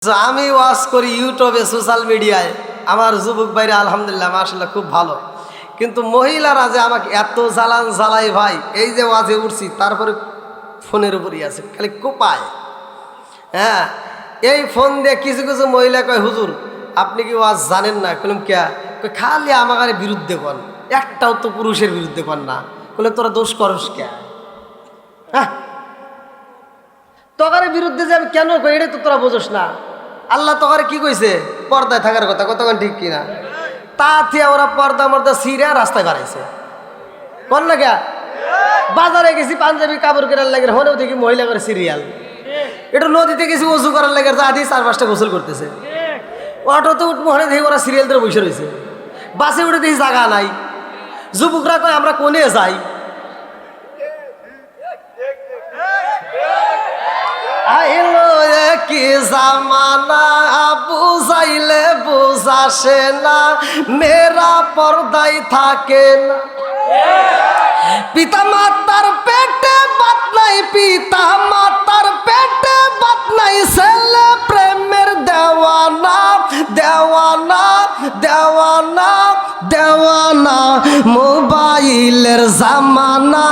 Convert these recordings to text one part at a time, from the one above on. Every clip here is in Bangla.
আমি ওয়াজ করি ইউটিউবে, সোশ্যাল মিডিয়ায়। আমার যুবক ভাইরা আলহামদুলিল্লাহ মাশাআল্লাহ খুব ভালো, কিন্তু মহিলারা যে আমাকে এত জ্বালান জ্বালাই ভাই, এই যে ওয়াজে উঠছি তারপরে ফোনের উপরই আছে, খালি কোপায়। হ্যাঁ, এই ফোন দিয়ে কিছু কিছু মহিলা কয়, হুজুর আপনি কি ওয়াজ জানেন না? বললাম কে? খালি আমার বিরুদ্ধে কন, একটাও তো পুরুষের বিরুদ্ধে কন না। বলে তোরা দোষ করস কে? হ্যাঁ, তোকার বিরুদ্ধে যে আমি কেন কই এটা তো তোরা বোঝস না। আল্লাহ তোকারে কি কইছে? পর্দায় থাকার কথা, কতক্ষণ ঠিক কিনা? তা থেকে ওরা পর্দা মর্দা ছিঁড়ে রাস্তায় বাড়াইছে। কন না কে? বাজারে গেছি পাঞ্জাবি কাপড় কেনার লাগে, হলেও দেখি মহিলা করে সিরিয়াল। এটা নদীতে গেছি অজু করার লাগে, যা দিয়ে 4-5টা গোসল করতেছে। অটোতে উঠবো, হলে দেখি ওরা সিরিয়াল ধরে বসে রয়েছে। বাসে উঠে দেখি জায়গা নাই। যুবকরা কয় আমরা কোনে যাই? আইলো কি জামানা, বুঝাইলে বুঝাসে না, মেয়েরা পর্দায় থাকে না। পিতা মাতার পেটে বাত নাই, পিতা মাতার পেটে বাত নাই, ছেলে প্রেমের দেওয়ানা, দেওয়ানা, দেওয়ানা, দেওয়ানা। মোবাইলের জামানা,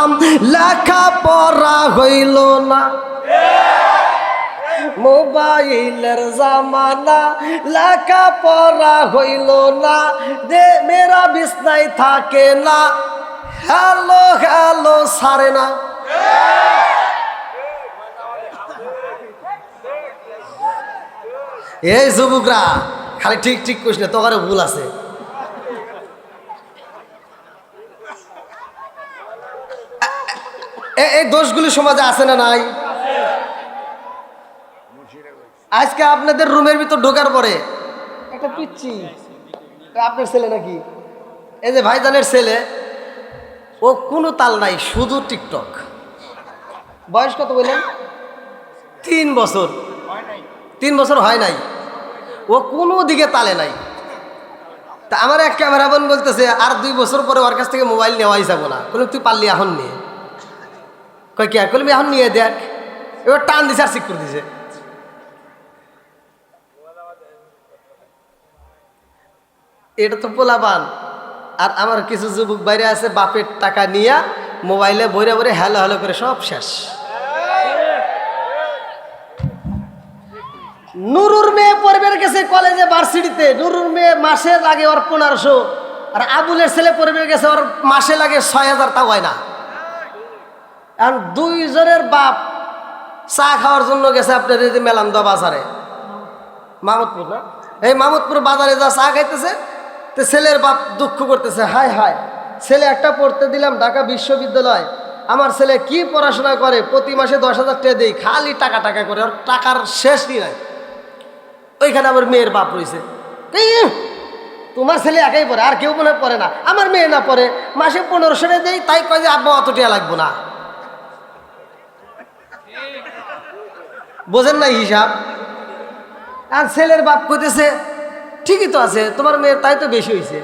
লেখা পড়া হইল না। মোবাইলের জামানা, লেখা পড়া হইল না, মেয়েরা বিছনায় থাকে না, হ্যালো হ্যালো সারে না। এই যুবকরা খালি ঠিক ঠিক কইস না, তোকারে ভুল আছে। এই দোষগুলি সমাজে আছে না নাই? আজকে আপনাদের রুমের ভিতর ঢোকার পরে একটা পিচ্ছি, আপনার ছেলে নাকি? এই যে ভাইজানের ছেলে, ও কোনো তাল নাই, শুধু টিকটক। বয়স কত বললেন? 3 বছর। 3 বছর হয় নাই, ও কোনো দিকে তালে নাই। তা আমার এক ক্যামেরাম্যান বলতেছে আর 2 বছর পরে ওর কাছ থেকে মোবাইল নেওয়াই যাবো না। বললাম তুই পারলি এখন নিয়ে? কয় কে? বললাম এখন নিয়ে দেখ। এবার টান দিছে আর ঠিক করে দিছে। এটা তো পোলাপান। আর আমার কিছু যুবক বাইরে আছে, বাপের টাকা নিয়ে মোবাইলে বইরে বইরে হ্যালো হ্যালো করে সব শেষ। নুরুর মেয়ে পড়বে গেছে কলেজে, ভার্সিটিতে। নুরুর মেয়ে মাসে লাগে ওর 1500, আর আবুলের ছেলে পড়বে গেছে, ওর মাসে লাগে 6000, তা হয় না। এখন 2 জনের বাপ চা খাওয়ার জন্য গেছে আপনার এই যে মেলান্দা বাজারে, মাহমুদপুর না, এই মাহমুদপুর বাজারে যা চা খাইতেছে, তো ছেলের বাপ দুঃখ করতেছে, হায় হায় ছেলে একটা পড়তে দিলাম ঢাকা বিশ্ববিদ্যালয়, আমার ছেলে কি পড়াশোনা করে, প্রতি মাসে 10,000 টাকা দেই, খালি টাকা টাকা করে, আর টাকার শেষই নাই। ওইখানে আমার মেয়ের বাপ রয়েছে, তোমার ছেলে একাই পড়ে, আর কেউ মনে পড়ে না, আমার মেয়ে না পড়ে, মাসে 1500 টাকা দেই, তাই কয় যে আব্বা অত টাকা লাগবো না। বোঝেন নাই হিসাব? আর ছেলের বাপ কইতেছে ঠিকই তো আছে, তোমার মেয়ের তাই তো বেশি হয়েছে।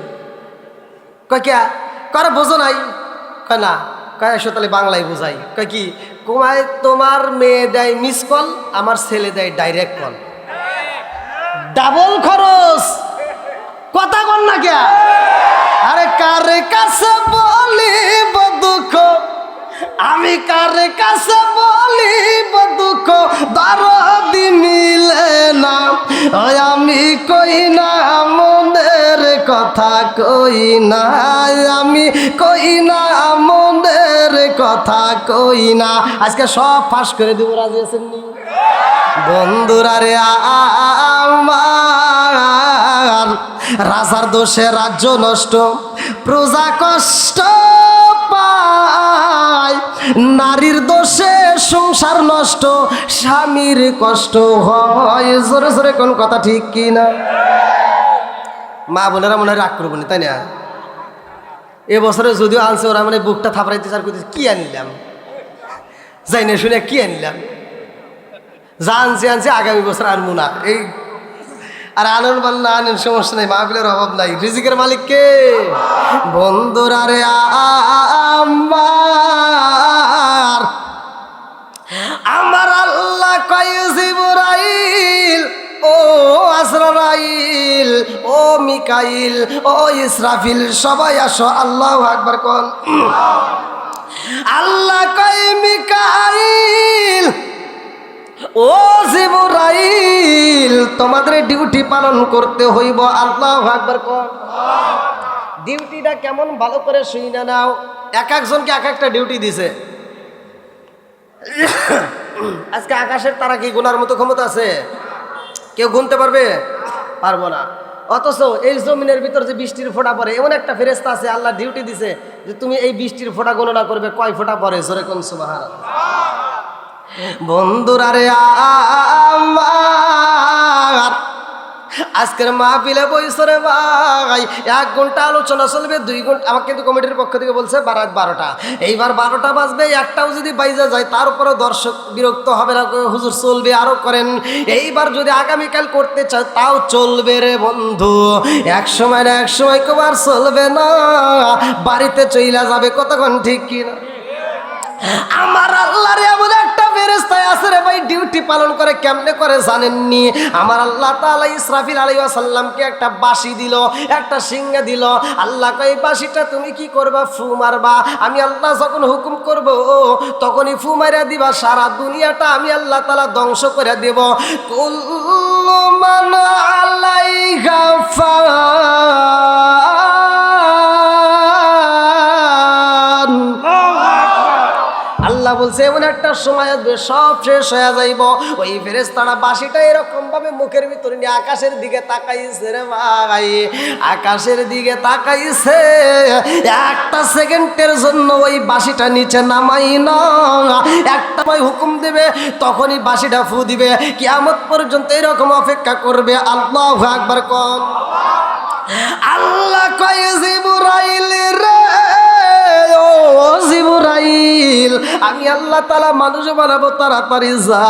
কয় কে? কারো বোঝো নাই? কয় না। কয় এসো তাহলে বাংলায় বোঝাই। কয় কি? কমায় তোমার মেয়ে দেয় মিস কল, আমার ছেলে দেয় ডাইরেক্ট কল, ডাবল খরচ। কথা কন না কে? আরে কারে কাছে বলিব দুঃখ, আমি কারে কাছে বলিব দুঃখ, দরদি মিলে না। আমি কই না মনের কথা, কই না আমি, কই না মনের কথা, কই না। আজকে সব ফাঁস করে দেবো, রাজি আছেন নি? বন্ধুরা রে আমার, রাজার দোষে রাজ্য নষ্ট, প্রজা কষ্ট পায়, নারীর দোষে সংসার নষ্ট, স্বামীর কষ্ট হয়। জোরে জোরে কোন কথা ঠিক কি না? মা বোনেরা মনে হয় রাগ করবো না, তাই না? এবছরে যদিও আনছে, ওরা মানে বুকটা থাপড়াইতে চার করতে, কি আনিলাম যাই না শুনে, কি আনিলাম, যা আনছি আনছি, আগামী বছর আনবো না। এই আর আনন্দ বল না, আনেন সমস্যা নেই, মাহফিলের অভাব নাই, রিজিকের মালিক কে? বন্ধুরা রে আমার আল্লাহ কয় জিবরাইল, ও আজরাইল, ও মিকাইল, ও ইসরাফিল, সবাই আসো, আল্লাহু আকবার কোন। আল্লাহ কয় মিকাইল, ও জিবরাইল, তোমাদের ডিউটি পালন করতে হইব, আল্লাহু আকবার কোন। ডিউটিটা কেমন ভালো করে শুনে নাও। এক একজনকে এক একটা ডিউটি দিছে। আজকে আকাশের তারা কি গোনার মতো ক্ষমতা আছে? কেউ গুনতে পারবে? পারবো না। অথচ এই জমিনের ভিতর যে বৃষ্টির ফোঁটা পড়ে, এমন একটা ফেরেশতা আছে, আল্লাহ ডিউটি দিছে যে তুমি এই বৃষ্টির ফোঁটা গণনা করবে কয় ফোঁটা পড়ে। জোরে কোন সুবহানাল্লাহ। বন্ধুরা রে আমার, আজকের মাহফিলে বইসরে ভাই 1 ঘন্টা আলোচনা চলবে, 2 ঘন্টা। আমাকে কিন্তু কমিটির পক্ষ থেকে বলছে রাত 12টা। এইবার 12টা বাজবে, একটাও যদি বাইজা যায় তারপরে দর্শক বিরক্ত হবে না, হুজুর চলবে আরো করেন। এইবার যদি আগামীকাল করতে চায় তাও চলবে রে বন্ধু। এক সময় না এক সময় কবার চলবে না, বাড়িতে চইলা যাবে। কতক্ষণ ঠিক কিনা? আমার আল্লাহর এমন একটা ফেরেশতা আছে রে ভাই, ডিউটি পালন করে। কেমনে করে জানেননি? আমার আল্লাহ তাআলা ইসরাফিল আলাইহিস সালামকে একটা বাঁশি দিল, একটা সিংহা দিল। আল্লাহ কয় এই বাঁশিটা তুমি কি করবা? ফু মারবা। আমি আল্লাহ যখন হুকুম করব তখনই ফু মাইরা দিবা, সারা দুনিয়াটা আমি আল্লাহ তাআলা ধ্বংস করে দেব। কুল্লু মান আলাইহা ফান। আল্লাহ বলছে এমন একটা সময় আসবে সব শেষ হয়ে যাইব। ওই ফেরেশতারা বাঁশিটা এরকম ভাবে মুখের ভিতরে নিয়ে আকাশের দিকে তাকাইছে রে ভাই, আকাশের দিকে তাকাইছে। একটা সেকেন্ডের জন্য ওই বাঁশিটা নিচে নামাই না। একটা ভাই হুকুম দেবে, তখনই বাঁশিটা ফু দিবে। কিয়ামত পর্যন্ত এরকম অপেক্ষা করবে। আল্লাহু আকবার কোন। আল্লাহ কয় জিবরাইল রে, ও জিবরাইল, আমি আল্লাহ তাআলা মানুষ বানাবো, তাড়াতাড়ি যা।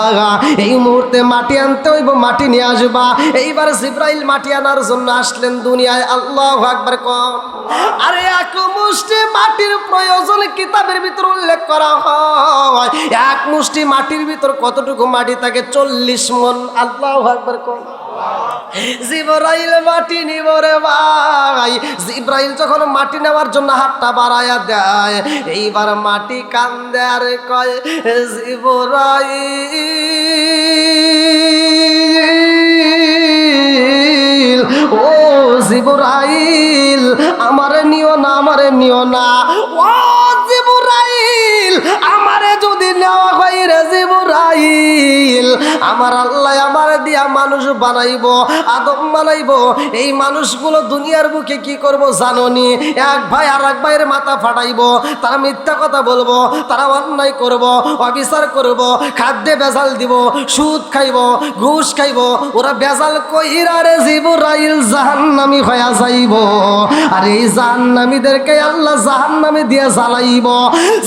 এই মুহূর্তে মাটি আনতে হইব, মাটি নিয়ে আসবা। এইবার জিবরাইল মাটি আনার জন্য আসলেন দুনিয়ায়। আল্লাহু আকবার কোন। আরে 1 মুষ্টি মাটির প্রয়োজন কিতাবের ভিতর উল্লেখ করা হয়। 1 মুষ্টি মাটির ভিতর কতটুকু মাটি থাকে? 40 মণ। আল্লাহু আকবার কোন। জিবরাইল মাটি নিব রে ভাই। জিবরাইল যখন মাটি নেওয়ার জন্য হাতটা বাড়ায়া দেয়, এইবার মাটি কান্দে আর কয় জিবরাইল, ও জিবরাইল, আমারে নিও না, আমারে নিও না। ও জিবরাইল, আমারে যদি নেওয়া হয় রে জিবরাইল, আমার আল্লাহ আমারে দিয়া মানুষ বানাইবো, আদম বানাইবো। এই মানুষগুলো দুনিয়ার বুকে কি করব জানোনি? এক ভাই আর এক ভাইয়ের মাথা ফাটাইবো, তারা মিথ্যা কথা বলবো, তারা অন্যায় করব, অবিচার করব, খাদ্যে বেজাল দিব, সুদ খাইব, ঘুষ খাইব। ওরা বেজাল কইরা রে জিবরাইল জাহান্নামী হয়ে যাইব। আর এই জাহান্নামীদেরকে আল্লাহ জাহান্নামে দিয়ে জ্বালাইব।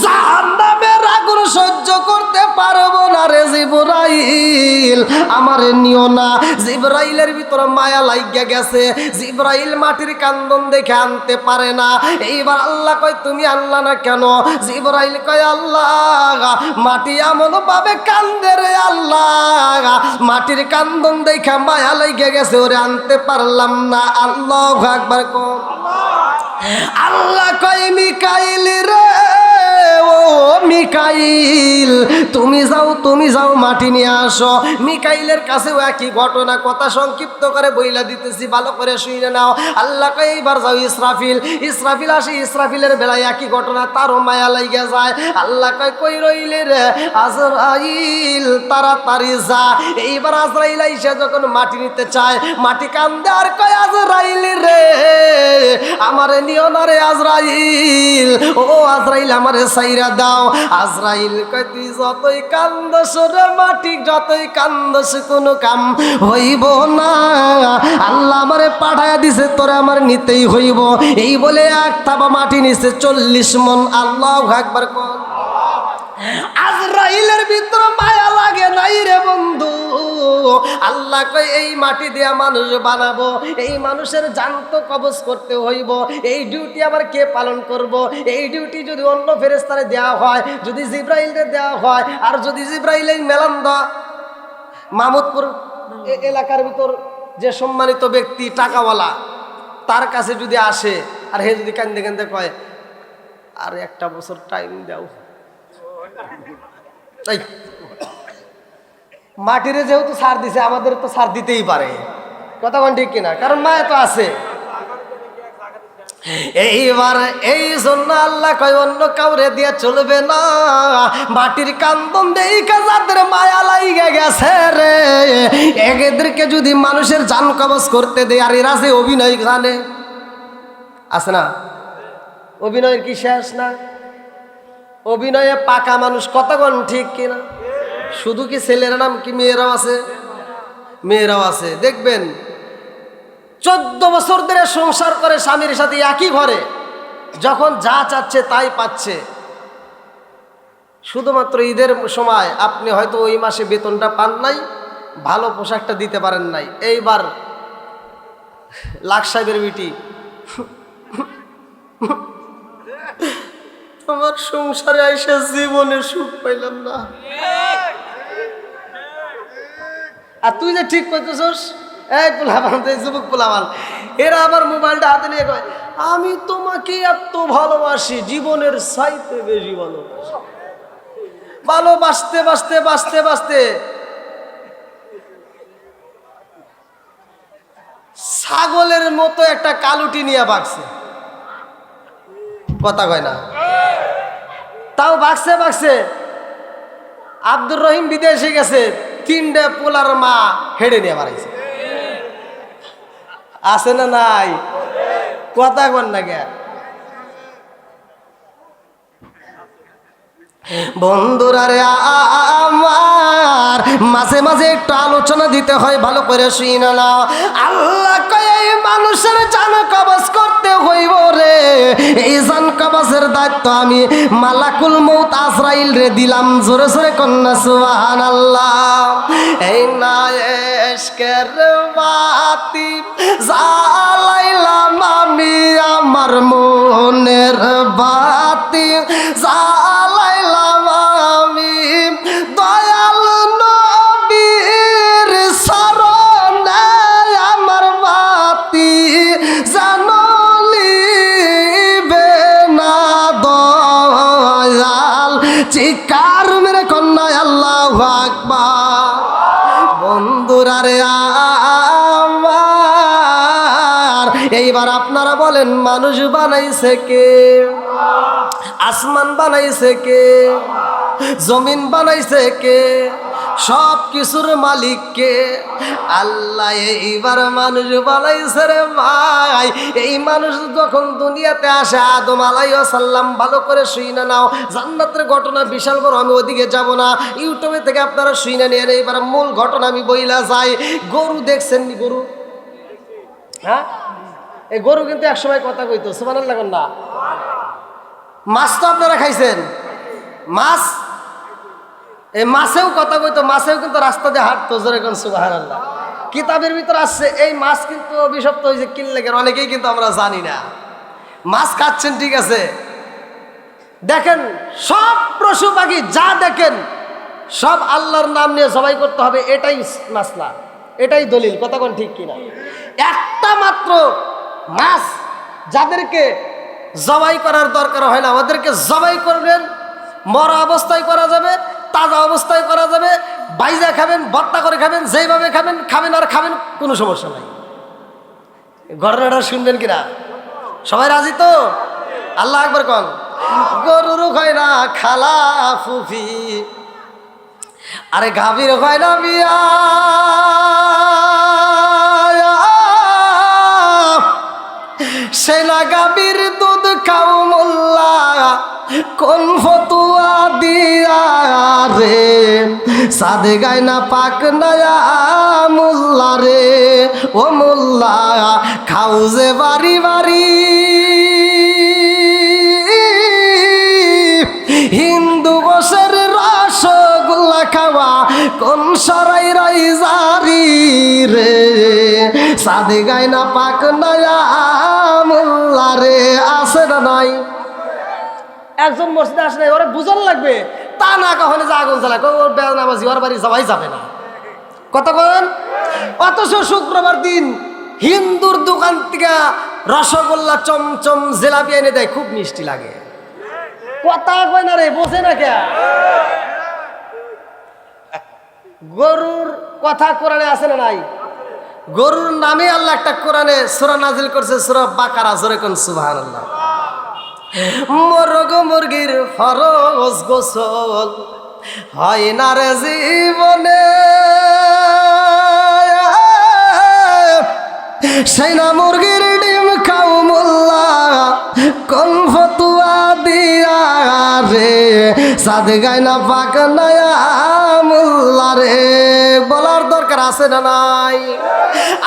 জাহান্নামের আগুন সহ্য করতে পারবো না রে জিবরাইল, আমারে নিও না। জিবরাইলের ভিতরে মায়া লাগিয়া গেছে। জিবরাইল মাটির কান্দন দেখে আনতে পারে না। এইবার আল্লাহ কয় তুমি আনলা না কেন? জিবরাইল কয় আল্লাহ, মাটি এমন ভাবে কান্দে রে আল্লাহ, মাটির কান্দন দেখে মায়া লাগিয়া গেছে, ওরে আনতে পারলাম না। আল্লাহু আকবার কোন। আল্লাহ কয় মিকাইল রে, ও মিকাইল, তুমি যাও, তুমি যাও, মাটি নিয়ে আসো। মিকাইলের কাছেও একই ঘটনা। কথা সংক্ষিপ্ত করে বইলা দিতেছি, ভালো করে শুনে নাও। আল্লাহ কয় এইবার যাও ইসরাফিল। ইসরাফিল আসে, ইসরাফিলের বেলায় একই ঘটনা, তারও মায়া লাগিয়া যায়। আল্লাহ কয় কই রইলে রে আজরাইল, তাড়াতাড়ি যা। এইবার আজরাইল আইসা যখন মাটি নিতে চায়, মাটি কান্দে আর কয় আজরাইল রে, আমারে নিও না রে আজরাইল, ও আজরাইল আমারে সাইরা দাও। আজরাইল কয় তুই যতই কান্দস রে মাটি, যতই কান্দস কোনো কাম হইব না। আল্লাহ আমারে পাঠায়া দিছে, তোরে আমার নিতেই হইব। এই বলে এক থাবা মাটি নিছে 40 মণ। আল্লাহু আকবার কোন। আজরাইলের ভিতরে মায়া লাগে নাই রে বন্ধু। আল্লাহ কয় এই মাটি দিয়া মানুষ বানাবো, এই মানুষের জান তো কবজ করতে হইব। এই ডিউটি আবার কে পালন করব? এই ডিউটি যদি অন্য ফেরেশতারে দেওয়া হয়, যদি জিবরাইলকে দেওয়া হয়, আর যদি জিবরাইল এই মেলান্দা মামুদপুর এলাকার ভিতর যে সম্মানিত ব্যক্তি টাকাওয়ালা তার কাছে যদি আসে আর হে যদি কান্দে কান্দে কয় আর একটা বছর টাইম দাও, তাই মাটিরে যেহেতু ছাড় দিছে আমাদের তো ছাড় দিতেই পারে, কথা কোন ঠিক কিনা? কারণ মায়া তো আছে। এইবার এই জন্য আল্লাহ কয় অন্য কাউরে দিয়ে চলবে না, মাটির কান্দন দেখা যাদের মায়া লাইগা গেছে রে এদেরকে যদি মানুষের জান কবজ করতে দেয়, আর এরা যে অভিনয় জানে আছে না, অভিনয়ের কি শেষ না? অভিনয়ে পাকা মানুষ, কতক্ষণ ঠিক কিনা? শুধু কি ছেলেরা নাম কি মেয়েরাও আছে? মেয়েরাও আছে। দেখবেন 14 বছর ধরে সংসার করে স্বামীর সাথে একই ঘরে, যখন যা চাচ্ছে তাই পাচ্ছে, শুধুমাত্র ঈদের সময় আপনি হয়তো ওই মাসে বেতনটা পান নাই, ভালো পোশাকটা দিতে পারেন নাই। এইবার লাখ সাহেবের বিটি আমার সংসারে আইসা জীবনে সুখ পাইলাম না, আর তুই যে ঠিক করতেছস এই পোলাপান, যুবক পোলাপান, এরা আবার মোবাইলটা হাতে নিয়ে কয় আমি তোমাকে এত ভালোবাসি, জীবনের চাইতে বেশি ভালোবাসি। ভালোবাসতে বাসতে বাসতে বাসতে ছাগলের মতো একটা কালুটি নিয়ে বাগছে, কথা কয় না? তাও বাগছে বাগছে আব্দুর রহিম বিদেশে গেছে, 3টে পোলার মা হেডে নিয়ে মারাইছে, আছে না নাই? কথা কন না কে? বন্ধুরা রে আমার মাঝে মাঝে একটু আলোচনা দিতে হয়, ভালো করে শুনে নাও। আল্লাহ কয় এই মানুষের জান কবজ করতে হইব রে, এই জান কবজের দায়িত্ব আমি মালাকুল মউত আজরাইল রে দিলাম। জোরে জোরে কন্যা সুবহানাল্লাহ। এই না এশকের বাতি জ্বালাইলাম আমি, আমার মনের বাতি জ্বালাইলাম আমি, দয়াল নবীর শরণে আমার বাতি জানলিবে না দয়াল। চিৎকার মেরে কন্যা আল্লাহু আকবার। বন্ধুরা রে আমার, এইবার আপনারা বলেন মানুষ বানাইছে কে? আসমান বানাইছে কে? জমিন বানাইছে কে? সব কিছুর মালিক কে? আল্লাহ। এইবার মানুষ বানাইছে রে ভাই। এই মানুষ যখন দুনিয়াতে আসে, আদম আলাইহিস সালাম, ভালো করে শুইনা নাও, জান্নাতের ঘটনা বিশাল বড়, আমি ওদিকে যাব না, ইউটিউবে থেকে আপনারা শুইনা নিয়ে। এইবার মূল ঘটনা আমি বইলা যাই। গরু দেখছেন নি? গরু, হ্যাঁ, এই গরু কিন্তু একসময় কথা কইতো, সুবহানাল্লাহ না? মাছ তো আপনারা খাইছেন, মাছ, এই মাছেও কথা কইতো, মাছেও কিন্তু রাস্তা দিয়ে হাঁটতো। জোরে কোন সুবহানাল্লাহ। কিতাবের ভিতর আসছে এই মাছ কিন্তু অভিশপ্ত হয়েছে কিনলে কেন, অনেকেই কিন্তু আমরা জানি না। মাছ খাচ্ছেন ঠিক আছে, দেখেন সব পশু পাখি যা দেখেন সব আল্লাহর নাম নিয়ে জবাই করতে হবে, এটাই মাসলা, এটাই দলিল, কথা কোন ঠিক কিনা? একটা মাত্র মাছ যাদেরকে জবাই করার দরকার হয় না, ওদেরকে জবাই করবেন, মরা অবস্থায় করা যাবে, তাজা অবস্থায় করা যাবে, বাইজা খাবেন, ভর্তা করে খাবেন, যেইভাবে খাবেন খাবেন আর খাবেন, কোনো সমস্যা নাই। ঘটনাটা শুনবেন কিনা? সবাই রাজি তো? আল্লাহ আকবার কন। গরুরও হয় না খালা ফুফি, আরে গাভীর হয় না বিয়া, সেনা গাভীর দুধ খাও মোল্লা, কোন ফতুয়া দিয়া রে, সাদে গায় না পাক নয়া মোল্লা রে, ও মোল্লা খাও যে বাড়ি বাড়ি, হিন্দু বসের রসগোল্লা খাওয়া কোন সরাই রাই জারি রে, সাদে গায় না পাক নয়া মোল্লা রে। আছে না নাই? একজন মসজিদে আসে নাই, ওরা বুঝন লাগবে, তা না কখনো যে আগুন জ্বালায়, ওর বেনামাজি ওর বাড়ি যাওয়াই যাবে না। কথা বলেন। অথচ শুক্রবার দিন হিন্দুর দোকান থেকে রসগোল্লা চমচম জিলাপি এনে দেয়, খুব মিষ্টি লাগে। কথা কয় না রে, বোঝে না কে? গরুর কথা কোরআনে আছে না নাই? গরুর নামে আল্লাহ একটা কোরআনে সূরা নাজিল করছে, সূরা বাকারা। জোরে কোন সুবহানাল্লাহ। মোরগ মুরগির ফরজ গোসল হয় না রে জীবনে, সেই না মুরগির ডিম খাও মোল্লা, কোন ফতুয়া দিয়া রে সাদ গায় না পাক নয়া মোল্লা রে। বলার দরকার আছে না নাই?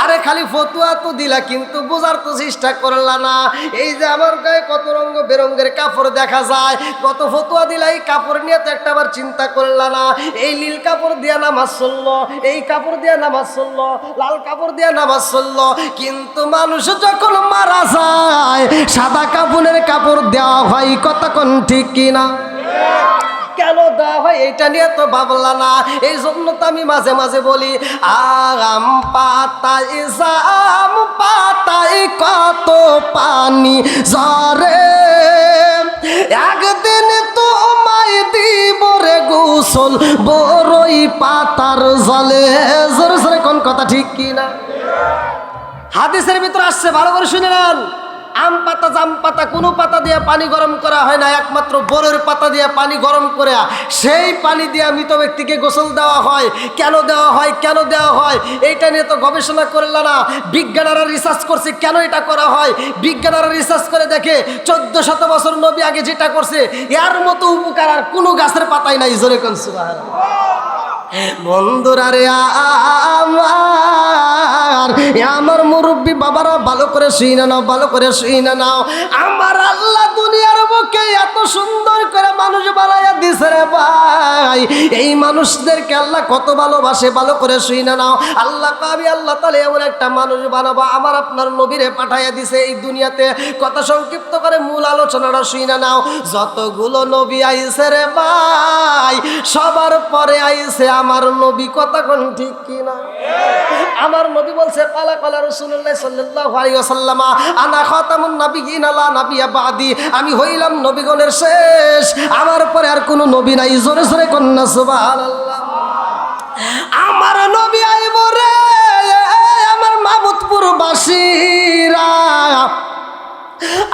আরে খালি ফতুয়া তো দিলা, কিন্তু বোঝার তো চেষ্টা করলা না। এই যে আমার গায়ে কত রঙ বেরঙ্গের কাপড় দেখা যায়, কত ফতুয়া দিলা, এই কাপড় নিয়ে তো একটা বার চিন্তা করলা না। এই নীল কাপড় দিয়া নামাজ চললো, এই কাপড় দিয়া নামাজ চললো, লাল কাপড় দিয়া নামাজ চললো, কিন্তু মানুষ যখন মারা যায় সাদা কাপড়ের কাপড় দেওয়া হয়। কতক্ষণ ঠিক কিনা? কেন দেওয়া হয় এইটা নিয়ে তো ভাবলা না। এই জন্য তো আমি মাঝে মাঝে বলি, আম পাতায় জাম পাতায় কত পানি ঝরে, একদিন তোমায় দিব রে গোসল বড়ই পাতার জলে। জোরে জোরে কোন কথা ঠিক কিনা? হাদিসের ভিতর আসছে, ভালো করে শুনে নেন। আম পাতা জাম পাতা কোনো পাতা দিয়ে পানি গরম করা হয় না, একমাত্র বরের পাতা দিয়ে পানি গরম করে সেই পানি দিয়ে মৃত ব্যক্তিকে গোসল দেওয়া হয়। কেন দেওয়া হয়, কেন দেওয়া হয় এইটা নিয়ে তো গবেষণা করলে না। বিজ্ঞানীরা রিসার্চ করছে কেন এটা করা হয়। বিজ্ঞানীরা রিসার্চ করে দেখে 1400 বছর নবী আগে যেটা করছে এর মতো উপকার আর কোনো গাছের পাতাই নাই। জোরে কোন সুবহানাল্লাহ। বন্ধুরা রে আমার মুরব্বী বাবারা, ভালো করে শুইনা নাও, ভালো করে শুইনা নাও। আমার আল্লাহ দুনিয়ার বুকে এত সুন্দর করে মানুষ বানাইয়া দিছে রে ভাই, এই মানুষদেরকে আল্লাহ কত ভালোবাসে, ভালো করে শুইনা নাও। আল্লাহ আমি আল্লাহ তাআলা এমন একটা মানুষ বানাবো, আমার আপনার নবীরে পাঠাইয়া দিছে এই দুনিয়াতে। কথা সংক্ষিপ্ত করে মূল আলোচনাটা শুইনা নাও। যতগুলো নবী আইছে রে ভাই, সবার পরে আইছে আমার নবী। কথা কোন ঠিক কিনা? আমার নবী বলছে, কালা কালা রাসূলুল্লাহ সাল্লাল্লাহু আলাইহি ওয়াসাল্লাম, আনা খাতামুন নাবিয়্যিন লা নাবিয়্যা বাদি, আমি হইলাম নবীগণের শেষ, আমার পরে আর কোনো নবী নাই। জোরে জোরে কন্না সুবহানাল্লাহ। আমার নবী আইব রে আমার মাহমুদপুর বাসীরা,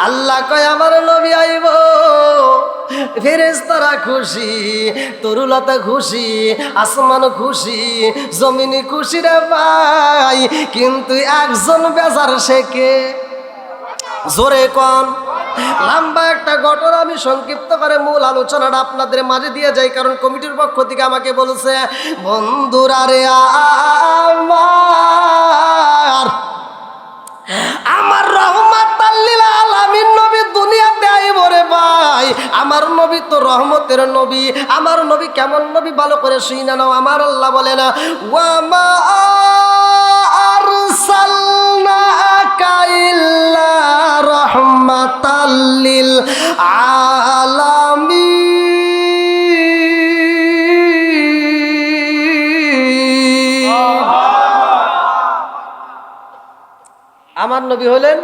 আল্লাহ কয় আমার নবী আইব, ফেরেশতারা খুশি, তরুলতা খুশি, আসমান খুশি, জমিন খুশি রে ভাই, কিন্তু একজন বেজার সে কে? জোরে কোন? লম্বা একটা ঘটনা আমি সংক্ষিপ্ত করে মূল আলোচনাটা আপনাদের মাঝে দিয়ে যাই, কারণ কমিটির পক্ষ থেকে আমাকে বলেছে, বন্ধুরা রে আমার রহমাতাল লিল আলামিন নবী দুনিয়াতে আইব রে ভাই। আমার নবী তো রহমতের নবী। আমার নবী কেমন নবী, ভালো করে শুইনা নাও। আমার আল্লাহ বলে না, ওয়া মা আরসালনাকা ইল্লা রাহমাতাল লিল আলামিন। আমার নবী হলেন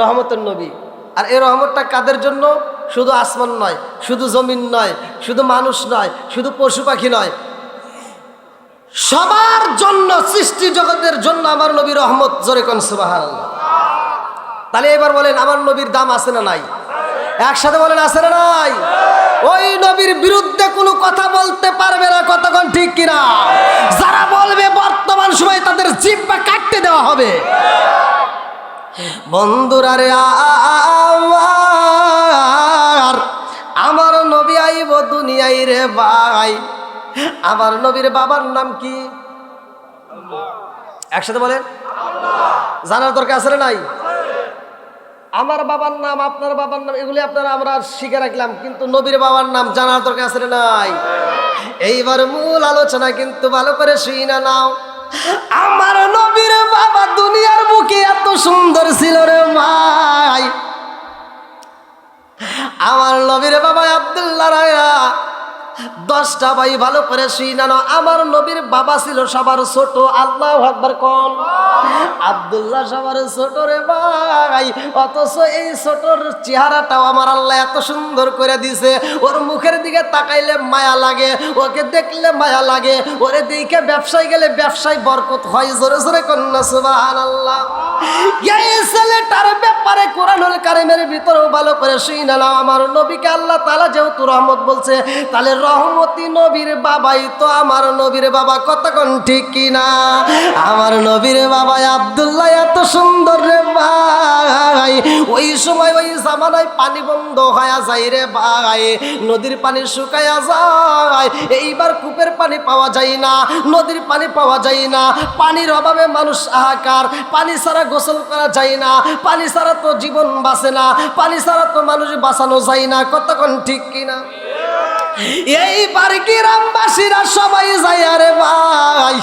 রহমতের নবী। আর এই রহমতটা কাদের জন্য? শুধু আসমান নয়, শুধু জমিন নয়, শুধু মানুষ নয়, শুধু পশু পাখি নয়, সবার জন্য, সৃষ্টি জগতের জন্য আমার নবী রহমত। জোরে কোন সুবহানাল্লাহ। তাহলে এবার বলেন, আমার নবীর দাম আছে না নাই? একসাথে বলেন, আছে না নাই? ওই নবীর বিরুদ্ধে কোনো কথা বলতে পারবে না। কতক্ষণ ঠিক কিনা? যারা বলবে বর্তমান সময়ে তাদের জিহ্বা কাটতে দেওয়া হবে। বন্ধুরা রে আমার নবী আইব দুনিয়ায় রে ভাই। আমার নবীর বাবার নাম কি? একসাথে বলেন, জানার দরকার আছে না নাই? আমার বাবার নাম, আপনার বাবার নাম, এগুলি আপনারা আমরা শিখে রাখলাম, কিন্তু নবীর বাবার নাম জানার দরকার আছে না নাই? এইবার মূল আলোচনা কিন্তু ভালো করে শুইনা নাও। আমার নবীর বাবা দুনিয়ার বুকে এত সুন্দর ছিল রে ভাই। আমার নবীর বাবা আব্দুল্লাহ রায়া 10 মানুষটা ভাই ভালো করে শুইনা নাও, আমার নবীর বাবা ছিল সবার ছোট। আল্লাহু আকবার কোন। আব্দুল্লাহ সবার ছোট রে ভাই, অথচ এই ছোটর চেহারাটাও আমার আল্লাহ এত সুন্দর করে দিছে। ওর মুখের দিকে তাকাইলে মায়া লাগে, ওকে দেখলে মায়া লাগে, ওরে দেখে ব্যবসায় গেলে ব্যবসায় বরকত হয়। জোরে জোরে কন্যা সুবহানাল্লাহ। এই ছেলেটার ব্যাপারে কোরআনুল কারীমের ভিতরেও ভালো করে শুইনা নাও, আমার নবীকে আল্লাহ তাআলা যেহেতু রহমত বলছে, তাহলে রহমতি নবীর বাবাই তো আমার নবীর বাবা। কতক্ষণ ঠিক কিনা? আমার নবীর বাবা আব্দুল্লাহ এত সুন্দর রে ভাই, ওই সময় ওই জামানায় পানি বন্ধ হয়ে যায় রে ভাই, নদীর পানি শুকায়া যায়। এইবার কূপের পানি পাওয়া যায় না, নদীর পানি পাওয়া যায় না, পানির অভাবে মানুষ হাহাকার। পানি ছাড়া গোসল করা যায় না, পানি ছাড়া তো জীবন বাঁচে না, পানি ছাড়া তো মানুষ বাঁচানো যায় না। কতক্ষণ ঠিক কিনা? এইবার গ্রামবাসীরা সবাই যায় আরে ভাই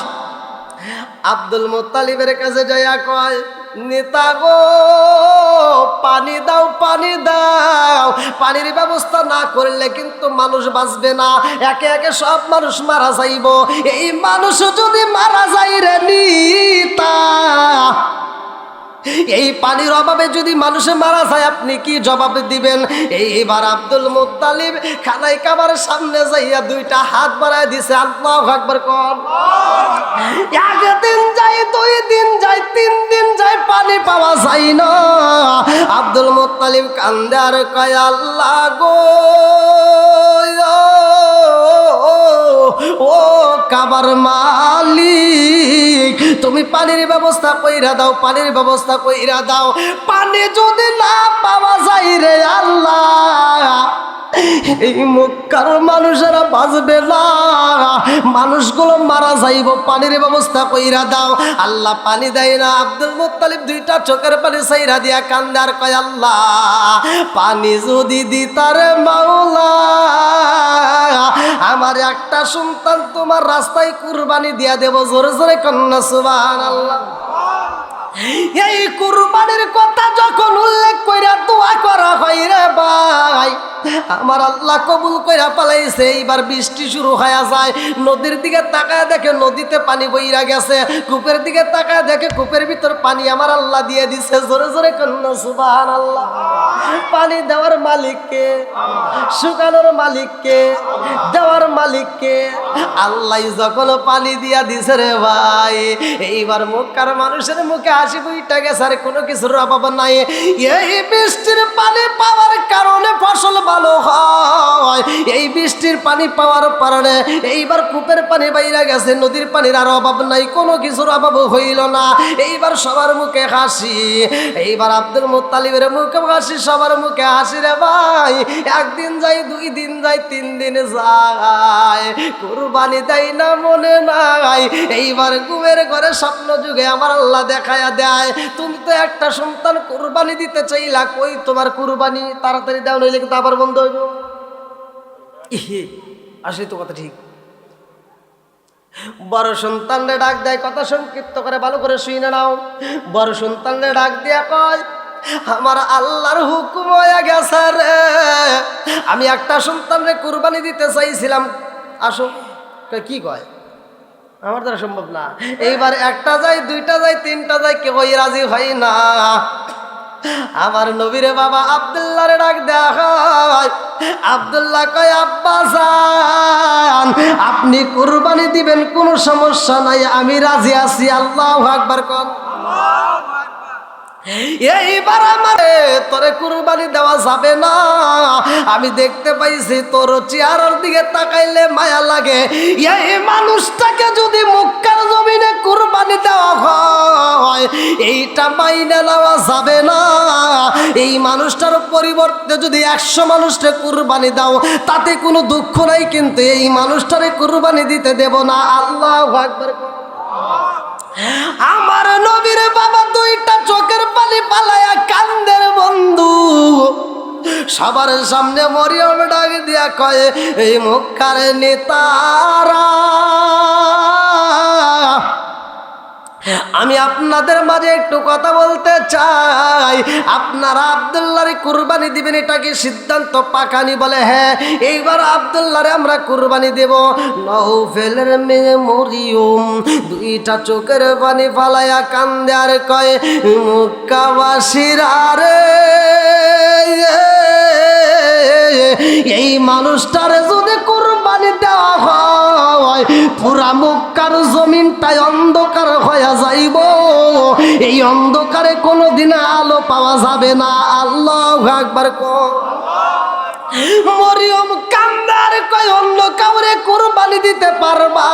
আব্দুল মুত্তালিবের কাছে যাইয়া কয়, নেতা গো পানি দাও, পানি দাও। পানির ব্যবস্থা না করলে কিন্তু মানুষ বাঁচবে না, একে একে সব মানুষ মারা যাইব। এই মানুষ যদি মারা যায় রে নিতা, এই পানির অভাবে যদি মানুষে মারা যায়, আপনি কি জবাব দিবেন? এইবার আব্দুল মুত্তালিব খানায় কাবার সামনে যাইয়া দুইটা হাত বাড়ায় দিছে। আল্লাহু আকবার কোন। একদিন যায়, দুই দিন যায়, তিন দিন যায়, পানি পাওয়া যায় না। আব্দুল মুত্তালিব কান্দে আর কয়, আল্লাহ গো ও কাবার মালিক, তুমি পানির ব্যবস্থা কইরা দাও, পানির ব্যবস্থা কইরা দাও। পানি যদি না পাওয়া যায় রে আল্লাহ, এই মক্কার মানুষেরা বাঁচবে না, মানুষগুলো মারা যাইব। পানির ব্যবস্থা কইরা দাও। আল্লাহ পানি দেয় না। আব্দুল মুত্তালিব দুইটা চোখের পানি ছাইরা দিয়া কান্দে আর কয়, আল্লাহ পানি যদি দিতার মাওলা, আমার একটা সন্তান তোমার রাস্তায় কুরবানি দিয়া দেব। জোরে জোরে কন্যা সুবহানাল্লাহ। এই কুরবানির কথা যখন উল্লেখ কইরা দোয়া করা হয় রে ভাই, আমার আল্লাহ কবুল কইরা পালাইছে। এইবার বৃষ্টি শুরু হয়ে যায়। নদীর দিকে তাকায় দেখে নদীতে পানি বইরা গেছে, কূপের দিকে তাকায় দেখে কূপের ভিতর পানি আমার আল্লাহ দিয়ে দিছে। জোরে জোরে কন্যা সুবহানাল্লাহ। পানি দেওয়ার মালিককে, শুকানোর মালিককে, দেওয়ার মালিককে। আল্লাহ যখন পানি দিয়া দিছে রে ভাই, এইবার মক্কার মানুষের মুখে হাসি ফুইটা গেছে, আর কোনো কিছুর অভাব নাই। এই বৃষ্টির পানি পাওয়ার কারণে ফসল ভালো হয়, এই বৃষ্টির পানি পাওয়ার কারণে এইবার কূপের পানি বাইরা গেছে, নদীর পানির আর অভাব নাই, কোনো কিছুর অভাব হইল না। এইবার সবার মুখে হাসি। এইবার আব্দুল মুত্তালিবের মুখে হাসি, সবার মুখে হাসি রে ভাই। একদিন যায়, দুই দিন যায়, তিন দিন যায়, কুরবানি দেয় না মনে নাই। এইবার ঘুমের ঘরে স্বপ্ন যুগে আমার আল্লাহ দেখায়া দেয়, তুমি তো একটা সন্তান কুরবানি দিতে চাইলা, কই তোমার কুরবানি? তাড়াতাড়ি দাও, নইলে কিন্তু আবার বন্ধ হইব। আসলে তো কথা ঠিক। বড় সন্তানরে ডাক দেয়, কথা সংক্ষিপ্ত করে ভালো করে শুনে নাও। বড় সন্তানরে ডাক দিয়া কয়, আমার আল্লাহর হুকুম হয়ে গেছে রে, আমি একটা সন্তানরে কুরবানি দিতে চাইছিলাম, আসো। কি কয়? আমার দ্বারা সম্ভব না। এইবার একটা যায়, দুইটা যায়, তিনটা যায়, কেউই রাজি হয় না। আমার নবীরে বাবা আব্দুল্লাহরে ডাক দেয়া হয়। আব্দুল্লাহ কয়, আব্বা জান আপনি কুরবানি দিবেন, কোনো সমস্যা নাই, আমি রাজি আছি। আল্লাহু আকবার কোন। এইবার আমার তোরে কুরবানি দেওয়া যাবে না, আমি দেখতে পাইছি তোর চেহারার দিকে তাকাইলে মায়া লাগে। এই মানুষটাকে যদি মক্কার জমিনে কুরবানি দেওয়া হয়, এইটা মাইনে নেওয়া যাবে না। এই মানুষটার পরিবর্তে যদি 100 মানুষকে কুরবানি দাও, তাতে কোনো দুঃখ নাই, কিন্তু এই মানুষটারে কুরবানি দিতে দেব না। আল্লাহু আকবার। আমার নবীর বাবা দুইটা চোখের পানি পালায়া কান্দের বন্ধু। সবার সামনে মরিয়ম ডাক দিয়া কয়, এই মক্কার নেতারা আমি আপনাদের মাঝে একটু কথা বলতে চাই, আপনারা আব্দুল্লাহরে কুরবানি দিবেন, এটা কি সিদ্ধান্ত পাকানি? বলে হ্যাঁ, এইবার আব্দুল্লাহরে আমরা কুরবানি দেব। নওফেলের মেয়ে মরিয়ম দুইটা চোখের পানি ফালাইয়া কান্দে আর কয়, মক্কাবাসীরা রে, এই মানুষটারে যদি কুরবানি দেওয়া হয় পুরা মক্কার জমিনটাই অন্ধকার হয়ে যাইব, এই অন্ধকারে কোনোদিন আলো পাওয়া যাবে না। আল্লাহু আকবার কও। মরিয়ম কান্দার কয়, অন্য কাউরে কুরবানি দিতে পারবা,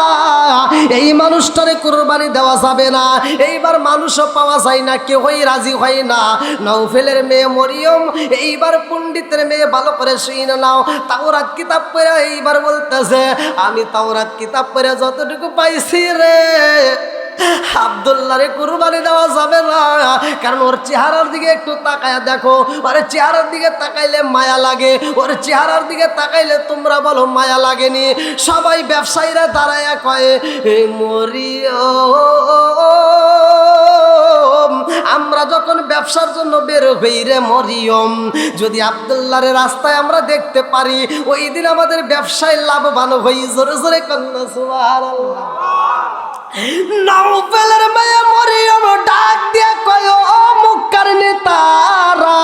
এই মানুষটারে কুরবানি দেওয়া যাবে না। এইবার মানুষও পাওয়া যায় না, কেউই রাজি হয় না। নওফেলের মেয়ে মরিয়ম এইবার পণ্ডিতের মেয়ে ভালো করে শুনে নাও, তাওরাত কিতাব পড়ে এইবার বলতেছে, আমি তাওরাত কিতাব পড়ে যতটুকু পাইছি রে, আব্দুল্লাহরে কুরবানি দেওয়া যাবে না। কারণ ওর চেহারার দিকে একটু তাকায়া দেখো, ওর চেহারার দিকে তাকাইলে মায়া লাগে, ওর চেহারার দিকে তাকাইলে তোমরা বলো মায়া লাগেনি? সবাই ব্যবসায়ীরা দাঁড়ায়া কয়, মরিয়ম, আমরা যখন ব্যবসার জন্য বের হই রে মরিয়ম, যদি আব্দুল্লাহরে রাস্তায় আমরা দেখতে পারি, ওই দিন আমাদের ব্যবসায় লাভবান হই। জোরে জোরে কন্যা সুবহানাল্লাহ। নওফেলের মেয়ে মরিয়ম ডাক দিয়া কয়, ও মক্কার নেতারা,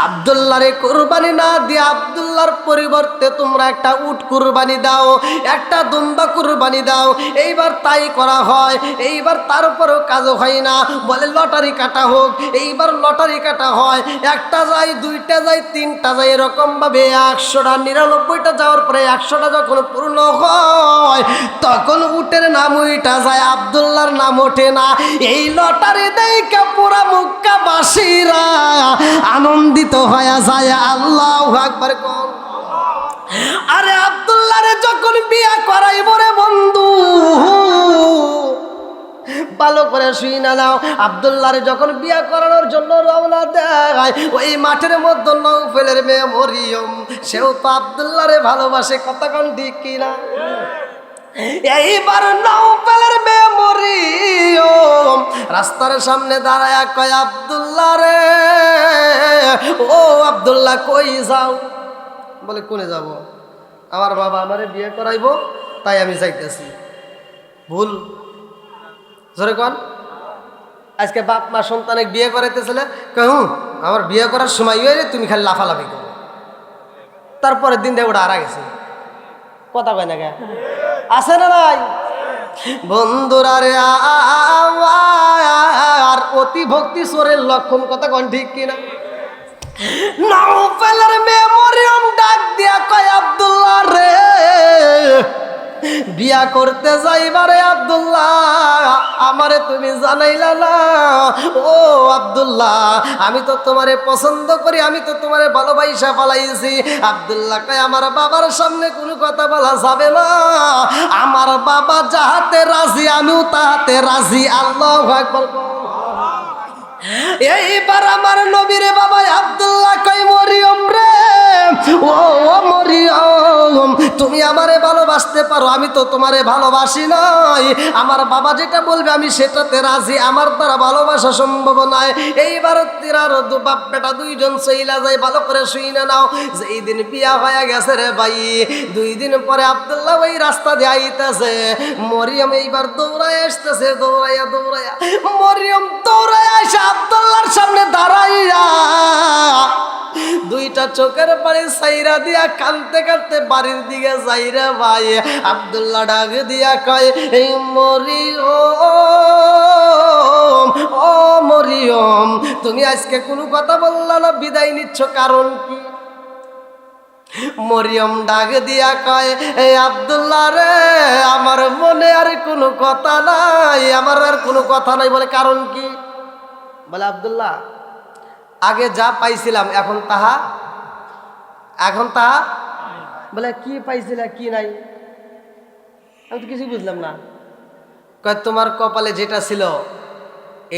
আব্দুল্লাহরে কুরবানি না দিয়ে আব্দুল্লাহর পরিবর্তে তোমরা একটা উট কুরবানি দাও, একটা দুম্বা কুরবানি দাও। এইবার তাই করা হয়। এইবার তারপরেও কাজ হয় না, বলে লটারি কাটা হোক। এইবার লটারি কাটা হয়, একটা যায়, দুইটা যায়, তিনটা যায়, এরকম ভাবে 100টা 99টা যাওয়ার পরে 100টা যখন পূর্ণ হয় তখন উটের নাম উইটা যায়, আব্দুল্লাহর নাম ওঠে না। এই লটারি দেখে পুরা মক্কাবাসীরা আনন্দিত হয়ে যায়। আল্লাহু আকবার কোন। আরে আব্দুল্লাহরে যখন বিয়া করাইব রে বন্ধু, ভালো করে শুই না নাও, আব্দুল্লাহরে যখন বিয়া করানোর জন্য রওনা দেয়, ওই মাঠের মধ্যে নওফেলের মেয়ে মরিয়ম, সেও তো আব্দুল্লাহরে ভালোবাসে। কথা কোন ঠিক কিনা? এইবার নওফেলের মেয়ে মরিয়ম রাস্তার সামনে দাঁড়ায় কয়, আব্দুল্লাহ রে, ও আব্দুল্লাহ কই যাও? বলে কোনে যাব? আমার বাবা আমারে বিয়ে করাইবো, তাই আমি যাইতেছি। ভুল? জোরে কন। আজকে বাপ মা সন্তানে বিয়ে করাইতেছিলে, কয় আমার বিয়ে করার সময় হয়ে তুমি খালি লাফালাফি করো, তারপরের দিন দিয়ে ওটা হারা গেছে। কথা কয় না কে? আছে না নাই? বন্ধুরা রে, আর অতি ভক্তি চোরের লক্ষণ। কথা কন ঠিক কিনা? নওফেলের মেয়ে মরিয়ম ডাক দিয়া কয়, আব্দুল্লাহ রে, বিয়া করতে যাইবারে আব্দুল্লাহ, আমারে তুমি জানাইলা না। ও আব্দুল্লাহ, আমি তো তোমারে পছন্দ করি, আমি তো তোমারে ভালোবাসা ফেলাইছি। আব্দুল্লাহ কয়, আমার বাবার সামনে কোনো কথা বলা যাবে না, আমার বাবা যাহাতে রাজি আমিও তাহাতে রাজি। আল্লাহু আকবার। এইবার আমার নবীরে বাবা আব্দুল্লাহ কয়, মরিয়ম রে, ও মরিয়ম, তুমি আমারে ভালোবাসতে পারো, আমি তো তোমারে ভালোবাসি নাই। আমার বাবা যেটা বলবে আমি সেটাতে রাজি, আমার দ্বারা ভালোবাসা সম্ভব নয়। এইবার তিরার বাপ বেটা দুইজন চইলা যায়। ভালো করে শুই না নাও, যেই দিন বিয়া হয়ে গেছে রে ভাই, 2 দিন পরে আব্দুল্লাহ ওই রাস্তা দিয়ে আইতেছে। মরিয়ম এইবার দৌড়ায় আসতেছে, দৌড়াইয়া দৌড়াইয়া মরিয়ম দৌড়ায় আসে আব্দুল্লাহর সামনে দাঁড়াইয়া দুইটা চোখের পানি সাইরা দিয়া কানতে কানতে বাড়ির দিকে যাইরা ভাই। আব্দুল্লাহ ডাক দিয়া কয়, এই মরিয়ম, ও মরিয়ম, তুমি আজকে কোনো কথা বললা না, বিদায় নিচ্ছ, কারণ কি? মরিয়ম ডাক দিয়া কয়, এই আব্দুল্লাহ রে, আমার মনে আর কোনো কথা নাই, আমার আর কোনো কথা নাই। বলে কারণ কি? বলে আব্দুল্লাহ, আগে যা পাইছিলাম এখন তাহা। বলে কি পাইছিলা, কি নাই? আমি তো কিছু বুঝলাম না। কয়, তোমার কপালে যেটা ছিল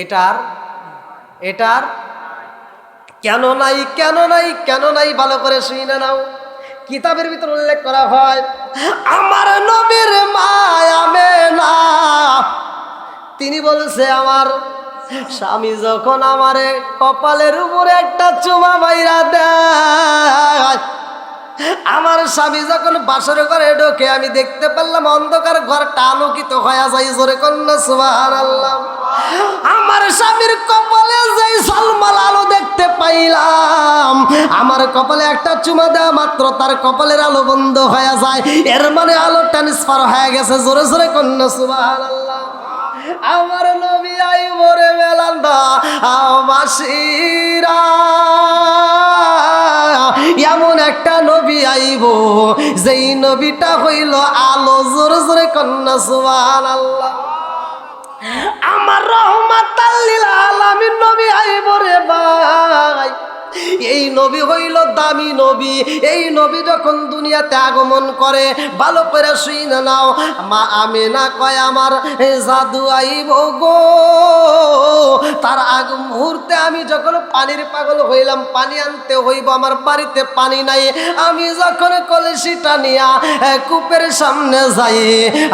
এটার কেন নাই, কেন নাই, কেন নাই? ভালো করে শুই না নাও, কিতাবের ভিতর উল্লেখ করা হয়, আমার নবীর মা আমেনা তিনি বলছে আমার স্বামী যখন আমারে কপালের উপরে একটা চুমা মাইরা দেয়, আমার স্বামী যখন বাসর ঘরে ঢোকে আমি দেখতে পারলাম অন্ধকার ঘরটা আলোকিত হয়ে যায়। জোরে কন্যা সুবহানাল্লাহ। আমার স্বামীর কপালে যেই ঝলমল আলো দেখতে পাইলাম, আমার কপালে একটা চুমা দেওয়া মাত্র তার কপালের আলো বন্ধ হয়ে যায়। এর মানে আলো ট্রান্সফার হয়ে গেছে। জোরে জোরে কন্যা সুবহানাল্লাহ। আমার নবী আইবরে মেলান্দা বাসিরা, এমন একটা নবী আইব যেই নবীটা হইল আলো। জোরে জোরে কন্যা সুবহানাল্লাহ। আমার রহমাতাল লিল আলামিন নবী আইব রে ভাই। এই নবী হইল দামি নবী। এই নবী যখন দুনিয়াতে আগমন করে, ভালো করে শুনে নাও, মা আমিনা কয় আমার জাদু আইব গো। তার আগ মুহূর্তে আমি যখন পানির পাগল হইলাম, পানি আনতে হইব, আমার বাড়িতে পানি নাই। আমি যখন কলসিটা নিয়া কূপের সামনে যাই,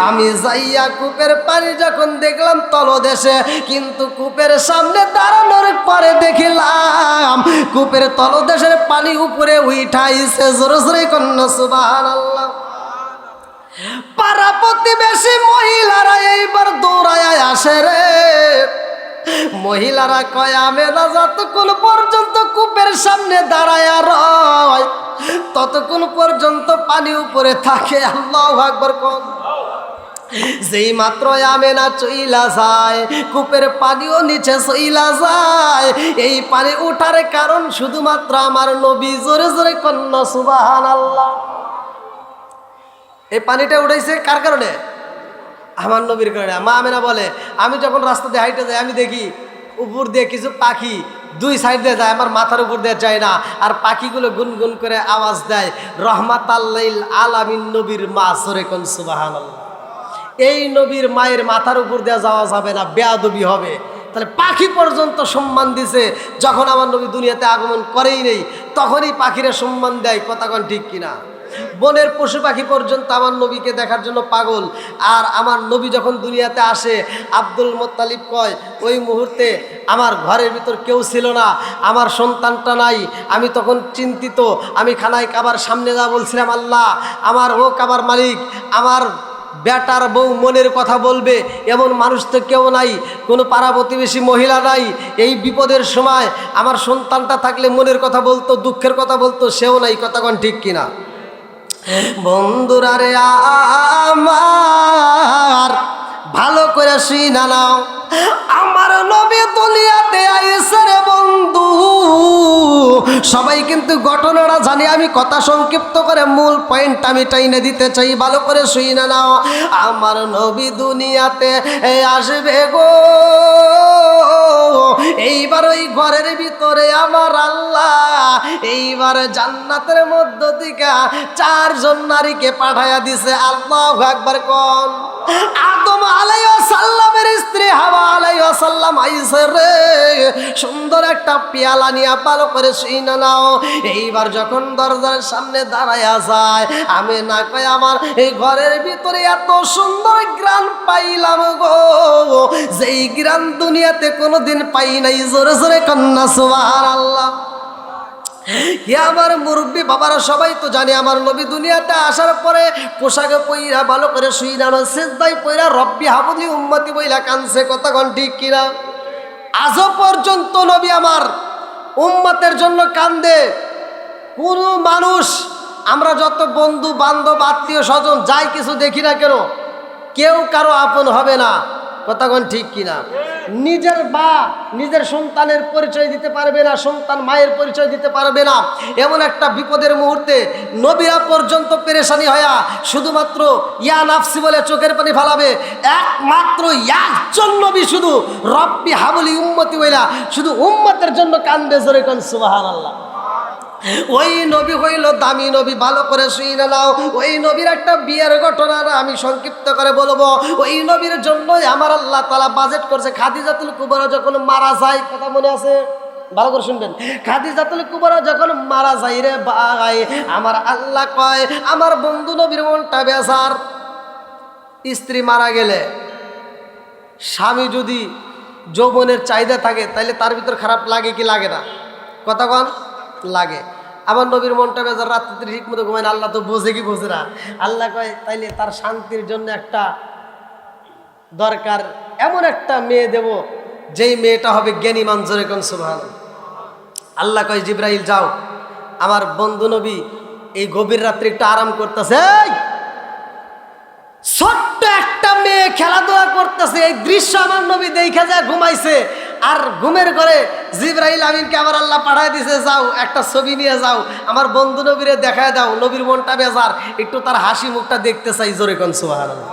আমি যাইয়া কূপের পানি যখন দেখলাম তলদেশে, কিন্তু কূপের সামনে দাঁড়ানোর পরে দেখিলাম কূপের তলদেশের পানি উপরে উঠাইছে। জোরে জোরে কন্যা সুবহানাল্লাহ। পাড়া প্রতিবেশী মহিলারা এইবার দৌড়ায় আসে রে। মহিলারা কয় আমেনা যতক্ষণ পর্যন্ত কূপের সামনে দাঁড়ায় রয় ততক্ষণ পর্যন্ত পানি উপরে থাকে। আল্লাহু আকবার কোন। যেই মাত্র আমেনা চইলা যায়, কূপের পানিও নিচে চইলা যায়। এই পানি উঠার কারণ শুধুমাত্র আমার নবী। জোরে জোরে কন্যা সুবহানাল্লাহ। এই পানিটা উঠাইছে কার কারণে? আমার নবীর কারণে। মা আমেনা বলে আমি যখন রাস্তা দিয়ে হাইটে যাই, আমি দেখি উপর দিয়ে কিছু পাখি দুই সাইড দিয়ে যায়, আমার মাথার উপর দিয়ে যায় না। আর পাখিগুলো গুনগুন করে আওয়াজ দেয়। রহমাতাল লিল আলামিন নবীর মা। জোরে কোন সুবহানাল্লাহ। এই নবীর মায়ের মাথার উপর দেওয়া যাওয়া যাবে না, বেয়াদবি হবে। তাহলে পাখি পর্যন্ত সম্মান দিছে। যখন আমার নবী দুনিয়াতে আগমন করেই নেই তখনই পাখিরা সম্মান দেয়। কথা কোন ঠিক কিনা? বনের পশু পাখি পর্যন্ত আমার নবীকে দেখার জন্য পাগল। আর আমার নবী যখন দুনিয়াতে আসে, আব্দুল মুত্তালিব কয় ওই মুহূর্তে আমার ঘরের ভিতর কেউ ছিল না, আমার সন্তানটা নাই। আমি তখন চিন্তিত। আমি খানায় কাবার সামনে যা বলছিলাম, আল্লাহ আমার ও কাবার মালিক, আমার বেটার বউ মনের কথা বলবে এমন মানুষ তো কেউ নাই, কোনো পাড়া প্রতিবেশী মহিলা নাই। এই বিপদের সময় আমার সন্তানটা থাকলে মনের কথা বলতো, দুঃখের কথা বলতো, সেও নাই। কথা কোন ঠিক কিনা? বন্ধুরা রে আমার, ভালো করে শুনা নাও, আমার নবী দুনিয়াতে আইছে রে বন্ধু। সবাই কিন্তু ঘটনাটা জানি, আমি কথা সংক্ষিপ্ত করে মূল পয়েন্ট আমি টাইনে দিতে চাই। ভালো করে শুনা নাও, আমার নবী দুনিয়াতে আসবে গো। এইবার ওই ঘরের ভিতরে আমার আল্লাহ এইবার জান্নাতের মধ্য থেকে 4 জন নারীকে পাঠাইয়া দিছে। আল্লাহু আকবার কোন। আদম আলাইহিস সালামের স্ত্রী হাওয়া আলাইহিস সালাম আইছে রে। সুন্দর একটা পেয়ালা নিয়ে ভালো করে শুইনা নাও। এইবার যখন দরজার সামনে দাঁড়ায়া যায়, আমি না কই আমার এই ঘরের ভিতরে এত সুন্দর গ্রান পাইলাম গো, যেই গ্রান দুনিয়াতে কোনোদিন পাই নাই। জোরে জোরে কন্যা সুবহানাল্লাহ। আমার মুরব্বী বাবারা সবাই তো জানে, আমার নবী দুনিয়াতে আসার পরে পোশাকে পইরা ভালো করে শুইনানো, সিজদায় পইরা রব্বি হাবলি উম্মতি বইলা কানছে। কথা কোন ঠিক কিনা? আজও পর্যন্ত নবী আমার উম্মতের জন্য কান্দে। কোনো মানুষ, আমরা যত বন্ধু বান্ধব আত্মীয় স্বজন যাই কিছু দেখি না কেন, কেউ কারো আপন হবে না। কথা কোন ঠিক কিনা? নিজের মা নিজের সন্তানের পরিচয় দিতে পারবে না, সন্তান মায়ের পরিচয় দিতে পারবে না। এমন একটা বিপদের মুহূর্তে নবীরা পর্যন্ত পেরেশানি হয়া শুধুমাত্র ইয়া নাফসি বলে চোখের পানি ফালাবে। একমাত্র একজন নবী শুধু রব্বি হাবলি উম্মতি বইলা শুধু উম্মতের জন্য কান্দে। জোরে কোন সুবহানাল্লাহ। ওই নবী হইল দামি নবী। ভালো করে শুনে নাও, ওই নবীর একটা বিয়ের ঘটনা আমি সংক্ষিপ্ত করে বলবো। ওই নবীর জন্যই আমার আল্লাহ তাআলা বাজেট করছে। খাদিজাতুল কুবরা যখন মারা যায়, কথা মনে আছে? ভালো করে শুনবেন। খাদিজাতুল কুবরা যখন মারা যায় রে ভাই, আমার আল্লাহ কয় আমার বন্ধু নবীর মনটা বেজার। স্ত্রী মারা গেলে স্বামী যদি যৌবনের চাহিদা থাকে তাহলে তার ভিতর খারাপ লাগে কি লাগে না? কথা কন, লাগে। আমার নবীর মনটা বেজার, রাত্রিতে ঠিক মতো ঘুমায় না, আল্লাহ তো বোঝে কি বোঝে না। আল্লাহ কয় তাইলে তার শান্তির জন্য একটা দরকার, এমন একটা মেয়ে দেব যেই মেয়েটা হবে জ্ঞানী মানুষের কোন সুবহানাল্লাহ। আল্লাহ কয় জিব্রাইল যাও, আমার বন্ধু নবী এই গভীর রাত্রে একটু আরাম করতেছে, ছোট্ট একটা মেয়ে খেলাধুলা করতেছে, এই দৃশ্য আমার নবী দেখা যায় ঘুমাইছে। আর ঘুমের ঘরে জিবরাইল আমিনকে আবার আল্লাহ পাঠায় দিছে, যাও একটা ছবি নিয়ে যাও, আমার বন্ধু নবীরে দেখায় দাও, নবীর মনটা বেজার, একটু তার হাসি মুখটা দেখতে চাই, জোরে কোন সুবহানাল্লাহ।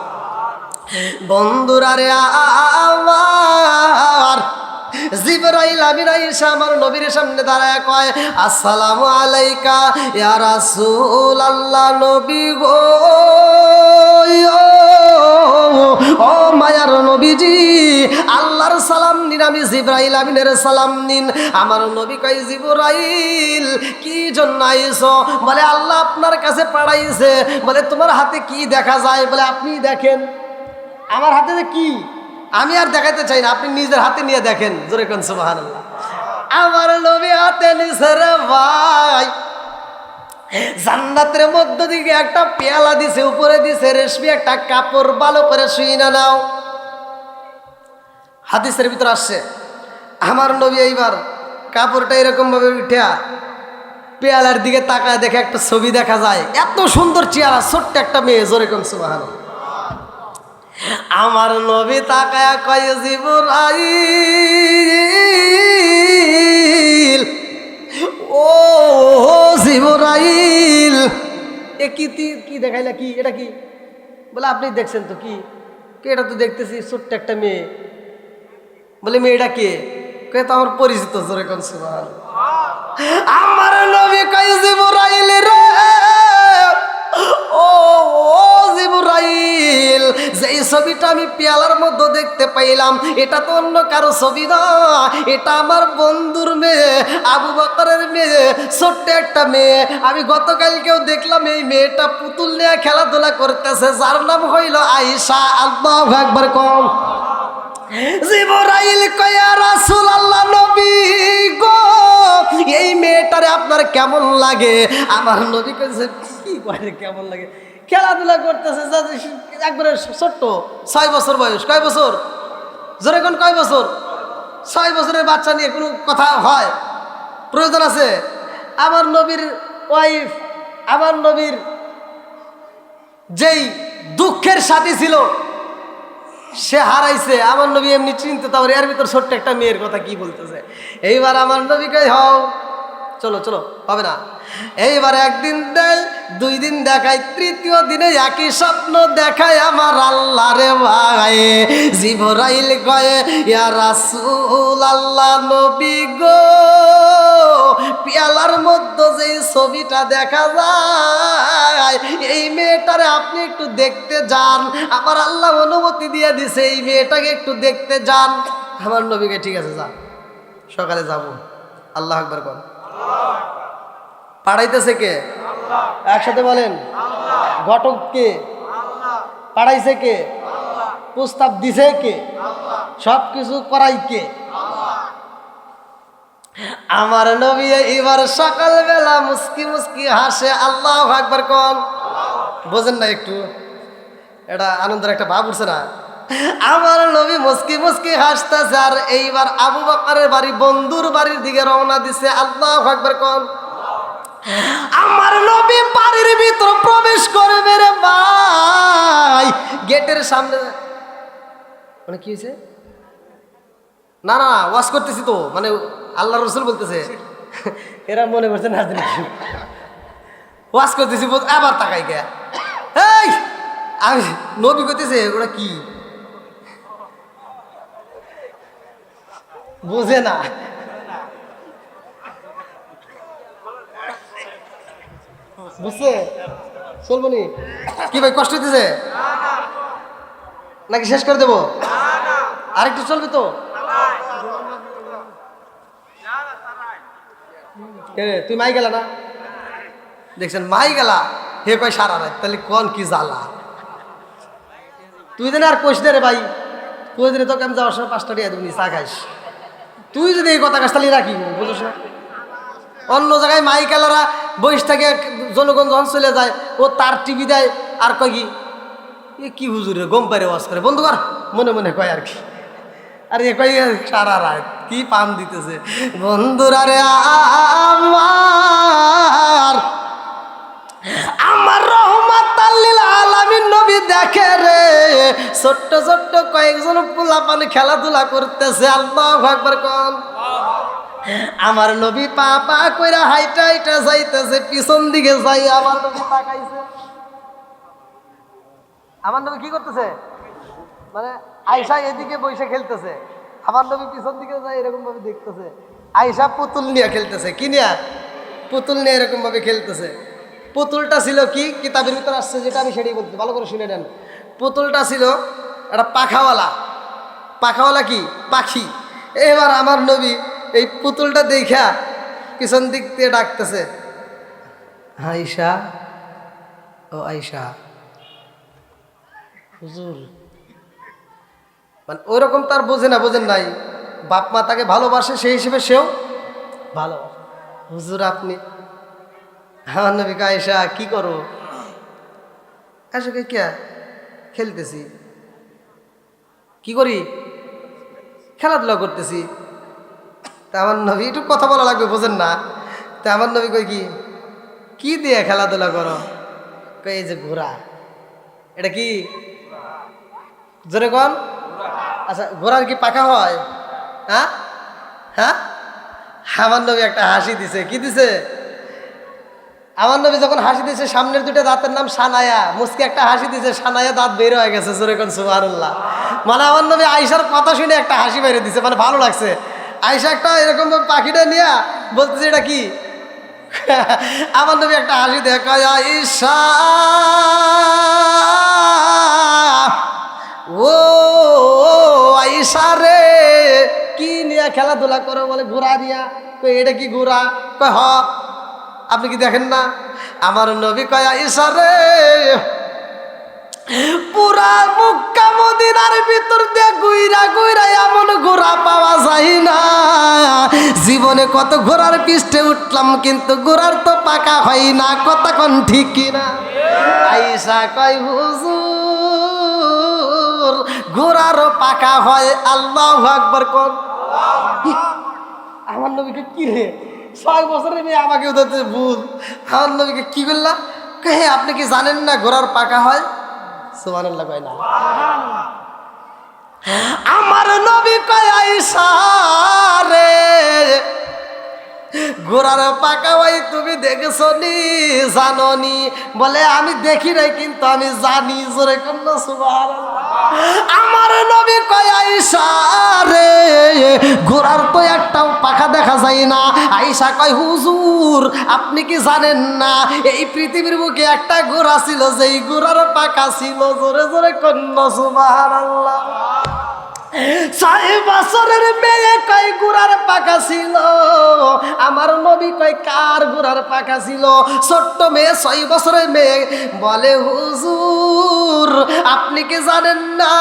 বন্ধুরা রে আমার জিবরাইল আমিন আইসা আমার নবীর সামনে দাঁড়ায় কয়, আসসালামু আলাইকা ইয়া রাসূলুল্লাহ, নবী গো, ও মায়ার নবীজি, আল্লাহর সালাম নিন, আমি জিবরাইল আমিনের সালাম নিন। আমার নবী কয়, জিবরাইল কি জন্য আইছো? বলে আল্লাহ আপনার কাছে পাঠাইছে। বলে তোমার হাতে কি দেখা যায়? বলে আপনি দেখেন। আমার হাতে কি? আমি আর দেখাইতে চাই না, আপনি নিজের হাতে নিয়ে দেখেন, জোরে কোন সুবহানাল্লাহ। আমার নবী হাতে নিছে রে ভাই, জান্নাতের মধ্য দিকে একটা পেয়ালা দিছে, উপরে দিছে রেশমি একটা কাপড়, ভালো করে শুই না নাও। হাদিসের ভিতর আসছে আমার নবী এইবার কাপড়টা এরকম ভাবে উঠা পেয়ালার দিকে তাকায়, দেখে একটা ছবি দেখা যায়, এত সুন্দর চেহারা, ছোট্ট একটা মেয়ে, জোরে কোন সুবহানাল্লাহ। আমার নবী তাকায়া কয়, জিবরাইল, ও জিবরাইল, এ কি দেখাইলা, কি এটা কি? বলে আপনি দেখছেন তো কি? এটা তো দেখতেছি ছোট্ট একটা মেয়ে। বলে মেয়েটা কে? কে? তো আমার পরিচিত, জোরে কোন সুবহানাল্লাহ। আমার নবী কয়, জিবরাইল রে, ও জিবরাইল, যেই ছবিটা আমি পেয়ালার মধ্যে দেখতে পাইলাম, এটা তো অন্য কারো ছবি না, এটা আমার বন্ধুর মেয়ে, আবু বকরের মেয়ে, ছোট্ট একটা মেয়ে। আমি গতকালকেও দেখলাম এই মেয়েটা পুতুল নিয়ে খেলাধুলা করতেছে, যার নাম হইল আয়েশা। আল্লাহু আকবার কম। জিবরাইল কয়, ইয়া রাসূলুল্লাহ, নবী গো, এই মেয়েটারে আপনার কেমন লাগে? আমার নবী কইছে, কি কয় কেমন লাগে? খেলাধুলা করতেছে, একবারে ছোট্ট, 6 বছর বয়স। কয় বছর? জোরে কোন, কয় বছর? 6 বছরের বাচ্চা নিয়ে কোনো কথা হয়? প্রয়োজন আছে? আমার নবীর ওয়াইফ, আমার নবীর যেই দুঃখের সাথী ছিল, সে হারাইছে। আমার নবী এমনি চিন্তা, তারপরে এর ভিতর ছোট্ট একটা মেয়ের কথা কি বলতেছে। এইবার আমার নবী কই, হও চলো চলো, হবে না। এইবার একদিন দেয়, 2 দিন দেখায়, 3য় দিনে একই স্বপ্ন দেখায় আমার আল্লাহ রে ভাই। জিবরাইল কয়, ইয়া রাসূলুল্লাহ, নবী গো, পেয়ালার মধ্যে যে ছবিটা দেখা যায়, এই মেয়েটারে আপনি একটু দেখতে যান, আমার আল্লাহ অনুমতি দিয়ে দিছে, এই মেয়েটাকে একটু দেখতে যান। আমার নবীকে ঠিক আছে, যা, সকালে যাব। আল্লাহু আকবার কর। পাঠাইতেছে কে? একসাথে বলেন, ঘটক কে? পাঠাইছে কে? প্রস্তাব দিছে কে? সব কিছু করাই কে? আমার নবী এবার সকালবেলা মুস্কি মুস্কি হাসে। আল্লাহু আকবার কোন। বোঝেন না একটু? এটা আনন্দের একটা ভাব উঠছে না? আমার নবী মুস্কি মুস্কি হাসতেছে, আর এইবার আবু বকরের বাড়ি, বন্ধুর বাড়ির দিকে রওনা দিছে। আল্লাহু আকবার কোন। আমার নবী বাড়ির ভিতর প্রবেশ করবে রে ভাই, গেটের সামনে মানে কি হয়েছে? না না, ওয়াজ করতেছি তো, মানে আল্লাহ রসুল বলতেছে, এরা মনে করছে না ওয়াজ করতেছি, আবার তাকাই গে, এই আমি নবী করতেছে, ওরা কি বুঝে না? বুঝছে? চলবো নি কি ভাই? কষ্ট দিতেছে নাকি শেষ করে দেবো? আরেকটু চলবে তো? তুই মাই গেলা না? দেখছেন, মাই গেলা, হে কয় সারা রাত, তাহলে কোন কি জ্বালা? তুই দেন আর কোষ দে রে ভাই, প্রয়োজনে তোকে আমি যাওয়ার সময় 5টা টাকা দেবনি, চা খাইস। তুই যদি এই কথা কাজটালি রাখি বুঝছ না, অন্য জায়গায় মাইকালারা বয়স থেকে জনগণ যখন চলে যায় ও তার টিভি দেয় আর কয় কি এ কি হুজুরে গম পারে ওয়াজ করে বন্ধু কর, মনে মনে কয় আর কি। আর এ কয় সারা রাত কি পাম দিতেছে বন্ধুরা রে। আমার রহমাতাল লিল আলামিন নবী দেখে রে ছোট্ট ছোট্ট কয়েকজন পোলাপান খেলাধুলা করতেছে। আল্লাহু আকবার কোন। আমার নবী পা পা কইরা হাইটা হাইটা যাইতেছে, পিছন দিকে যাই আমার নবী তাকাইছে। আমার নবী কি করতেছে, মানে আয়েশা এদিকে বসে খেলতেছে, আমার নবী পিছন দিকে যাই এরকম ভাবে দেখতেছে। আয়েশা পুতুল নিয়ে খেলতেছে, কি নিয়ে, পুতুল নিয়ে এরকম ভাবে খেলতেছে। পুতুলটা ছিল কি, কিতাবের ভিতরে আসছে যেটা আমি সেটাই বলতে, ভালো করে শুনে নেন। পুতুলটা ছিল একটা পাখাওয়ালা, পাখাওয়ালা কি পাখি। এবার আমার নবী এই পুতুলটা দেখা পিছন দিক দিয়ে ডাকতেছে, আয়েশা ও আয়েশা। হুজুর মানে ওইরকম তার বোঝে না, বোঝেন নাই, বাপ মা তাকে ভালোবাসে সেই হিসেবে সেও ভালোবাসে। হুজুর আপনি, আমার নবী আয়েশা কি করো, আয়েশা কে কে খেলতেছি, কি করি খেলাধুলা করতেছি। তা আমার নবী একটু কথা বলা লাগবে, বোঝেন না। তা আমার নবী কই কি দিয়ে খেলাধুলা করো, কই এই যে ঘোড়া। এটা কি জোরে কন। আচ্ছা ঘোড়ার কি পাখা হয়? হ্যাঁ হ্যাঁ। আমার নবী একটা হাসি দিছে, কি দিছে, আমার নবী যখন হাসি দিছে সামনের দুটো দাঁতের নাম সানায়া, মুসকে একটা হাসি দিছে, সানায়া দাঁত বের হয়ে গেছে, জোরে কোন সুবহানাল্লাহ। মানে আমার নবী আয়েশার কথা শুনে একটা হাসি বেরিয়ে দিছে, মানে ভালো লাগছে। আয়েশা একটা এরকম পাখিটা নিয়ে বলতেছে এটা কি, আমার নবী একটা হাসি দেয়, কয় আয়েশা ও আয়েশা রে কি নিয়ে খেলাধুলা করো, বলে ঘোড়া নিয়া। কই এটা কি ঘোড়া, কয় হ। আপনি কি দেখেন না, আমার নবী কয় আয়েশা রে পুরা মক্কা মদিনার ভিতর দিয়ে ঘুইরা ঘুইরা এমন ঘোড়া পাওয়া যায় না। জীবনে কত ঘোড়ার পিষ্টে উঠলাম কিন্তু ঘোড়ার তো পাকা হয় না, কতক্ষণ ঠিক কিনা। আয়েশা কয় হুজুর ঘোড়ারও পাকা হয়। আল্লাহু আকবার কোন। আমার নবীকে কি রে 6 বছরের মেয়ে আমাকে ওদের ভুল, আমার নবীকে কি করলাম, হে আপনি কি জানেন না ঘোড়ার পাকা হয়? সুবহানাল্লাহ কয় না। আমার নবী কয় আয়েশা রে ঘোড়ার পাকা হয় তুমি দেখেছো নি, জানো নি? বলে আমি দেখি নাই কিন্তু আমি জানি, জোরে কন্যা সুবহানাল্লাহ। আমার নবী কয় আয়েশা রে ঘোড়ার তো একটাও পাখা দেখা যায় না। আয়েশা কয় হুজুর আপনি কি জানেন না এই পৃথিবীর বুকে একটা ঘোড়া ছিল যেই ঘোড়ার পাখা ছিল, জোরে জোরে কন্যা সুবহানাল্লাহ। 6 বছরের মেয়ে কয় ঘোড়ার পাখা ছিল। আমার নবী কয় কার ঘোড়ার পাখা ছিল? ছোট্ট মেয়ে 6 বছরের মেয়ে বলে হুজুর আপনি কি জানেন না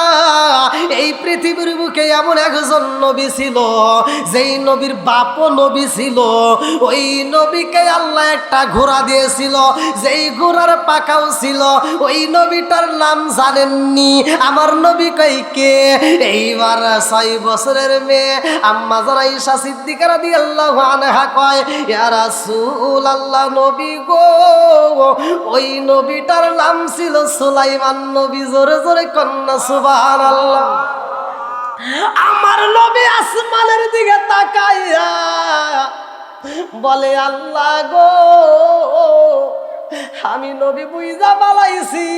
এই পৃথিবীর বুকে এমন একজন নবী ছিল যেই নবীর বাপও নবী ছিল, ওই নবীকে আল্লাহ একটা ঘোড়া দিয়েছিল যেই ঘোড়ার পাখাও ছিল, ওই নবীটার নাম জানেননি? আমার নবী কয় কে? এইবার 6 বছরের মেয়ে আম্মা জান আয়েশা সিদ্দিকা রাদিয়াল্লাহু আনহা কয় ইয়া রাসূলুল্লাহ নবী গো ওই নবীটার নাম ছিল সুলাইমান নবী। জোরে জোরে কন্যা সুবহানাল্লাহ। আমার নবী আসমানের দিকে তাকাইয়া বলে আল্লাহ গো আমি নবী বুইজা বালাইছি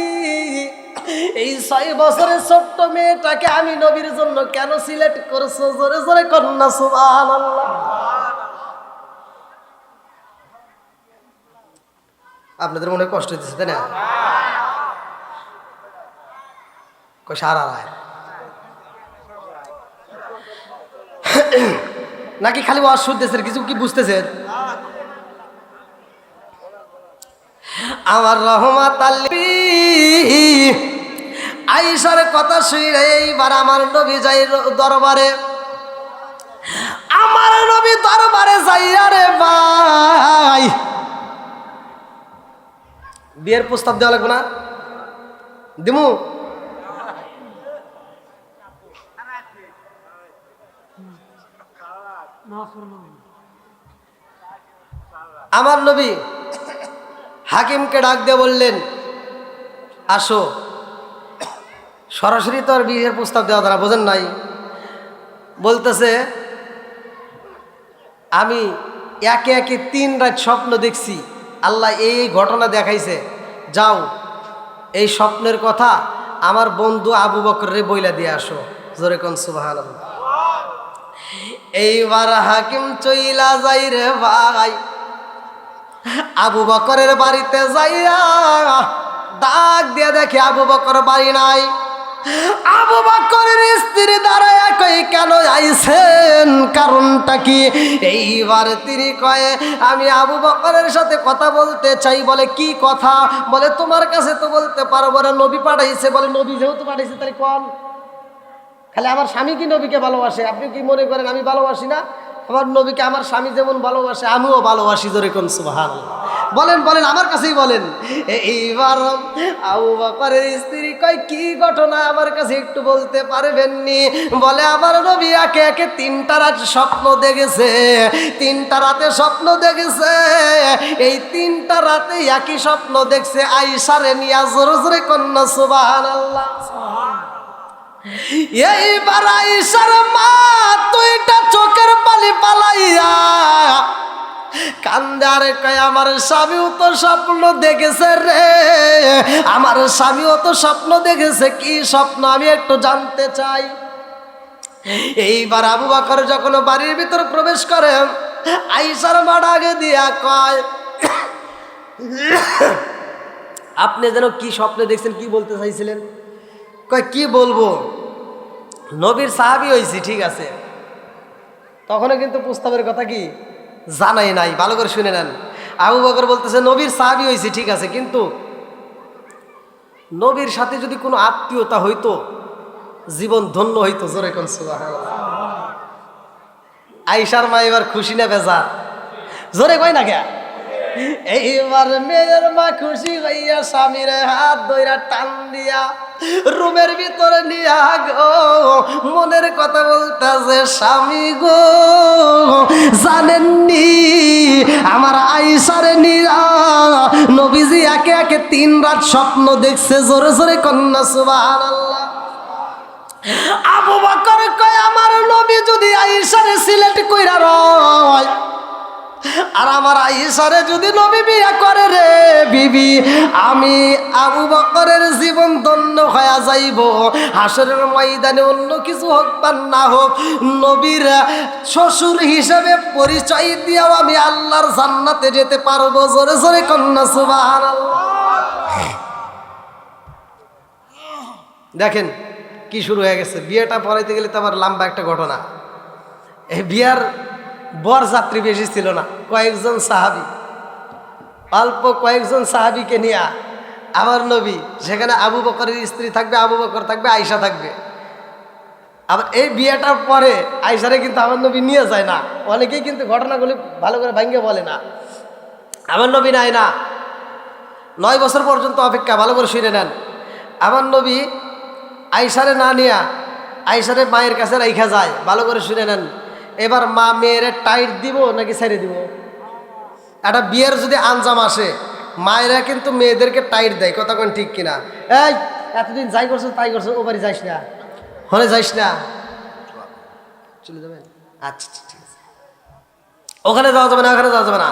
এই 6 বছরের ছোট্ট মেয়েটাকে আমি নবীর জন্য কেন সিলেক্ট করছো? জোরে জোরে কন্যা সুবহানাল্লাহ। আপনাদের মনে কষ্ট হচ্ছে তাই না? সারা রায় নাকি খালি ওয়াজ শুনতেছেন, কিছু কি বুঝতেছেন? আমার রহমাত আয়েশার কথা শুনে এইবার আমার নবী যাই দরবারে, আমার নবী দরবারে যাইয়া রে ভাই বিয়ের প্রস্তাব দেওয়া লাগবে না? দিমু? আমার নবী হাকিমকে ডাক দিয়ে বললেন, আসো। সরাসরি তো আর বিয়ের প্রস্তাব দেওয়া তারা বোঝেন নাই। বলতেছে, আমি একে একে 3 রাত স্বপ্ন দেখছি, আল্লাহ এই ঘটনা দেখাইছে, যাও এই স্বপ্নের কথা আমার বন্ধু আবু বকরের বইলা দিয়ে আসো। জোরে কোন সুবহানাল্লাহ। এইবার হাকিম চইলা যাই রে ভাই আবু বকরের বাড়িতে যাইয়া ডাক দিয়ে দেখে আবু বকর বাড়ি নাই। আবু বকরের স্ত্রী দাঁড়ায় কই, কেন আইছেন, কারণটা কি? এইবার তিনি কয়ে, আমি আবু বকরের সাথে কথা বলতে চাই। বলে কি কথা? বলে তোমার কাছে তো বলতে পারবো না, নবী পাঠাইছে। বলে নবী যেহেতু পাঠাইছে তাহলে কোন, খালি আমার স্বামী কি নবীকে ভালোবাসে? আপনি কি মনে করেন আমি ভালোবাসি না? আমার নবীকে আমার স্বামী যেমন ভালোবাসে আমিও ভালোবাসি। জোরে কোন সুবহানাল্লাহ। বলেন বলেন, আমার কাছেই বলেন। এইবার আবু বকরের স্ত্রী কয়, কি ঘটনা আমার কাছে একটু বলতে পারবেননি? বলে আমার নবী একে একে 3টা রাত স্বপ্ন দেখেছে, 3টা রাতে স্বপ্ন দেখেছে। এই 3টা রাতে একই স্বপ্ন দেখছে আয়েশারে নিয়া। জোরে জোরে কন্যা সুবহানাল্লাহ। এইবার আয়েশার মা 2টা চোখের পানি পালাইয়া কান্দে আর কয়, আমার স্বামীও তো স্বপ্ন দেখেছে রে, আমার স্বামীও তো স্বপ্ন দেখেছে। কি স্বপ্ন আমি একটু জানতে চাই। এইবার আবু বকর যখন বাড়ির ভিতর প্রবেশ করে, আয়েশার মা ডাকে দিয়া কয়, আপনি যেন কি স্বপ্নে দেখছেন, কি বলতে চাইছিলেন? কয় কি বলবো, নবীর সাহাবী হয়েছি ঠিক আছে, তখনও কিন্তু প্রস্তাবের কথা কি জানাই নাই। ভালো করে শুনে নেন। আবু বকর বলতেছে, নবীর সাহাবী হয়েছি ঠিক আছে, কিন্তু নবীর সাথে যদি কোনো আত্মীয়তা হইতো জীবন ধন্য হইতো। জোরে কোন সুবহানাল্লাহ। আয়েশার মা এবার খুশি না বেজার? জোরে কই না কে? এইবার মেয়ের মা খুশি হইয়া স্বামীর হাত ধইরা টান দিয়া রুমের ভিতরে নিয়া গো মনের কথা বলতেছে, স্বামী গো জানেননি আমার আয়েশারে নিয়া নবীজি একে একে 3 রাত স্বপ্ন দেখছে। জোরে জোরে কন্যা সুবহানাল্লাহ। আবু বকর কয়, আমার নবী যদি আয়েশারে সিলেক্ট কইরা রয় আর আমার আয়েশারে যদি নবী বিয়ে করে রে বিবি, আমি আবু বকরের জীবন ধন্য হয়ে যাইব। হাসরের ময়দানে অন্য কিছু হোক বা না হোক, নবীর শ্বশুর হিসেবে পরিচয় দিয়েও আমি আল্লাহর জান্নাতে যেতে পারবো। জোরে জোরে কন্যা সুবহানাল্লাহ। দেখেন কি শুরু হয়ে গেছে। বিয়েটা পড়াইতে গেলে তো আবার লম্বা একটা ঘটনা। এই বিয়ার বর যাত্রী বেশি ছিল না, কয়েকজন সাহাবী, অল্প কয়েকজন সাহাবীকে নিয়ে আমার নবী, সেখানে আবু বকরের স্ত্রী থাকবে, আবু বকর থাকবে, আয়েশা থাকবে। আবার এই বিয়েটার পরে আয়েশারে কিন্তু আমার নবী নিয়ে যায় না। অনেকেই কিন্তু ঘটনাগুলি ভালো করে ভাঙ্গে বলে না। আমার নবী নাই না, 9 বছর পর্যন্ত অপেক্ষা। ভালো করে শুনে নেন। আমার নবী আয়েশারে না নিয়া আয়েশারে মায়ের কাছে রাইখা যায়। ভালো করে শুনে নেন। এবার মা মেয়েরে টাইট দিব নাকি ছেড়ে দিব? একটা বিয়ের যদি আঞ্জাম আসে, মায়েরা কিন্তু মেয়েদেরকে টাইট দেয়। কথা কোন ঠিক কিনা? এই এতদিন যাই করছো তাই করছো, ও বাড়ি যাইস না, হলে যাইস না, চলে যাবেন। আচ্ছা ঠিক আছে, ওখানে যাওয়া যাবে না, ওখানে যাওয়া যাবে না।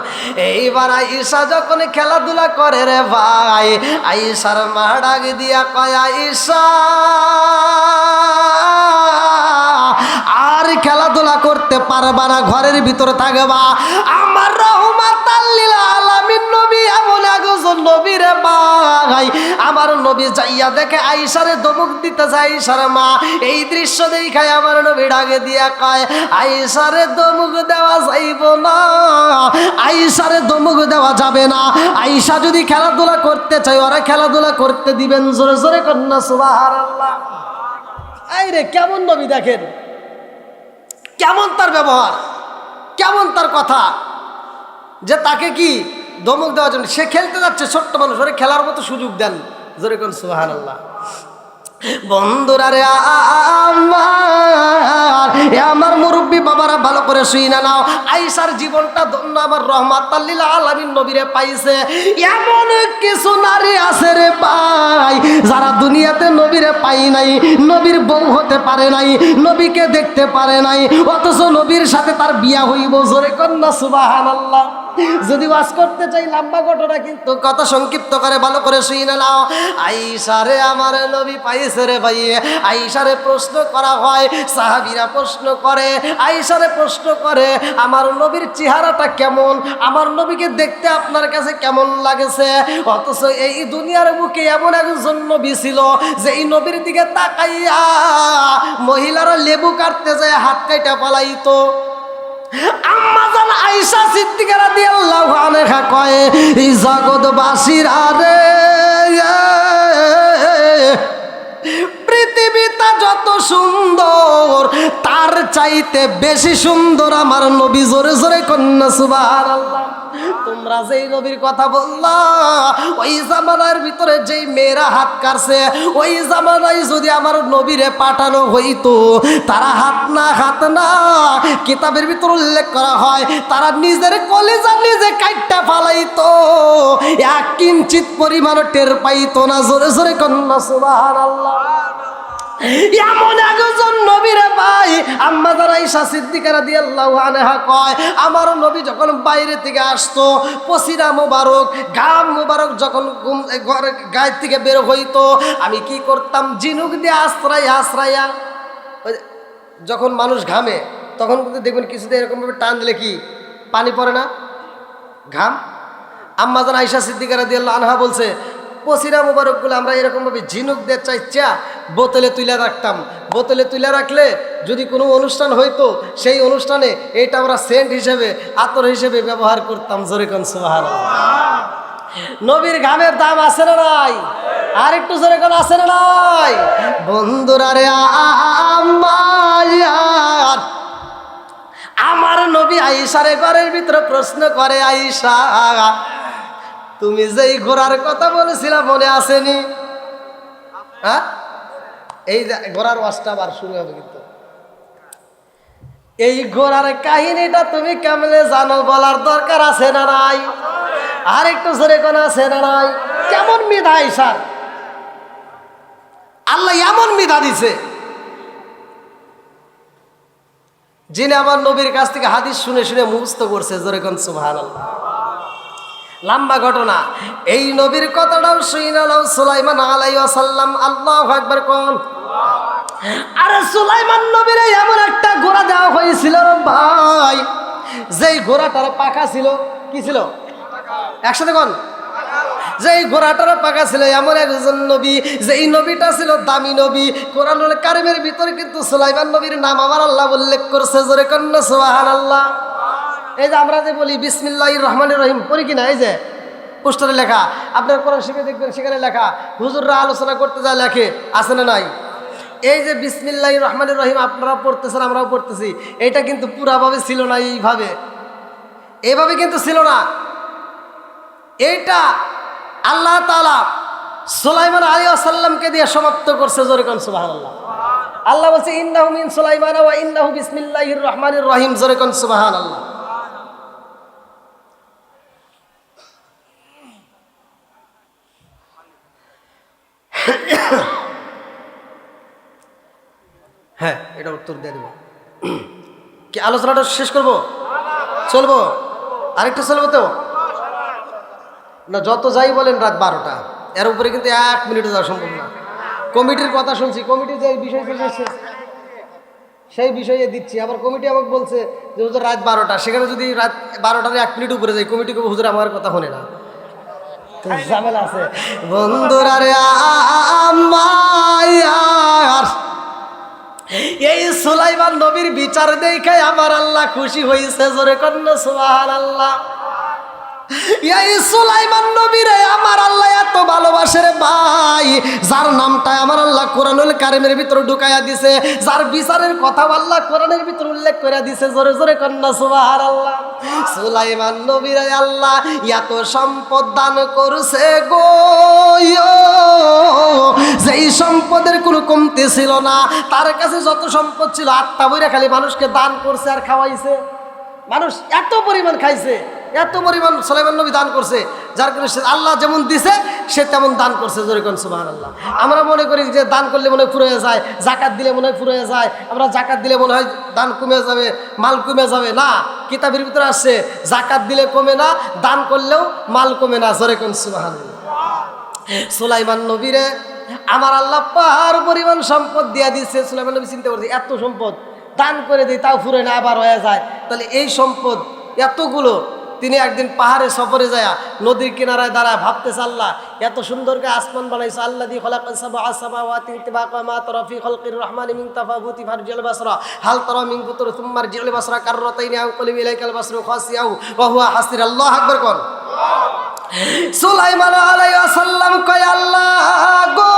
এইবার আয়েশা যখন খেলাধুলা করে রে ভাই, আয়েশার মা ডাক দিয়া কয়, আয়েশা আর খেলাধুলা করতে পারবা না, ঘরের ভিতরে থাকবা। আমার রহমাতাল লিল আলামিন নবী এমন এক নবীরে ভাই, আমার নবী যাইয়া দেখে আয়েশারে ধমক দিতেছে আয়েশার মা। এই দৃশ্য দেখায় আমার নবী ডাকে দিয়া কয়, আয়েশারে ধমক দেওয়া যাইব না, আয়েশারে ধমক দেওয়া যাবে না। আয়েশা যদি খেলাধুলা করতে চায় ওরা খেলাধুলা করতে দিবেন। জোরে জোরে কন্যা সুবহানাল্লাহ। এই রে কেমন নবী দেখেন, কেমন তার ব্যবহার, কেমন তার কথা, যে তাকে কি ধমক দেওয়ার জন্য। সে খেলতে যাচ্ছে, ছোট্ট মানুষ, ওরে খেলার মতো সুযোগ দেন। জোরে কোন সুবহানাল্লাহ। বন্ধুরা রে আমার মুরব্বী বাবারা ভালো করে শুই না নাও, আয়েশার জীবনটা ধন্য, আমার রহমাতাল লিল আলামিন নবীরে পাইছে। এমন কিছু নারী আছে রে ভাই যারা দুনিয়াতে নবীরে পাই নাই, নবীর বউ হতে পারে নাই, নবীকে দেখতে পারে নাই, অথচ নবীর সাথে তার বিয়া হইব। জোরে কন্যা সুবহানাল্লাহ। যদি ওয়াজ করতে চাই লম্বা ঘটনা, কিন্তু কথা সংক্ষিপ্ত করে ভালো করে শুই না নাও। আয়েশারে আমার নবী পাইছে রে ভাই। আয়েশারে প্রশ্ন করা হয়, সাহাবীরা প্রশ্ন করে, আয়েশারে প্রশ্ন করে আমার নবীর চেহারাটা কেমন, আমার নবীকে দেখতে আপনার কাছে কেমন লাগেছে। অথচ এই দুনিয়ার বুকে এমন একজন নবী ছিল যে এই নবীর দিকে তাকাইয়া মহিলারা লেবু কাটতে যায় হাত কাইটা পালাইতো। আম্মা জান আয়েশা সিদ্দিকা রাদিয়াল্লাহু আনহা কয়, এই জগৎবাসীরা রে, পৃথিবীটা যত সুন্দর তার চাইতে বেশি সুন্দর আমার নবী। জোরে জোরে কন্যা সুবহানাল্লাহ। তোমরা যেই নবীর কথা বললা, ওই জামানার ভিতরে যেই মেয়েরা হাত কাটছে, ওই জামানায় যদি আমার নবীরে পাঠানো হইতো, তারা হাত না কিতাবের ভিতর উল্লেখ করা হয় তারা নিজের কলিজা নিজে কাইট্টা ফালাইতো, এক কিঞ্চিত পরিমাণ টের পাইতো না। জোরে জোরে কন্যা সুবহানাল্লাহ। এমন একজন নবীরে ভাই, আম্মা জান আয়েশা সিদ্দিকা রাদিয়াল্লাহু আনহা কয়, আমার নবী যখন বাইরে থেকে আসতো, পসিনা মোবারক, ঘাম মোবারক যখন গায়ের থেকে বের হইতো, আমি কি করতাম, ঝিনুক দিয়ে আশ্রাইয়া যখন মানুষ ঘামে তখন কিন্তু দেখবেন কিছুতে এরকমভাবে টান দিলে কি পানি পড়ে না, ঘাম। আম্মা জান আয়েশা সিদ্দিকা রাদিয়াল্লাহু আনহা বলছে, পসিনা মোবারকগুলো আমরা এরকমভাবে ঝিনুক দিয়ে চাইচা বোতলে তুলে রাখতাম। বোতলে তুলে রাখলে যদি কোনো অনুষ্ঠান হইতো, সেই অনুষ্ঠানে এইটা আমরা সেন্ট হিসেবে, আতর হিসেবে ব্যবহার করতাম। জোরে কোন সুবহানাল্লাহ। নবীর ঘামের দাম আছে না নাই? আর একটু জোরে কোন আছে না নাই? বন্ধুরা রে আমার নবী আয়েশারে ঘরের ভিতরে প্রশ্ন করে, আয়েশা তুমি যেই ঘোড়ার কথা বলেছিলাম মনে আসেনি? হ্যাঁ, এই ঘোড়ার ওয়াজটা আবার শুরু হবে, কিন্তু এই ঘোড়ার কাহিনীটা তুমি কেমনে জানো বলার দরকার আছে না নাই? আর একটু জোরে কোন আছে না নাই? কেমন মেধা আয়েশার, আল্লাহ এমন মেধা দিছে, যিনি আমার নবীর কাছ থেকে হাদিস শুনে শুনে মুখস্থ করছে। জোরে কোন সুবহানাল্লাহ। লম্বা ঘটনা, এই নবীর কথাটাও শুনালাম সুলাইমান আলাইহিস সালাম। আল্লাহু আকবার কোন। আরে সুলাইমান নবীর এমন একটা ঘোড়া দেওয়া হয়েছিল ভাই, যেই ঘোড়াটার পাখা ছিল, কি ছিল? একসাথে কোন। যেই ঘোড়াটার পাখা ছিল, এমন একজন নবী, যেই নবীটা ছিল দামি নবী। কোরআনুল কারীমের ভিতরে কিন্তু সুলাইমান নবীর নাম আমার আল্লাহ উল্লেখ করছে। জোরে কন্না সুবহানাল্লাহ। এই যে আমরা যে বলি বিসমিল্লাহির রহমানির রহিম পড়ি কিনা, এই যে পোস্টারে লেখা, আপনার কোরআন শিখে দেখবেন সেখানে লেখা, হুজুররা আলোচনা করতে যা লেখে, আছে না নাই? এই যে বিসমিল্লাহির রহমানির রহিম আপনারা পড়তেছেন, আমরাও পড়তেছি, এটা কিন্তু পুরাভাবে ছিল না, এইভাবে কিন্তু ছিল না। এইটা আল্লাহ তাআলা সুলাইমান আলাইহিস সালামকে দিয়ে সমাপ্ত করছে। জোরে কোন সুবহানাল্লাহ। আল্লাহ বলছে ইন্নাহু মিন সুলাইমান ওয়া ইন্নাহু বিসমিল্লাহির রহমানির রহিম। জোরে কোন সুবহানাল্লাহ। হ্যাঁ, এটা উত্তর দিয়ে দেব। কি আলোচনাটা শেষ করব? চলবো? আরেকটু চলবো তো না? যত যাই বলেন রাত 12টা, এর উপরে কিন্তু 1 মিনিটও যাওয়া সম্ভব না। কমিটির কথা শুনছি, কমিটির যে বিষয় সেই বিষয়ে দিচ্ছি। আবার কমিটি আমাকে বলছে যে হুজুর রাত 12টা, সেখানে যদি রাত 12টার 1 মিনিট উপরে যাই, কমিটিকে হুজুর আমার কথা শোনে না। ঝামেলা আছে বন্ধুরা রে আমার এই সুলাইমান নবীর বিচার দেখে আমার আল্লাহ খুশি হয়েছে, জোরে কন্যা সুবহানাল্লাহ। এই সুলাইমান নবীরে আমার আল্লাহ এত ভালোবাসে রে ভাই, যার নামটা আমার আল্লাহ কোরআনুল কারিমের ভিতর ঢুকাইয়া দিছে, যার বিচারের কথা আল্লাহ কোরআনের ভিতর উল্লেখ করে দিছে, জোরে জোরে কন্যা সুবহানাল্লাহ। সুলাইমান নবীরে আল্লাহ এত সম্পদ দান করছে গো, যেই সম্পদের কোনো কমতি ছিল না। তার কাছে যত সম্পদ ছিল আত্মা বইরা খালি মানুষকে দান করছে আর খাওয়াইছে। মানুষ এত পরিমাণ খাইছে, এত পরিমাণ সুলাইমান নবী দান করছে, যার কারণে আল্লাহ যেমন দিছে সে তেমন দান করছে, জোরে কোন সুবহানাল্লাহ। আমরা মনে করি যে দান করলে মনে হয় ফুরিয়ে যায়, জাকাত দিলে মনে হয় ফুরিয়ে যায়, আমরা জাকাত দিলে মনে হয় দান কমে যাবে, মাল কমে যাবে। না, কিতাবের ভিতরে আসছে জাকাত দিলে কমে না, দান করলেও মাল কমে না, জোরে কোন সুবহানাল্লাহ। সুলাইমান নবীরে আমার আল্লাহ পাহাড় পরিমাণ সম্পদ দিয়া দিচ্ছে। সুলাইমান নবী চিন্তা করছে এত সম্পদ দান করে দিই তাও ফুরে না, আবার হয়ে যায়, তাহলে এই সম্পদ এতগুলো। তিনি একদিন পাহাড়ে সফরে যায় নদীর কিনারায় দাঁড়ায় ভাবতেছে, আল্লাহ এত সুন্দর করে আসমান বানাইছে, আল্লাহ দি খলাকাস সাবআ সামাওয়াতি তিবাকা মা তারা ফি খালকির রহমানি মিন তাফাউতি ফারজিল বাসরা হাল তারা মিন ফুতুর সুম্মা রজিল বাসরা কাররাতাইনি আও কলিবি ইলাইকাল বাসরু খাসিয়াউ ওয়া হুয়া হাসির। আল্লাহু আকবার কোন। সুলাইমান আলাইহিস সালাম কয়, আল্লাহ গো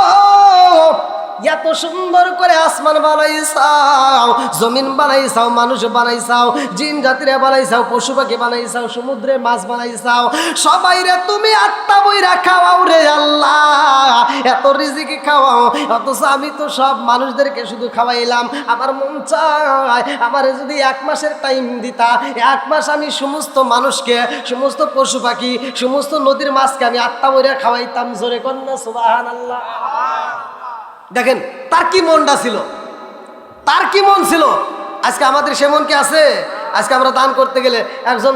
এত সুন্দর করে আসমান বানাইছাও, জমিন বানাইছাও, মানুষ বানাইছাও, জিন জাতিরে বানাইছাও, পশু পাখি বানাইছাও, সমুদ্রে মাছ বানাইছাও, সবাই রে তুমি আত্মা বইরা খাওয়াও রে আল্লাহ, এত রিজিকি খাওয়াও। অথচ আমি তো সব মানুষদেরকে শুধু খাওয়াইলাম। আমার মন চায় আমারে যদি 1 মাসের টাইম দিতা, 1 মাস আমি সমস্ত মানুষকে, সমস্ত পশু পাখি, সমস্ত নদীর মাছকে আমি আত্মা বইরা খাওয়াইতাম, জোরে কন্যা সুবহানাল্লাহ। দেখেন তার কি মনটা ছিল, তার কি মন ছিল। আজকে আমাদের সে মন কি আছে? আজকে আমরা দান করতে গেলে একজন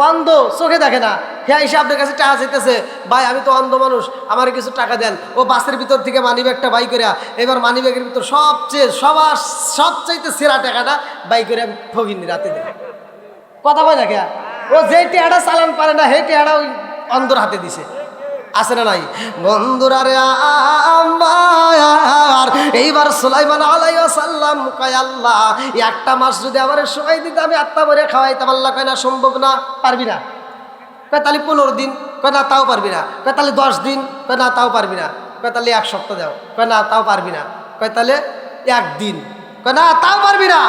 অন্ধ, চোখে দেখে না, হ্যাঁ এসে আপনার কাছে টাকা চাইতেছে, ভাই আমি তো অন্ধ মানুষ, আমার কিছু টাকা দেন। ও বাসের ভিতর থেকে মানিব্যাগটা বাই করে, এবার মানিব্যাগের ভিতর সবচাইতে সেরা টাকাটা বাই করে ঠগিনি রাতে দেয়, কথা বলে না। ও যে টেহাটা চালান পারে না সেই টেহাটা ওই অন্ধর হাতে দিছে, আছে না নাই বন্ধুরা রে আমার। এইবার সুলাইমান আলাইহিস সালাম কয়, আল্লাহ 1টা মাস যদি আমার সময় দিতে আমি আত্মা ভরে খাওয়াইতাম। আল্লাহ কয় না, সম্ভব না, পারবি না। কয় তাহলে 15 দিন, কয় না তাও পারবি না। কয় তাহলে 10 দিন, কয় না তাও পারবি না। কয় তাহলে 1 সপ্তাহ দাও, কয় না তাও পারবি না। কয় তাহলে 1 দিন, কয় না তাও পারবি না।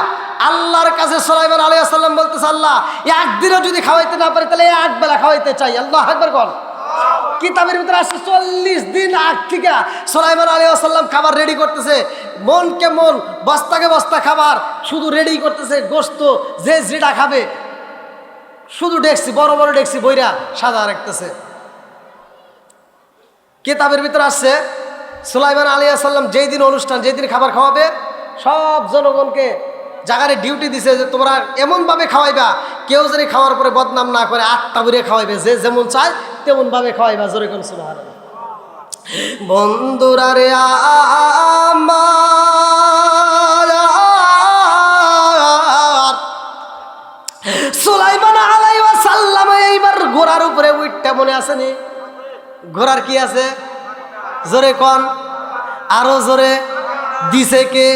আল্লাহর কাছে সুলাইমান আলাইহিস সালাম বলতেছে, আল্লাহ 1 দিনও যদি খাওয়াইতে না পারি তাহলে 1 বেলা খাওয়াইতে চাই। আল্লাহু আকবার বল। কিতাবের ভিতরে আসছে 40 দিন আগ থেকে সুলাইমান আলাইহিস সালাম খাবার রেডি করতেছে, মনকে মন, বস্তাকে বস্তা খাবার শুধু রেডি করতেছে, গোশত যে যেটা খাবে শুধু ডেকছি, বড় বড় ডেকছি বইরা সাদা রাখতেছে। কিতাবের ভিতরে আসছে সুলাইমান আলাইহিস সালাম যেই দিন অনুষ্ঠান, যেই দিন খাবার খাওয়াবে, সব জনগণকে জায়গায় ডিউটি দিছে যে তোমরা এমনভাবে খাওয়াইবা কেউ যদি খাওয়ার পরে বদনাম না করে, আত্মা ভরে খাওয়াইবে, যে যেমন চায় তেমন ভাবে খাওয়াইবা, জোরে কোন সুবহানাল্লাহ। বন্ধুরা রে আমার, সুলাইমান আলাইহিস সালাম এইবার ঘোড়ার উপরে উঠতে, মনে আছে নি? ঘোড়ার কি আছে? জোরে কোন, আরো জোরে। দিছে কে?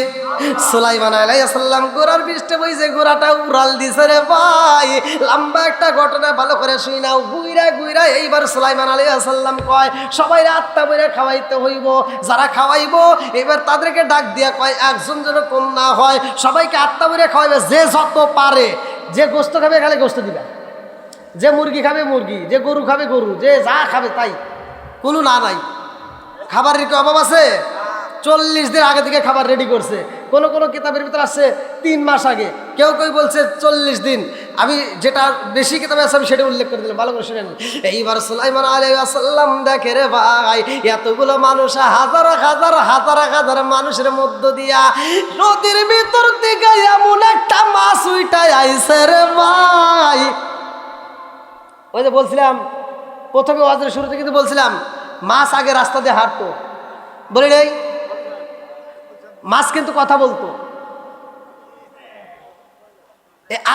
সুলাইমান আলাইহিস সালাম ঘোড়ার পৃষ্ঠে বইছে, ঘোড়াটা উড়াল দিছে রে ভাই। লম্বা একটা ঘটনা, ভালো করে শুই নাও। গুইরা গুইরা এইবার সুলাইমান আলাইহিস সালাম কয়, সবাই আত্মা বইরা খাওয়াইতে হইব, যারা খাওয়াইব এবার তাদেরকে ডাক দিয়া কয়, একজন যেন কম না হয়, সবাইকে আত্মা বইরা খাওয়াইবে, যে যত পারে। যে গোস্ত খাবে খালি গোস্ত দিবা, যে মুরগি খাবে মুরগি, যে গরু খাবে গরু, যে যা খাবে তাই, কোনো না নাই। খাবারের কি অভাব আছে? 40 দিন আগে থেকে খাবার রেডি করছে। কোন কোন কিতাবের ভিতরে আসছে 3 মাস আগে, কেউ কেউ বলছে 40 দিন। আমি যেটা বেশি কিতাবে আছে আমি সেটা উল্লেখ করে দিলাম, ভালো করে শুনেন। এইবার সুলাইমান আলাইহিস সালাম দেখে রে ভাই, এতগুলো মানুষ, হাজার হাজার হাজার হাজার মানুষের মধ্য দিয়া নদীর ভিতর থেকে এমন একটা মাছ উইটাই আইছে রে ভাই। ওই যে বলছিলাম প্রথমে ওয়াজের শুরুতে কিন্তু বলছিলাম মাছ আগে রাস্তা দিয়ে হাঁটতো, বলি নাই? মাছ কিন্তু কথা বলতো।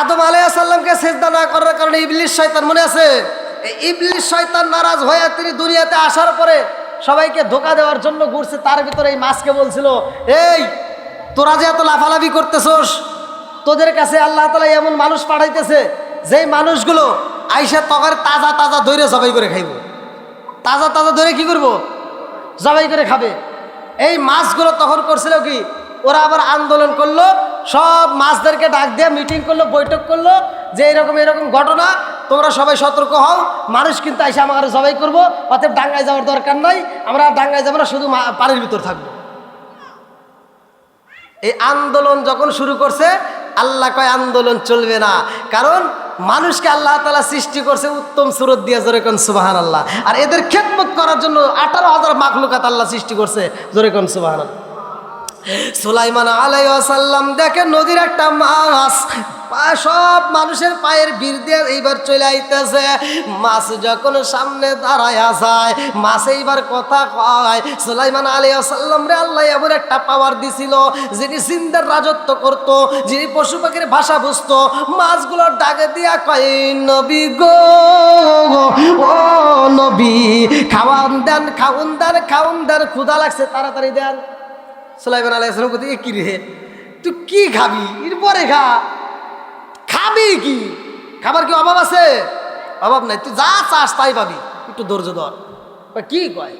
আদম আলাইহিস সালামকে সিজদা না করার কারণে ইবলিস শয়তান, মনে আছে? ইবলিস শয়তান নারাজ হয়ে তিনি দুনিয়াতে আসার পরে সবাইকে ধোঁকা দেওয়ার জন্য ঘুরছে। তার ভিতরে এই মাছকে বলছিল, এই তোরা যে এত লাফালাফি করতেছোস, তোদের কাছে আল্লাহ তাআলা এমন মানুষ পাঠাইতেছে যেই মানুষগুলো আইসা তখন তাজা তাজা ধরে জবাই করে খাইব। তাজা তাজা ধরে কি করব? জবাই করে খাবে। এই মাছগুলো তখন করছিল কি, ওরা আবার আন্দোলন করলো, সব মাছদেরকে ডাক দিয়ে মিটিং করলো, বৈঠক করলো যে এরকম এরকম ঘটনা, তোমরা সবাই সতর্ক হও, মানুষ কিন্তু আইসা আমার জবাই করবো, অতএব ডাঙ্গায় যাওয়ার দরকার নাই, আমরা ডাঙ্গায় যাবো না, শুধু পানির ভিতর থাকবো। এই আন্দোলন যখন শুরু করছে, আল্লাহ কয় আন্দোলন চলবে না, কারণ মানুষকে আল্লাহ তাআলা সৃষ্টি করছে উত্তম সুরত দিয়ে, জোরে কোন সুবহানাল্লাহ। আর এদের খেদমত করার জন্য 18,000 মাখলুকাত আল্লাহ সৃষ্টি করছে, জোরে কোন সুবহানাল্লাহ। সুলাইমান আলাইহিস সালাম দেখেন নদীর একটা মাছ সব মানুষের পায়ের ভিড় দিয়ে এইবার চলে আইতেছে। মাছ যখন সামনে দাঁড়ায়া যায়, মাছ এইবার কথা কয়। সুলাইমান আলাইহিস সালাম রে আল্লাহ এমন একটা পাওয়ার দিছিল, যিনি জিন্দার রাজত্ব করত, যিনি পশু পাখির ভাষা বুঝতো। মাছগুলোর ডাকে দিয়া কয়, নবী গো, ও নবী, খাওয়ান দেন, খাউন দেন, খাউন দেন, ক্ষুধা লাগছে, তাড়াতাড়ি দেন। সুলাইমান আলাইহিস সালাম কইতে, কি রে তুই কি খাবি? এরপরে খাবি কি? খাবার কি অভাব আছে? অভাব নাই, তুই যা চাস তাই পাবি, একটু ধৈর্য ধর। কি কয়?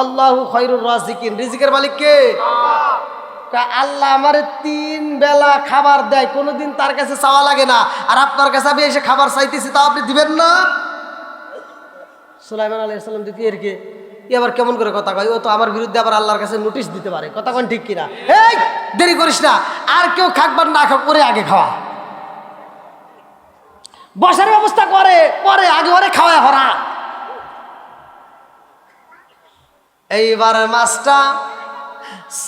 আল্লাহু খায়রুর রাজিকিন, রিজিকের মালিক কে? আল্লাহ আমারে 3 বেলা খাবার দেয়, কোনোদিন তার কাছে চাওয়া লাগে না, আর আপনার কাছে আমি এসে খাবার চাইতেছি, তাও আপনি দিবেন না? সুলাইমান আলাইহিস সালাম দিতে এর কে এবার কেমন করে কথা কয়? ও তো আমার বিরুদ্ধে আবার আল্লাহর কাছে নোটিশ দিতে পারে, কথা কন ঠিক কিনা? এই দেরি করিস না, আর কেউ খাকবার না খাক করে আগে খাওয়া, বসার ব্যবস্থা করে পরে, আগে ওরে খাওয়ায় হরা। এইবার মাছটা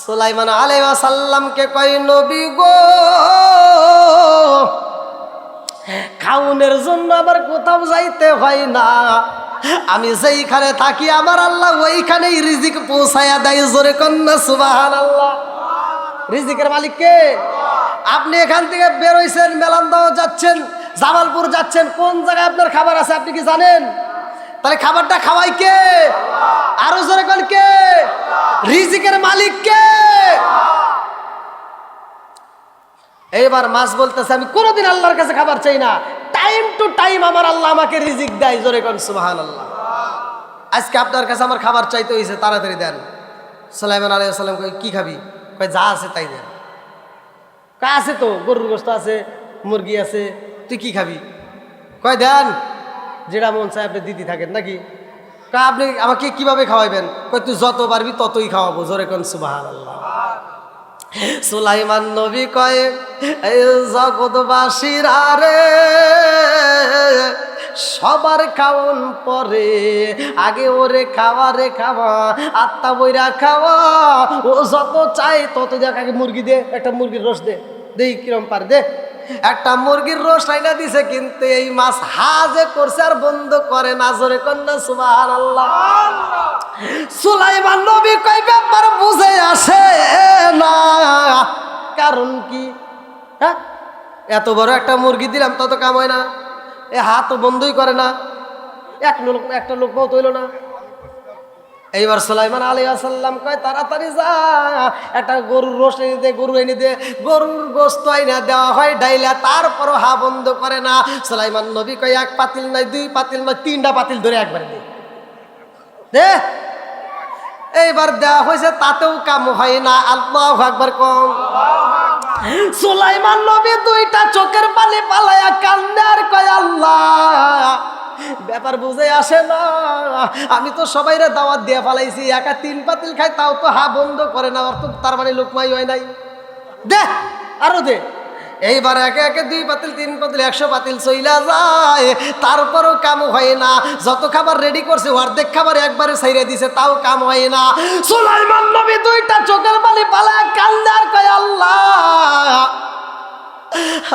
সুলাইমান আলাইহিস সালামকে কয়, নবী গো, খাউনের জন্য আবার কোথাও যাইতে হয় না, আমি যেইখানে থাকি আমার আল্লাহ ওইখানেই রিজিক পৌঁছায়া দেয়, জোরে কন্যা সুবহানাল্লাহ। রিজিকের মালিক কে? আপনি এখান থেকে বের হইছেন, মেলান্দাও যাচ্ছেন, জামালপুর যাচ্ছেন, কোন জায়গায় আপনার খাবার আছে আপনি কি জানেন? তাহলে খাবারটা খাওয়াই কে? আরো জোরে কোন কে? রিজিকের মালিক কে? এইবার মাছ বলতেছে, আমি কোনোদিন আল্লাহর কাছে খাবার চাই না, টাইম টু টাইম আমার আল্লাহ আমাকে রিজিক দেয়, জোরে কোন সুবহানাল্লাহ। আজকে আপনার কাছে আমার খাবার চাইতে হয়েছে, তাড়াতাড়ি দেন। সুলাইমান আলাইহিস সালাম কই, কি খাবি? কয় যা আছে তাই দেন। কয় আছে তো, গরুর গোশত আছে, মুরগি আছে, তুই কি খাবি? কয় দেন, যেটা মন চায় আপনি দিতে থাকেন নাকি? কয় আপনি আমাকে কিভাবে খাওয়াইবেন? কয় তুই যত পারবি ততই খাওয়াবো, জোরে কোন সুবহানাল্লাহ। সুলাইমান নবী কয়, এই জগৎবাসীরা রে, সবার খাওন পরে, আগে ওরে খাওয়া রে খাওয়া, আত্মা বইরা খাওয়া, ও যত চাই তত দেখ, আগে মুরগি দে, একটা মুরগির রোস্ট দে, দেই কিরম পার দে। একটা মুরগির রোস্ট আইনা দিছে, কিন্তু এই মাছ হাজে করছে আর বন্ধ করে না, জোরে কন্যা সুবহানাল্লাহ। সুলাইমান নবী কয়, ব্যাপার বুঝে আসে না, কারণ কি? হ্যাঁ, এত বড় একটা মুরগি দিলাম তত কাম হয় না, এ হাত বন্ধই করে না, একটা লোক মত হইল না। এইবার সুলাইমান আলাইহিস সালাম কয়, তাড়াতাড়ি যা, একটা গরুর রোস্ট এনে দে, গরু এনে দে। গরুর গোশত আইনা দেওয়া হয় ডাইলা, তারপরও হা বন্ধ করে না। সুলাইমান নবী কয়, 1 পাতিল নাই, 2 পাতিল নয়, 3টা পাতিল ধরে একবার দে। এইবার দেওয়া হয়েছে, তাতেও কাম হয় না। আল্লাহু আকবার কম। সুলাইমান নবী 2টা চোখের পানি পালায়া কান্দে আর কয়, আল্লাহ ব্যাপার বুঝে আসে না, আমি তো সবাইরে দাওয়াত দিয়ে ফেলাইছি, একা 3 পাতিল খাই, তাও তো হা বন্ধ করে না, তার মানে লোকমাই হয় নাই, দে আরো দে। এইবার একে একে 2 পাতিল 3 পাতিল 100 পাতিল চইলা যায়, তারপরও কাম হয় না। যত খাবার রেডি করছে অর্ধেক খাবার একবারে ছাইরে দিছে, তাও কাম হয় না। সুলাইমান নবী 2টা চোখের পানি পালায় কান্দে আর কয়, আল্লাহ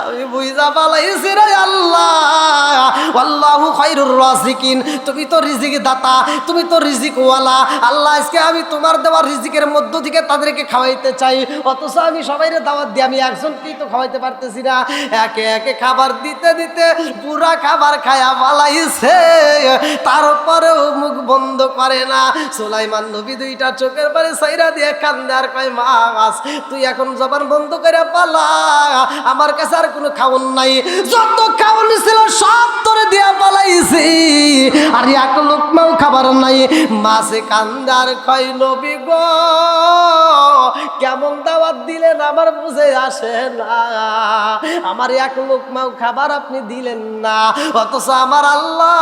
আমি বুঝা পালাইছি রে আল্লাহ, আল্লাহু খায়রুর রাযিকিন, তুমি তো রিজিক দাতা, তুমি তো রিজিক ওয়ালা। আল্লাহ আজকে আমি তোমার দেওয়া রিজিকের মধ্য থেকে তাদেরকে খাওয়াইতে চাই, অথচ আমি সবাইরে দাওয়াত দিই, আমি একজনকেই তো খাওয়াইতে পারতেছি না। একে একে খাবার দিতে দিতে পুরা খাবার খায়া পালাইছে, তারপরেও মুখ বন্ধ করে না। সুলাইমান নবী দুইটা চোখের পারে সাইরা দিয়ে কান্দে আর কয়, মাছ তুই এখন জবান বন্ধ করে পালা, আমার কাছে আর কোনো খাওন নাই, যত খাওন ছিল সব তোরে দিয়া পালাইছি, আর এক লোকমাও খাবার নাই। মাছে কান্দে আর কয়, নবী গো কেমন দাওয়াত দিলেন আমার বুঝে আসে না, আমার এক লোকমাও খাবার আপনি দিলেন না, অথচ আমার আল্লাহ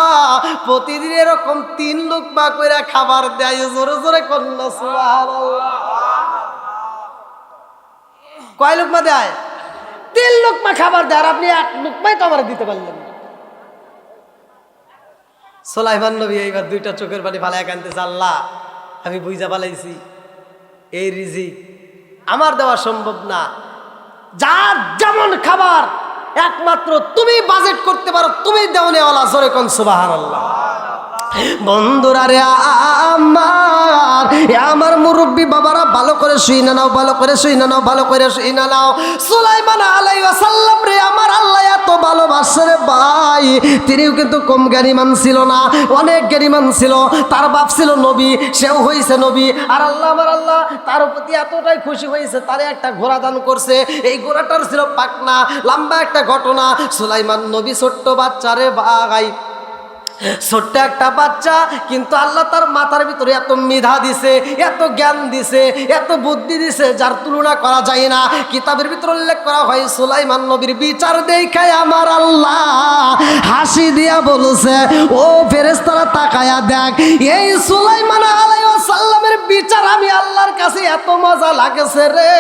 প্রতিদিন এরকম 3 লোকমা করে খাবার দেয়। জোরে জোরে কন্যা সুবহানাল্লাহ। কয় লোকমা দেয়? 3 লোকমা খাবার দেয়, আর আপনি 1 লোকমাই তো আমার দিতে পারলেন না। সুলাইমান নবী এইবার দুইটা চোখের পানি ফালায় কাঁদতেছে, আল্লাহ আমি বুঝা পালাইছি এই রিজিক আমার দেওয়া সম্ভব না, যার যেমন খাবার একমাত্র তুমি বাজেট করতে পারো, তুমি দেওয়ানেওয়ালা। জোরে কোন সুবহানাল্লাহ। বন্ধুরা রে আমার মুরব্বী বাবারা, ভালো করে শুই না নাও, ভালো করে শুই না নাও, ভালো করে শুই না নাও। সুলাইমান আলাইহিস সালাম রে আমার আল্লাহ এত ভালোবাসে রে ভাই, তিনিও কিন্তু কম জ্ঞানীমান ছিল না, অনেক জ্ঞানীমান ছিল। তার বাপ ছিল নবী, সেও হয়েছে নবী, আর আল্লাহ আমার আল্লাহ তার প্রতি এতটাই খুশি হয়েছে, তারে একটা ঘোড়া দান করছে। এই ঘোড়াটার ছিল পাকনা, লম্বা একটা ঘটনা। সুলাইমান নবী ছোট্ট বাচ্চা রে ভাই, ছোট্ট একটা বাচ্চা, কিন্তু আল্লাহ তার মাথার ভিতরে এত মেধা দিছে, এত জ্ঞান দিছে, এত বুদ্ধি দিছে, যার তুলনা করা যায় না। কিতাবের ভিতরে উল্লেখ করা হয়, সুলাইমান নবীর বিচার দেখায় আমার আল্লাহ হাসি দিয়া বলছে, ও ফেরেশতারা তাকায়া দেখ, এই সুলাইমান আলাইহিস সালামের বিচার আমি আল্লাহর কাছে এত মজা লাগেছে রে,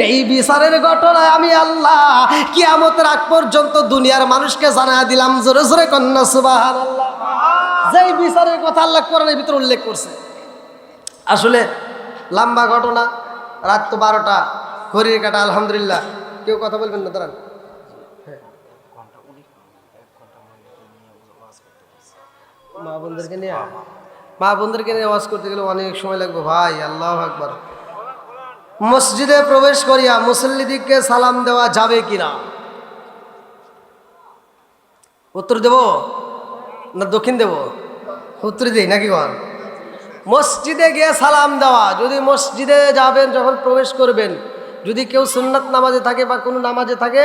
এই বিচারের ঘটনায় আমি আল্লাহ কিয়ামতের আগ পর্যন্ত দুনিয়ার মানুষকে জানায়া দিলাম। জোরে জোরে কন্যা সুবহানাল্লাহ। যেই বিচারের কথা আল্লাহ কোরআনের ভিতরে উল্লেখ করছে। আসলে লম্বা ঘটনা, রাত তো 12টা, ঘড়ির কাটা। আলহামদুলিল্লাহ, কেউ কথা বলবেন না, দাঁড়ান। মা বোনদেরকে নিয়ে আওয়াজ করতে গেলে অনেক সময় লাগবে ভাই। আল্লাহু আকবার। মসজিদে প্রবেশ করিয়া মুসল্লিদিকে সালাম দেওয়া যাবে কিনা? উত্তর দেব না দক্ষিণ দেব? উত্তর দেই নাকি বল? মসজিদে গিয়ে সালাম দেওয়া, যদি মসজিদে যাবেন, যখন প্রবেশ করবেন, যদি কেউ সুন্নাত নামাজে থাকে বা কোনো নামাজে থাকে,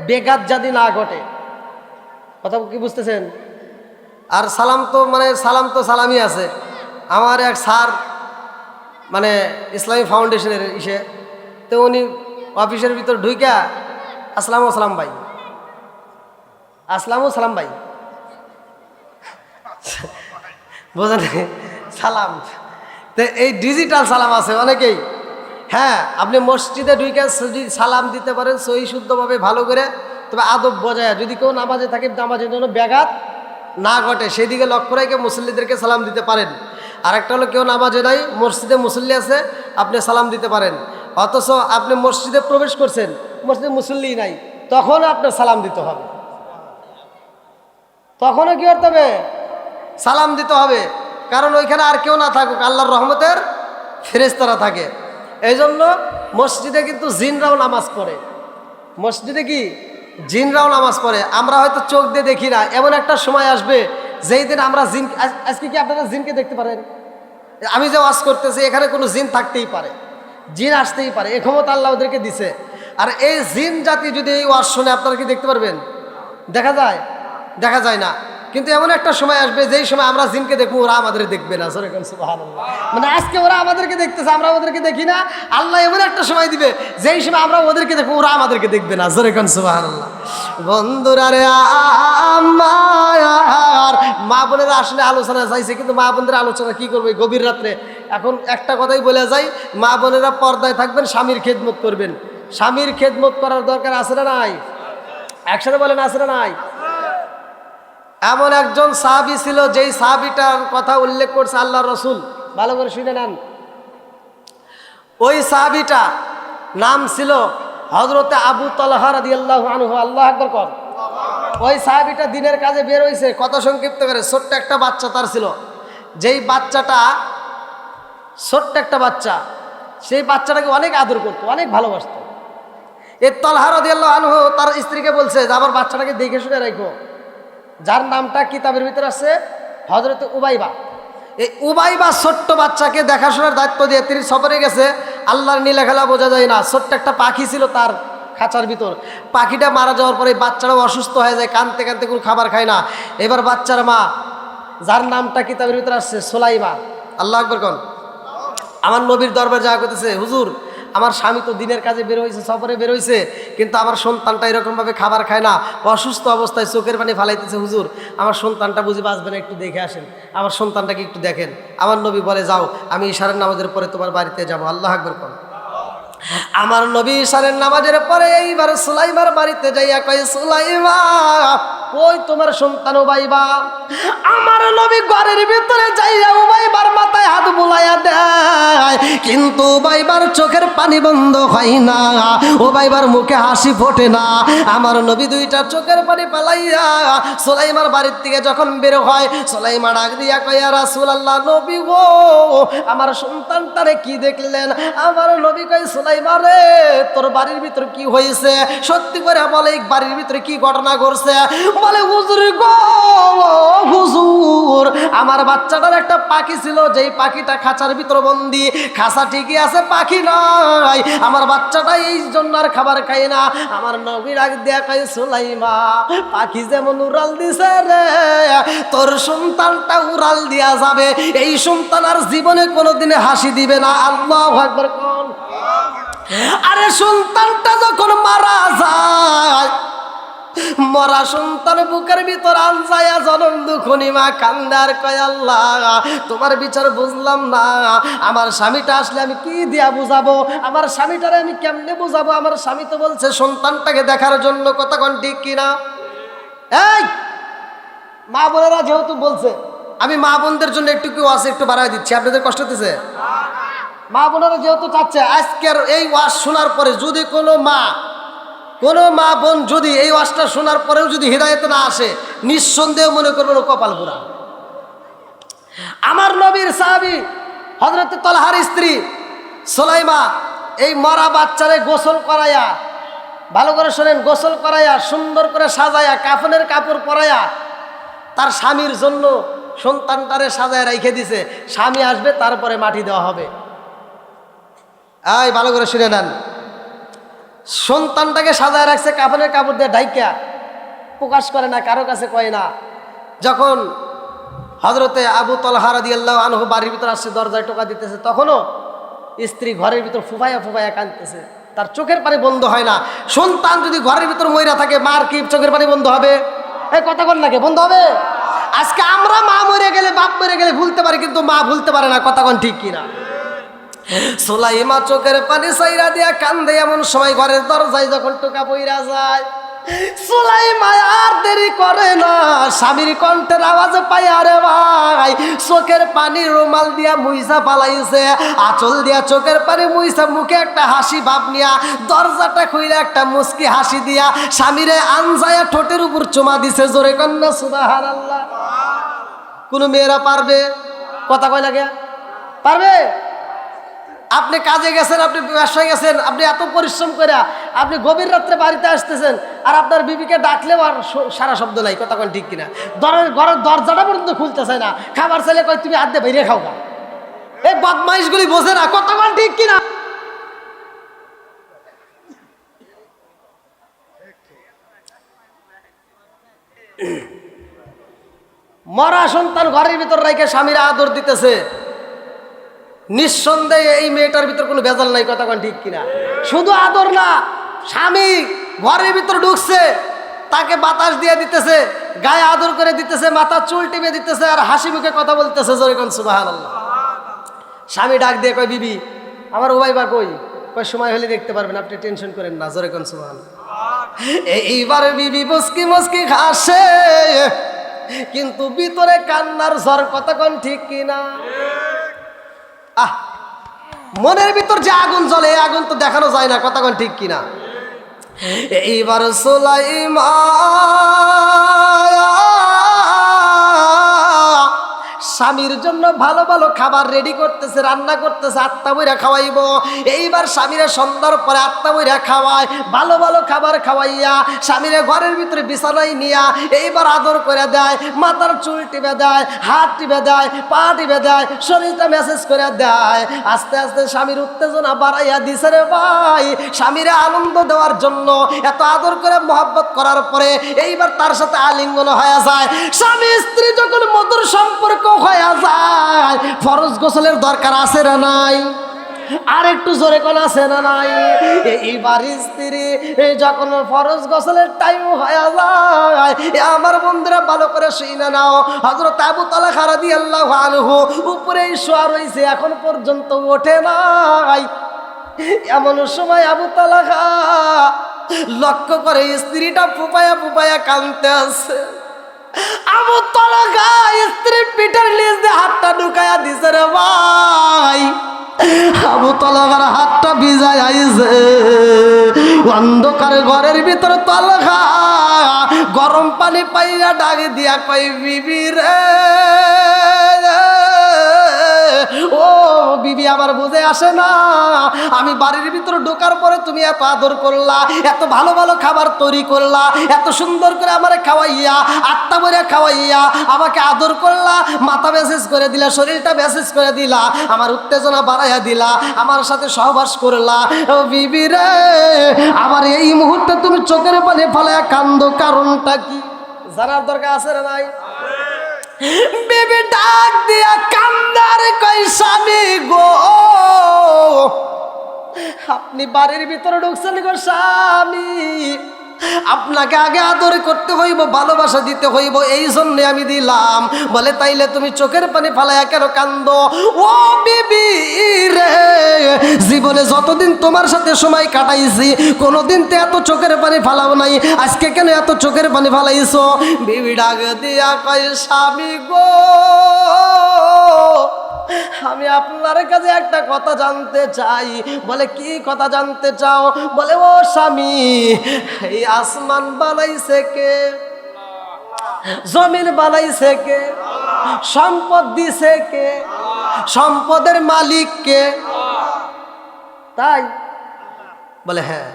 বেগাত যদি না ঘটে, কথা কি বুঝতেছেন? আর সালাম তো সালামই আছে। আমার এক স্যার মানে ইসলামী ফাউন্ডেশনের তো উনি অফিসের ভিতর ঢুইকা আসসালামু সালাম ভাই, আসসালামু সালাম ভাই, বোঝেন সালাম। তো এই ডিজিটাল সালাম আছে অনেকেই। হ্যাঁ, আপনি মসজিদে ঢুইকা যদি সালাম দিতে পারেন সহি শুদ্ধভাবে ভালো করে, তবে আদব বজায়, যদি কেউ নামাজে থাকে নামাজের জন্য ব্যাঘাত না ঘটে সেদিকে লক্ষ্য রেখে মুসল্লিদেরকে সালাম দিতে পারেন। আরেকটা হলো কেউ নামাজে নাই, মসজিদে মুসল্লি আছে, আপনি সালাম দিতে পারেন। অথচ আপনি মসজিদে প্রবেশ করছেন, মসজিদে মুসল্লি নাই, তখন আপনার সালাম দিতে হবে, তখনও কি করতে হবে? সালাম দিতে হবে। কারণ ওইখানে আর কেউ না থাকুক, আল্লাহর রহমতের ফেরেশতারা থাকে। এই জন্য মসজিদে কিন্তু জিনরাও নামাজ পড়ে। মসজিদে কি জিনরাও নামাজ পড়ে, আমরা হয়তো চোখ দিয়ে দেখি না। এমন একটা সময় আসবে যেই দিন আমরা জিন, আজকে কি আপনারা জিনকে দেখতে পারেন? আমি যে ওয়াজ করতেছি এখানে কোনো জিন থাকতেই পারে, জিন আসতেই পারে, এই ক্ষমতা আল্লাহ ওদেরকে দিছে। আর এই জিন জাতি যদি এই ওয়াজ শুনে, আপনারা কি দেখতে পারবেন? দেখা যায়? দেখা যায় না। কিন্তু এমন একটা সময় আসবে যেই সময় আমরা জিনকে দেখবো, ওরা আমাদের দেখবে না। সুবহানাল্লাহ। মানে আজকে ওরা আমাদেরকে দেখতেছে, আমরা ওদেরকে দেখি না। আল্লাহ এমন একটা সময় দিবে যেই সময় আমরা ওদেরকে দেখবো, ওরা আমাদেরকে দেখবে না। সুবহানাল্লাহ। বন্ধুরা রে আমার, মা বোনেরা আসলে আলোচনা চাইছে, কিন্তু মা বোনদের আলোচনা কি করবে গভীর রাত্রে? এখন একটা কথাই বলে যাই, মা বোনেরা পর্দায় থাকবেন, স্বামীর খেদমত করবেন। স্বামীর খেদমত করার দরকার আছে না নাই? একসাথে বলেন, আছে না নাই? এমন একজন সাহাবী ছিল, যেই সাহাবীটার কথা উল্লেখ করছে আল্লাহ রসুল, ভালো করে শুনে নেন। ওই সাহাবীটা নাম ছিল হযরতে আবু তালহা রাদিয়াল্লাহু আনহু। আল্লাহু আকবার কর। ওই সাহাবীটা দিনের কাজে বের হয়েছে, কথা সংক্ষিপ্ত করে, ছোট্ট একটা বাচ্চা তার ছিল, যেই বাচ্চাটা ছোট্ট একটা বাচ্চা, সেই বাচ্চাটাকে অনেক আদর করতো, অনেক ভালোবাসতো। এই তালহা রাদিয়াল্লাহু আনহু তার স্ত্রীকে বলছে যে আমার বাচ্চাটাকে দেখে শুনে রাখো, যার নামটা কিতাবের ভিতরে আছে হযরত উবাইবা। এই উবাইবা ছোট্ট বাচ্চাকে দেখাশোনার দায়িত্ব দিয়ে তিনি সফরে গেছে। আল্লাহর নীলা খেলা বোঝা যায় না, ছোট্ট একটা পাখি ছিল তার খাঁচার ভিতর। পাখিটা মারা যাওয়ার পরে বাচ্চাটাও অসুস্থ হয়ে যায়, কানতে কানতে কোনো খাবার খায় না। এবার বাচ্চার মা, যার নামটা কিতাবের ভিতরে আসছে সুলাইমা, আল্লাহু আকবার কোন, আমার নবীর দরবারে যা করতেছে, হুজুর আমার স্বামী তো দিনের কাজে বের হয়েছে, সফরে বের হয়েছে, কিন্তু আমার সন্তানটা এরকমভাবে খাবার খায় না, অসুস্থ অবস্থায় চোখের পানি ফালাইতেছে, হুজুর আমার সন্তানটা বুঝি বাঁচবে না, একটু দেখে আসেন, আমার সন্তানটাকে একটু দেখেন। আমার নবী বলে যাও, আমি ইশারের নামাজের পরে তোমার বাড়িতে যাব। আল্লাহু আকবার কোন। আমার নবী ইশারের নামাজের পরে এইবার সুলাইমার বাড়িতে যাইয়া কয়, সুলাইমা কই তোমার সন্তান উবাইবা? আমার নবী ঘরের ভিতরে যাইয়া উবাইবার মাথায় হাত বুলাইয়া দেয়, কিন্তু উবাইবার চোখের পানি বন্ধ হয় না, উবাইবার মুখে হাসি ফোটে না। আমার নবী দুইটা চোখের পানি পালাইয়া সুলাইমার বাড়ির থেকে যখন বের হয়, সুলাইমা ডাক দিয়া কয়, ইয়া রাসূলুল্লাহ, নবী গো আমার সন্তানটারে কি দেখলেন? আমার নবী কয়, সুলাইমা রে তোর বাড়ির ভিতর কি হয়েছে? সত্যি করে বলে বাড়ির ভিতরে কি ঘটনা ঘটছে? বলে হুজুর গো, হুজুর আমার বাচ্চাটার একটা পাখি ছিল, যেই পাখিটা খাঁচার ভিতর বন্দি, খাঁচা ঠিকই আছে পাখি নাই, আমার বাচ্চাটা এই জন্য আর খাবার খায় না। আমার নবী ডাক দিয়া কয়, সুলাইমা পাখি যেমন উড়াল দিছে রে, তোর সন্তানটা উড়াল দিয়া যাবে, এই সন্তান আর জীবনে কোনোদিনে হাসি দিবে না। আল্লাহু আকবার কোন। আরে সন্তানটা যখন মারা যায়, মরা সন্তান বুকের ভিতর আনজায়া জনম দুঃখনি মা কান্দার কয়, আল্লাহ তোমার বিচার বুঝলাম না, আমার স্বামীটা আসলে আমি কি দিয়া বুঝাবো, আমার স্বামীটারে আমি কেমনে বুঝাবো? আমার স্বামী তো বলছে সন্তানটাকে দেখার জন্য, কথা কোন ঠিক কিনা? এই মা বোনেরা যেহেতু বলছে, আমি মা বোনদের জন্য একটু কি ওয়াজ একটু বাড়াই দিচ্ছি, আপনাদের কষ্ট হতেছে? মা বোনেরা যেহেতু চাচ্ছে, আজকের এই ওয়াজ শোনার পরে যদি কোনো মা বোন যদি এই ওয়াজটা শোনার পরেও যদি হিদায়াতে না আসে, নিঃসন্দেহ মনে করবেন কপাল পোড়া। আমার নবীর সাহাবী হযরত তালহার স্ত্রী সুলাইমা এই মরা বাচ্চারে গোসল করাইয়া, ভালো করে শোনেন, গোসল করাইয়া সুন্দর করে সাজাইয়া কাফনের কাপড় পরাইয়া তার স্বামীর জন্য সন্তানটারে সাজায় রেখে দিছে, স্বামী আসবে তারপরে মাটি দেওয়া হবে। এই ভালো করে শুনে নেন, সন্তানটাকে সাজায় রাখছে কাফনের কাপড় দিয়ে ঢাইকা, প্রকাশ করে না, কারো কাছে কয় না। যখন হযরতে আবু তালহা রাদিয়াল্লাহু আনহু বাড়ির ভিতর আসছে, দরজায় টোকা দিতেছে, তখনও স্ত্রী ঘরের ভিতর ফুফাইয়া ফুফাইয়া কাঁদতেছে, তার চোখের পানি বন্ধ হয় না। সন্তান যদি ঘরের ভিতর মইরা থাকে, মার কি চোখের পানি বন্ধ হবে? এই কথা বল নাকি বন্ধ হবে? আজকে আমরা মা মরে গেলে, বাপ মরে গেলে ভুলতে পারি, কিন্তু মা ভুলতে পারে না, কথা কোন ঠিক কিনা? সুলাইমা চোখের পানি সাইরা দিয়া কান্দে, এমন সময় ঘরের দরজায় যখন টোকা পইরা যায়, সুলাইমা আর দেরি করে না, স্বামীর কণ্ঠের আওয়াজ পাই, আরে ভাই চোখের পানি রুমাল দিয়া মুইসা পালাইছে, আঁচল দিয়া চোখের পানি মুইসা, মুখে একটা হাসি ভাব নিয়া দরজাটা খুইলা একটা মুস্কি হাসি দিয়া স্বামীরে আনজায়া ঠোঁটের উপর চুমা দিছে। জোরে কন্যা সুবহানাল্লাহ। কোন মেয়েরা পারবে? কথা কয় লাগে, পারবে? আপনি কাজে গেছেন, আপনি ব্যবসায় গেছেন, আপনি এত পরিশ্রম করে আপনি গভীর রাত্রে বাড়িতে আসতেছেন, আর আপনার বিবিকে ডাকলেও আর সারা শব্দ নাই, কথা কোন ঠিক কিনা? ঘরের দরজাটা পর্যন্ত খুলতে চায় না, খাবার চাইলে কয় তুমি আধে বাইরে খাও না। এই বদমাইশগুলি বোঝে না, কথা কোন ঠিক কিনা? মরা সন্তান ঘরের ভিতর রাইখে স্বামীরা আদর দিতেছে, নিঃসন্দেহে এই মেয়েটার ভিতর কোনো ভেজাল নাই, কথা কোন ঠিক কিনা? শুধু আদর না, স্বামী ঘরের ভিতর ঢুকছে, তাকে বাতাস দিয়ে দিতেছে, গায়ে আদর করে দিতেছে, মাথা চুল টিপে দিতেছে, আর হাসি মুখে কথা বলতেছে। জোরে কোন সুবহানাল্লাহ। স্বামী ডাক দিয়ে কয়, বিবি আমার উবাইবা কই? কয় সময় হলে দেখতে পারবেন, আপনি টেনশন করেন না। জোরে কোন সুবহানাল্লাহ। এইবার বিবি মুস্কি মুস্কি হাসে, কিন্তু ভিতরে কান্নার ঝড়, কথা কোন ঠিক কিনা? মনের ভিতর যে আগুন জ্বলে, এই আগুন তো দেখানো যায় না, কথা কোন ঠিক কিনা? এইবার সুলাইমান স্বামীর জন্য ভালো ভালো খাবার রেডি করতেছে, রান্না করতেছে, আত্মা বইরা খাওয়াইব। এইবার স্বামীরা সন্ধ্যার পরে আত্মা বইরা খাওয়ায়, ভালো ভালো খাবার খাওয়াইয়া স্বামীরা ঘরের ভিতরে বিছানায় নিয়া এইবার আদর করে দেয়, মাথার চুল টিপে দেয়, হাত টিপে দেয়, পা টিপে দেয়, শরীরটা মেসেজ করে দেয়। আস্তে আস্তে স্বামীর উত্তেজনা বাড়াইয়া দিছে রে ভাই। স্বামীরা আনন্দ দেওয়ার জন্য এত আদর করে মহব্বত করার পরে এইবার তার সাথে আলিঙ্গন হয়ে যায়। স্বামী স্ত্রী যখন মধুর সম্পর্ক হয়ে যায়, ফরজ গোসলের দরকার আছে না নাই? আর একটু জোরে কোন আছে না নাই? এইবার স্ত্রী যখন ফরজ গোসলের টাইম হয়ে যায়, আমার বন্ধুরা ভালো করে শুনে নাও, হযরত আবু তালহা রাদিয়াল্লাহু আনহু উপরেই শোয়া রইছে, এখন পর্যন্ত ওঠে নাই। এমন সময় আবু তালহা লক্ষ্য করে স্ত্রীটা ফুপায়া ফুপায়া কাঁদতে আছে। আবু তালহা স্ত্রীর পিঠের নিচ দিয়ে হাতটা ঢুকায়া দিছে রে ভাই। আবু তালহার হাতটা ভিজায় আইছে। অন্ধকার ঘরের ভিতরে তালহা গরম পানি পাইয়া ডাক দিয়া কই, বিবি রে ও বিবি, আমার বুঝে আসে না, আমি বাড়ির ভিতরে ঢোকার পরে তুমি এত আদর করলা, এত ভালো ভালো খাবার তৈরি করলা, এত সুন্দর করে আমারে খাওয়াইয়া, আত্মা ভরে খাওয়াইয়া আমাকে আদর করলা, মাথা মেসেজ করে দিলা, শরীরটা মেসেজ করে দিলা, আমার উত্তেজনা বাড়াইয়া দিলা, আমার সাথে সহবাস করলা। ও বিবি রে, আমার এই মুহূর্তে তুমি চোখের পানি ফেলায়া কান্দো, কারণটা কি জানার দরকার আছে না নাই? বিবি ডাক দিয়া কান্দার কই, স্বামী গো, আপনি বাড়ির ভিতরে ঢুকছেন গো স্বামী, আপনাকে আগে আদর করতে হইব, ভালোবাসা দিতে হইব, এই জন্য আমি দিলাম। বলে তাইলে তুমি চোখের পানি ফালাইয়া কেন কান্দো? ও বিবি রে, জীবনে যতদিন তোমার সাথে সময় কাটাইছি কোনোদিন তো এত চোখের পানি ফালাও নাই, আজকে কেন এত চোখের পানি ফালাইছো? বিবি ডাক দিয়া কয়, স্বামী গো, আমি আপনার কাছে একটা কথা জানতে চাই। বলে কি কথা জানতে চাও? বলে ও স্বামী, এই আসমান বানাইছে কে? জমিন বানাইছে কে? সম্পদ দিছে কে? সম্পদের মালিক কে? তাই বলে হ্যাঁ।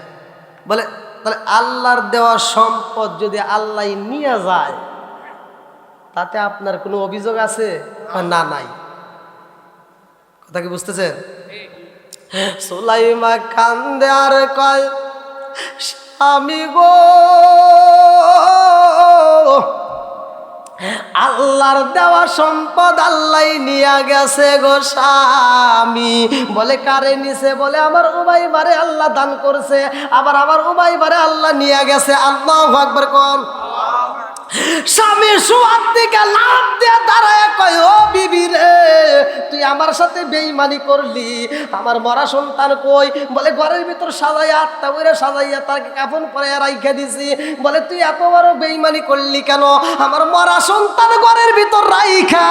বলে তাহলে আল্লাহর দেওয়া সম্পদ যদি আল্লাহ নিয়ে যায়, তাতে আপনার কোনো অভিযোগ আছে? না, নাই। কথা কি বুঝতেছেন? সুলাইমা কান্দে আর কয়, স্বামী গো, আল্লাহর দেওয়া সম্পদ আল্লাহ নিয়ে গেছে গো স্বামী। বলে কারে নিছে? বলে আমার উমাইমারে আল্লাহ দান করছে, আবার আমার উমাইমারে আল্লাহ নিয়ে গেছে। আল্লাহু আকবার কোন। স্বামী শোয়ার দিকে লাফ দিয়ে দাঁড়ায় কয়, ও বিবি রে, তুই আমার সাথে বেঈমানি করলি, আমার মরা সন্তান কই? বলে ঘরের ভিতর সাজাইয়া, আত্মা বইরা সাজাইয়া তাকে কাফন পরে রাইখা দিছি। বলে তুই এত বড় বেঈমানি করলি কেন? আমার মরা সন্তান ঘরের ভিতর রাইখা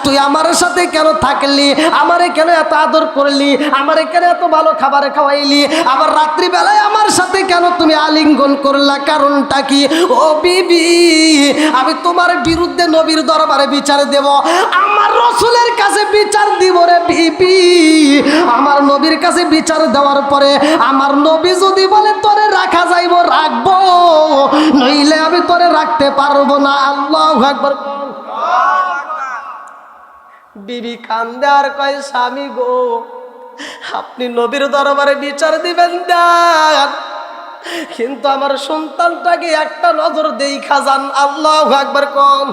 তুই আমার সাথে কেন থাকলি? আমারে কেন এত আদর করলি? আমারে কেন এত ভালো খাবার খাওয়াইলি? আবার রাত্রিবেলায় আমার সাথে কেন তুমি আলিঙ্গন করলা? কারণটা কি? ও বিবি, আমি তোমার বিরুদ্ধে নবীর দরবারে বিচার দেব, আমার রাসূলের কাছে বিচার দিব রে বিবি। আমার নবীর কাছে বিচার দেওয়ার পরে আমার নবী যদি বলে তোরে রাখা যাইব, রাখবো, নইলে আমি তোরে রাখতে পারবো না। আল্লাহু আকবার। বিবি কান্দে আর কয়, স্বামী গো, আপনি নবীর দরবারে বিচার দিবেন দেন, কিন্তু আমার সন্তানটাকে একটা নজর দেখা যান। আল্লাহু আকবার কোন।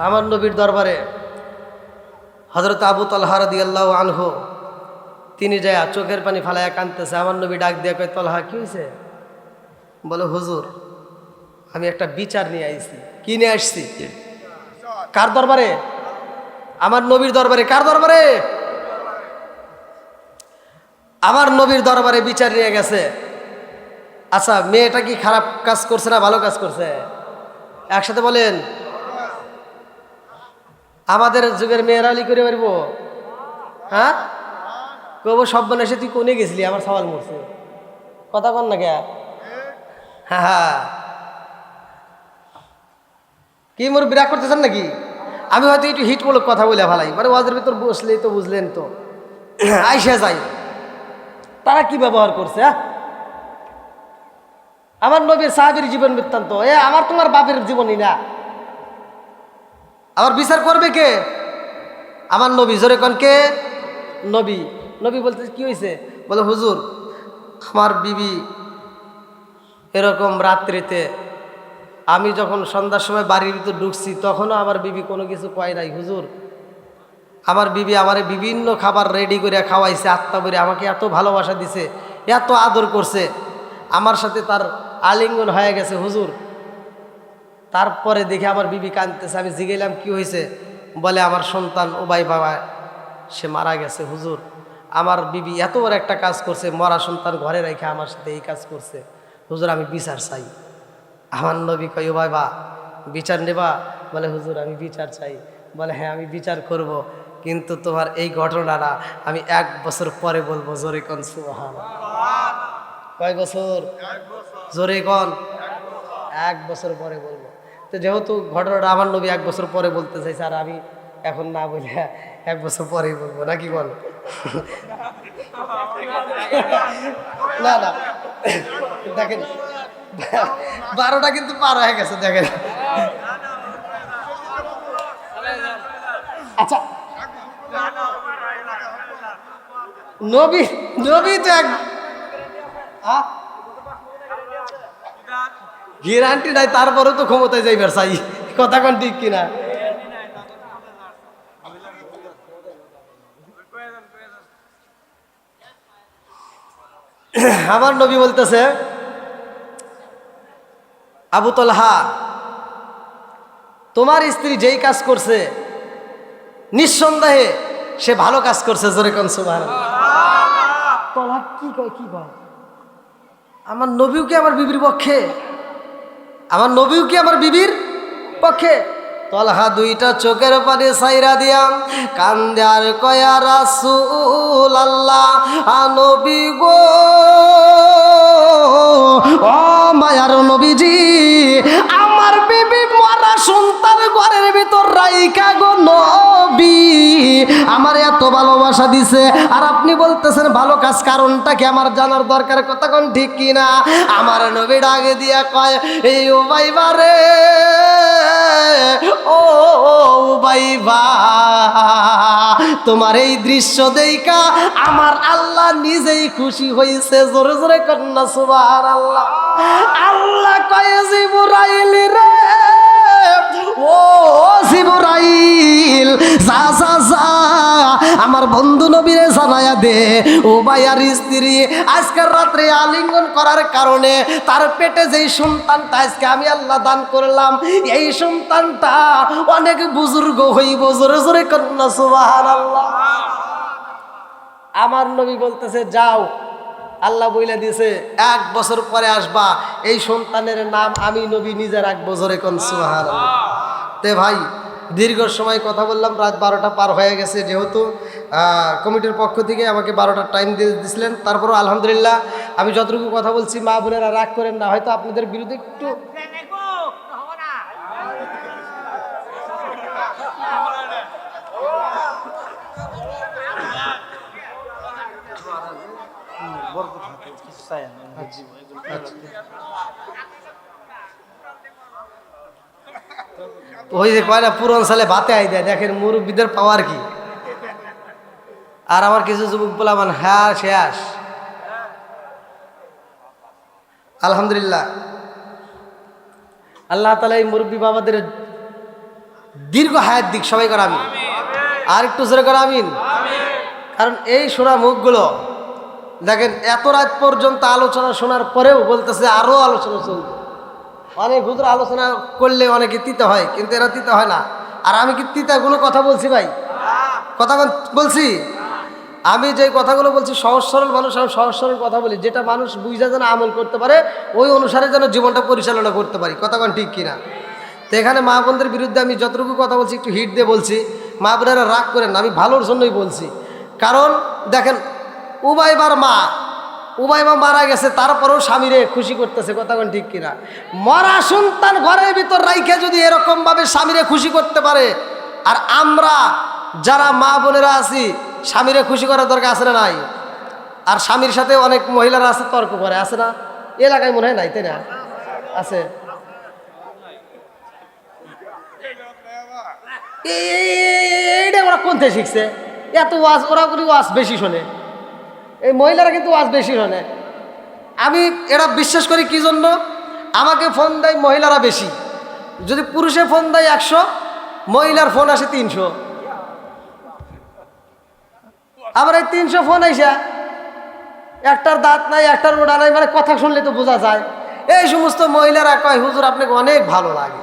আমার নবীর দরবারে হযরত আবু তালহা রাদিয়াল্লাহু আনহু তিনি যায় চোখের পানি ফালাইয়া কাঁদতেছে। আমার নবী ডাক দিয়ে কয়, তালহা কি হয়েছে? বলে হুজুর, আমি একটা বিচার নিয়ে আইছি। কি নিয়ে আসছি? কার দরবারে? আমার নবীর দরবারে। কার দরবারে? আমার নবীর দরবারে বিচার নিয়ে গেছে। আচ্ছা, মেয়েটা কি খারাপ কাজ করছে না ভালো কাজ করছে? একসাথে বলেন। আমাদের যুগের মেয়েরা অলি করে পারবো? হ্যাঁ কব সব এসে তুই কোনে গেছিলি আমার সওয়াল মরছে কথা কন না কে হ্যাঁ হ্যাঁ কি মোর বিরাগ করতেছেন নাকি আমি হয়তো একটু হিটমূলক কথা বলে ভালাই মানে ওয়াজের ভিতর বসলেই তো বুঝলেন তো আইসা যাই তারা কি ব্যবহার করছে হ্যাঁ আমার নবীর সাহাবীর জীবন বৃত্তান্ত আমার তোমার বাপের জীবনই না আবার বিচার করবে কে আমার নবী জোরে কন কে নবী নবী বলতে কি হয়েছে বলে হুজুর আমার বিবি এরকম রাত্রিতে আমি যখন সন্ধ্যার সময় বাড়ির ভিতর ঢুকছি তখনও আমার বিবি কোনো কিছু কয় নাই হুজুর আমার বিবি আমারে বিভিন্ন খাবার রেডি করে খাওয়াইছে আত্মা করে আমাকে এত ভালোবাসা দিছে এত আদর করছে আমার সাথে তার আলিঙ্গন হয়ে গেছে হুজুর তারপরে দেখে আমার বিবি কাঁদতেছে আমি জিগেলাম কি হয়েছে বলে আমার সন্তান ওবাই বাবা সে মারা গেছে হুজুর আমার বিবি এত বড় একটা কাজ করছে মরা সন্তান ঘরে রেখে আমার সাথে এই কাজ করছে হুজুর আমি বিচার চাই আমার নবী কয় ওবাই বা বিচার নেবা বলে হুজুর আমি বিচার চাই বলে হ্যাঁ আমি বিচার করব কিন্তু তোমার এই ঘটনাটা আমি 1 বছর পরে বলবো জোরে কোন সুবহানাল্লাহ কয় বছর জোরে কোন 1 বছর পরে বলবো তো যেহেতু ঘটনাটা আমার নবী 1 বছর পরে বলতে চাইছে আর আমি এখন না বলে 1 বছর পরেই বলবো নাকি বল না না দেখেন 12টা কিন্তু পার হয়ে গেছে দেখেন আচ্ছা নবী নবী তো এক গ্যারান্টি নাই তারপরেও তো ক্ষমতায় যাইবার চাই কথা কোন ঠিক কিনা আমার নবী বলতেছে আবু তালহা তোমার স্ত্রী যেই কাজ করছে নিঃসন্দেহে সে ভালো কাজ করছে জোরে কোন সুবহানাল্লাহ তালহা কি কয় আমার নবীও কি আমার বিবির পক্ষে আমার নবীও কি আমার বিবির পক্ষে তালহা 2টা চোখের পানি সাইরা দিয়াম কান্দে আর কয়া রাসূলুল্লাহ নবী গো ও মায়ার নবীজি আমার বিবি মরা সন্তান ঘরের ভিতর রাইখা গো নবী আমার এত ভালোবাসা দিছে আর আপনি বলতেছেন ভালো কাজ কারণটা কি আমার জানার দরকার কথা কোন ঠিক কিনা আমার নবী ডাকে দিয়া কয় এই ও ভাইবা রে ও ভাইবা তোমার এই দৃশ্য দেইখা আমার আল্লাহ নিজেই খুশি হইছে জোরে জোরে কন্যা সুবহানাল্লাহ আল্লাহ কয় জিবরাইল রে ও জিবরাইল যা যা যা আমার বন্ধু নবীরে জানায়া দে ও ভাইয়ার স্ত্রী আজকের রাত্রে আলিঙ্গন করার কারণে তার পেটে যেই সন্তানটা আজকে আমি আল্লাহ দান করলাম এই সন্তানটা অনেক বুজুর্গ হইব জোরে জোরে কন্যা সুবহানাল্লাহ আমার নবী বলতেছে যাও আল্লাহ বইলা দিয়েছে 1 বছর পরে আসবা এই সন্তানের নাম আমি নবী নিজে রাখবো জোরে কোন সুবহানাল্লাহ তে ভাই দীর্ঘ সময় কথা বললাম রাত 12টা পার হয়ে গেছে যেহেতু কমিটির পক্ষ থেকে আমাকে 12টার টাইম দিয়ে দিয়েছিলেন তারপরও আলহামদুলিল্লাহ আমি যতটুকু কথা বলছি মা বোনেরা রাগ করেন না হয়তো আপনাদের বিরুদ্ধে একটু ওই যে কয় না পুরন সালে ভাতে আই দেয় দেখেন মুরব্বীদের পাওয়ার কি আর আমার কিছু যুবক বলামান হ্যাঁ শেষ আলহামদুলিল্লাহ আল্লাহ তাআলা এই মুরব্বী বাবাদের দীর্ঘ হায়াত দিক সবাই করে আমিন আর একটু জোরে করে আমিন কারণ এই শোনা মুখগুলো দেখেন এত রাত পর্যন্ত আলোচনা শোনার পরেও বলতেছে আরো আলোচনা চলবে অনেক হুজুর আলোচনা করলে অনেকে তিতা হয় কিন্তু এরা তিতা হয় না আর আমি কি তিতা কোনো কথা বলছি ভাই কথা বলছি আমি যে কথাগুলো বলছি সহজ সরল মানুষ আমি সহজ সরল কথা বলি যেটা মানুষ বুঝা যেন আমল করতে পারে ওই অনুসারে যেন জীবনটা পরিচালনা করতে পারি কথা কোন ঠিক কিনা তো এখানে মা বোনদের বিরুদ্ধে আমি যতটুকু কথা বলছি একটু হিট দিয়ে বলছি মা বোনেরা রাগ করেন না আমি ভালোর জন্যই বলছি কারণ দেখেন উবাইবার মা উবাইবা মারা গেছে, তারপরেও স্বামীরে খুশি করতেছে, কথা কোন ঠিক কিনা? মরা সন্তান ঘরের ভিতর রাইখে যদি এরকম ভাবে স্বামীরে খুশি করতে পারে, আর আমরা যারা মা বোনেরা আছি স্বামীরে খুশি করার দরকার আছে না নাই? আর স্বামীর সাথে অনেক মহিলারা আছে তর্ক করে, আছে না? এলাকায় মনে হয় নাই, তাই না? আছে। এইটা ওরা কোন থেকে শিখছে? এত ওয়াজ ওরা করি ওয়াজ বেশি শোনে, এই মহিলারা কিন্তু ওয়াজ বেশি শোনে। আমি এটা বিশ্বাস করি কি জন্য? আমাকে ফোন দেয় মহিলারা বেশি, যদি পুরুষে ফোন দেয় 100, মহিলার ফোন আসে 300। আবার এই 300 ফোন আইসা একটার দাঁত নাই, একটার ওড়া নাই, মানে কথা শুনলে তো বোঝা যায়। এই সমস্ত মহিলারা কয় হুজুর আপনাকে অনেক ভালো লাগে।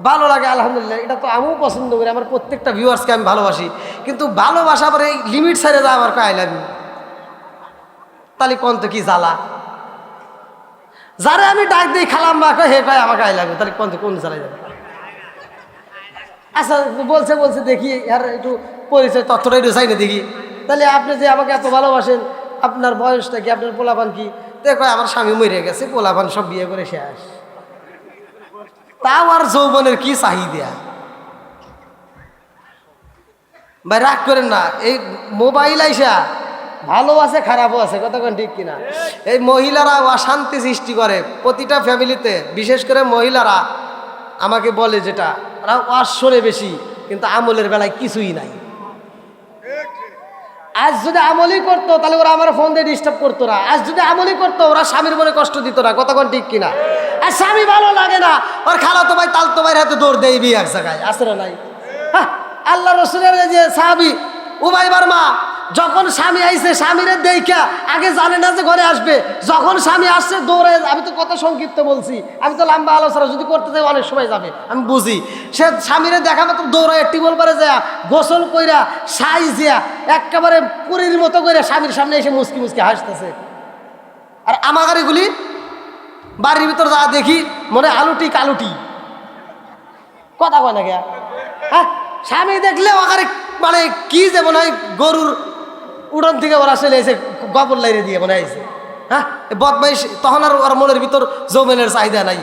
ভালো লাগে আলহামদুলিল্লাহ, এটা তো আমিও পছন্দ করি, আমার প্রত্যেকটা ভিউয়ার্সকে আমি ভালোবাসি, কিন্তু ভালোবাসা আবার এই লিমিট ছেড়ে যায় আমার কয় আই লাভ ইউ। তাহলে কোন তো কি জ্বালা? যারে আমি ডাক দিই খালাম মা, কয় হে কয় আমাকে আই লাভ ইউ, তাহলে কোন তো কোন জ্বালাই যাবে? আচ্ছা বলছে বলছে দেখি আর একটু পরিচয় তথ্যটা একটু চাই না দেখি। তাহলে আপনি যে আমাকে এত ভালোবাসেন, আপনার বয়সটা কি, আপনার পোলাপান কি? দেখো আমার স্বামী মরে গেছে, পোলাপান সব বিয়ে করে শেষ, তাও আর যৌবনের কি চাহিদা? ভাই রাগ করেন না, এই মোবাইল আইসা ভালো আছে খারাপও আছে, কথা কোন ঠিক কিনা? এই মহিলারা অশান্তি সৃষ্টি করে প্রতিটা ফ্যামিলিতে, বিশেষ করে মহিলারা আমাকে বলে যেটা, ওরা ওয়াজ শোনে বেশি কিন্তু আমলের বেলায় কিছুই নাই। আজ যদি আমলই করতো তাহলে ওরা আমার ফোন দিয়ে ডিস্টার্ব করতো না, আজ যদি আমলই করতো ওরা স্বামীর মনে কষ্ট দিত না, কথা কোন ঠিক কিনা? আর স্বামী ভালো লাগে না, ওর খালাতো ভাই তালতো ভাইয়ের হাতে দৌড় দেয় বিয়ে এক জায়গায়, আছে না নাই? হ্যাঁ, আল্লাহ রসুলের যে সাহাবী উবাইবার মা, যখন স্বামী আইছে স্বামীরে দেখা আগে জানে না যে ঘরে আসবে, যখন স্বামী আসছে দৌড়ে, আমি তো কত সংক্ষিপ্ত বলছি, আমি তো লম্বা আলোচনা যদি করতে চাই অনেক সময় যাবে, আমি বুঝি। সে স্বামীরে দেখা মাত্র দৌড়ায় টিবল পারে যায়, গোসল কইরা সাই জিয়া একেবারে পুরীর মতো করে স্বামীর সামনে এসে মুসকি মুসকি হাসতেছে। আর আমার গাড়িগুলি বাড়ির ভিতর যা দেখি মনে আলুটি কালুটি, কথা কয় না গিয়া। হ্যাঁ, স্বামী দেখলে ওখানে মানে কি যে মনে হয় গরুর উড়ন থেকে ওরা চলে এসে গোবর লাইরে দিয়ে মনে হয়েছে। হ্যাঁ, বদমাইশ, তখন আর ওর মনের ভিতর যৌবনের চাহিদা নাই।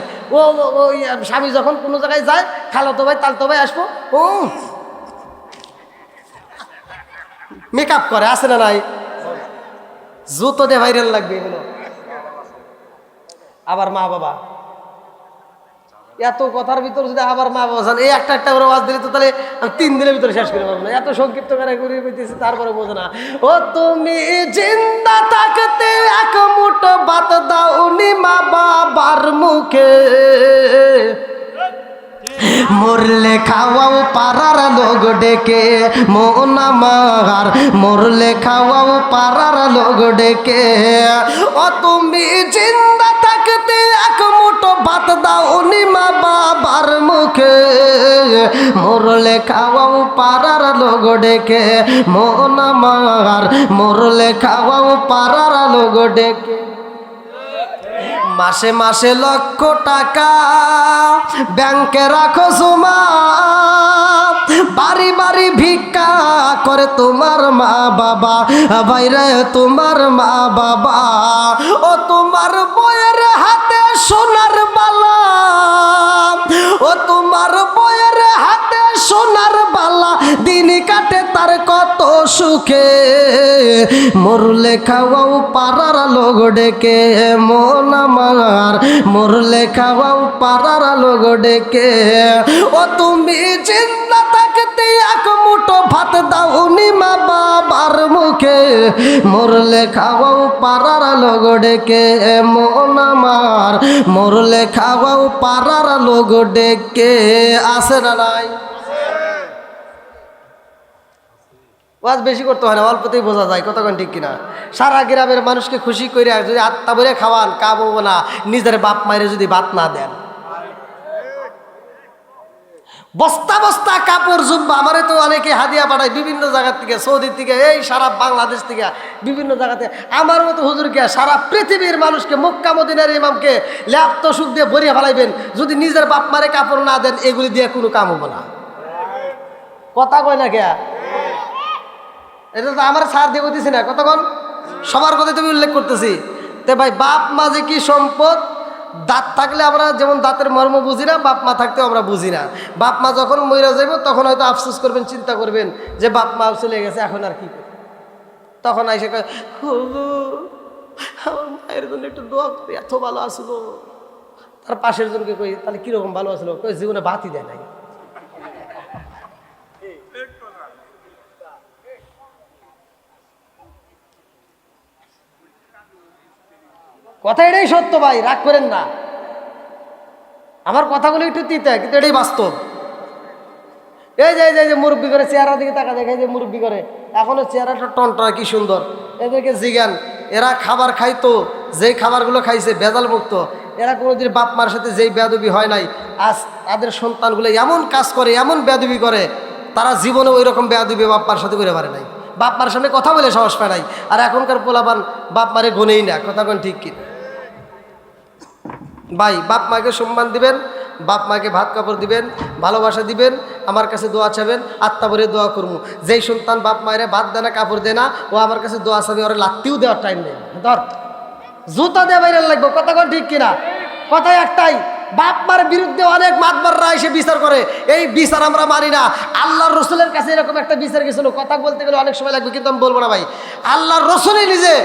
ওই স্বামী যখন কোনো জায়গায় যায়, খালাতো ভাই তালতো ভাই আসবো, ও মেকআপ করে, আছে না নাই? জুতো দিয়ে ভাইরাল লাগবে এগুলো। আবার মা বাবা, এত কথার ভিতর যদি আবার মা বাবা জান, এই একটা একটা করে আওয়াজ দিলে তো তাহলে আমি 3 দিনের ভিতরে শেষ করে পারবো না, এত সংক্ষিপ্ত করে ঘুরিয়ে পেতেছি, তারপরে বোঝে না। ও তুমি জিন্দা থাকতে এক মুঠো ভাত দাওনি মা বাবার মুখে, মরলে খাওয়াও পাড়ার লোক ডেকে, মন আমার মরলে খাওয়াও পাড়ার লোক ডেকে। ও তুমি জিন্দা থাকতে এক মুঠো ভাত দাওনি মা বাবার মুখে, মরলে খাওয়াও পাড়ার লোক ডেকে, মন আমার মরলে খাওয়াও পাড়ার লোক ডেকে। মাসে মাসে লক্ষ টাকা ব্যাংকে রাখো জমা, বাড়ি বাড়ি ভিক্ষা করে তোমার মা বাবা, বাইরে তোমার মা বাবা। ও তোমার বইয়ের হাতে সোনার বালা, ও তোমার বইয়ের হাতে সোনার বালা, দিন কাটে তার কত সুখে, মরলে খাওয়াও পাড়ার লোক ডেকে, মন আমার মরলে খাওয়াও পাড়ার লোক ডেকে। ও তুমি জিন্দা থাকতে এক মুঠো ভাত দাওনি মা বাবার মুখে, মরলে খাওয়াও পাড়ার লোক ডেকে, মন আমার মরলে খাওয়াও পাড়ার লোক ডেকে। আছে না নাই? ওয়াজ বেশি করতে হয় না, অল্পতেই বোঝা যায়, কতক্ষণ ঠিক কিনা? সারা গ্রামের মানুষকে খুশি করে যদি আত্মা ভরে খাওয়ান, কাবো না, নিজের বাপ মায়ের যদি ভাত না দেন, বস্তা বস্তা কাপড় জুব্বা, আমারে তো অনেকে হাদিয়া পাঠায় বিভিন্ন জায়গা থেকে, সৌদি থেকে, এই সারা বাংলাদেশ থেকে, বিভিন্ন জায়গাতে। আমার মতো হুজুরকে সারা পৃথিবীর মানুষকে, মক্কা মদিনার ইমামকে ল্যাপ্ত সুখ দিয়ে ভরিয়ে ফেলাইবেন, যদি নিজের বাপ মারে কাপড় না দেন, এগুলি দিয়ে কোনো কাম হবো না, কথা কয় না কে? এটা তো আমার সার দিয়ে বলতেছি না, কতক্ষণ সবার কথা তুমি উল্লেখ করতেছি। তে ভাই বাপ মা যে কি সম্পদ, দাঁত থাকলে আমরা যেমন দাঁতের মর্ম বুঝি না, বাপ মা থাকতেও আমরা বুঝি না। বাপ মা যখন মইরা যাইব তখন হয়তো আফসোস করবেন, চিন্তা করবেন যে বাপ মা চলে গেছে, এখন আর কি করব। তখন আইসে কয়, আমার মায়ের জন্য একটু দোয়া করি, এত ভালো আসলো। তার পাশের জনকে কই, তাহলে কিরকম ভালো আসলো? কই জীবনে বাতি দেয় নাই। কথা এটাই সত্য ভাই, রাগ করেন না। আমার কথাগুলো একটু তিতে, কিন্তু এটাই বাস্তব। এই যে মুরব্বি করে চেহারা দিকে টাকা দেখে, যে মুরব্বি করে এখনো চেহারাটা টনটনা কি সুন্দর। এদেরকে জিজ্ঞান, এরা খাবার খাইতো, যেই খাবারগুলো খাইছে ভেজাল মুক্ত, এরা কোনোদিন বাপ মার সাথে যেই বেয়াদবি হয় নাই, আজ তাদের সন্তানগুলো এমন কাজ করে, এমন বেয়াদবি করে, তারা জীবনে ওই রকম বেয়াদবি বাপ মার সাথে করে পারে নাই। বাপ মার সামনে কথা বলে সাহস পায় নাই। আর এখনকার পোলাপান বাপ মারে গুনেই না, কথা কোন ঠিক কি ভাই? বাপ মাকে সম্মান দিবেন, বাপ মাকে ভাত কাপড় দিবেন, ভালোবাসা দিবেন, আমার কাছে দোয়া চাবেন, আত্মা ভরে দোয়া করবো। যেই সন্তান বাপ মায়ের ভাত দেয় না, কাপড় দেয় না, ও আমার কাছে দোয়া চাবে, ওরা লাত্তিও দেওয়ার টাইম নেই, ধর জুতা দিয়ে বাইরে লাগবো, কথা কোন ঠিক কিনা? কথাই একটাই, বাপ মার বিরুদ্ধে অনেক মাতবাররা এসে বিচার করে, এই বিচার আমরা মানি না। আল্লাহর রসুলের কাছে এরকম একটা বিচার গেছিল, কথা বলতে গেলে অনেক সময় লাগবে, কিন্তু আমি বলবো না ভাই। আল্লাহর রসুলই নিজে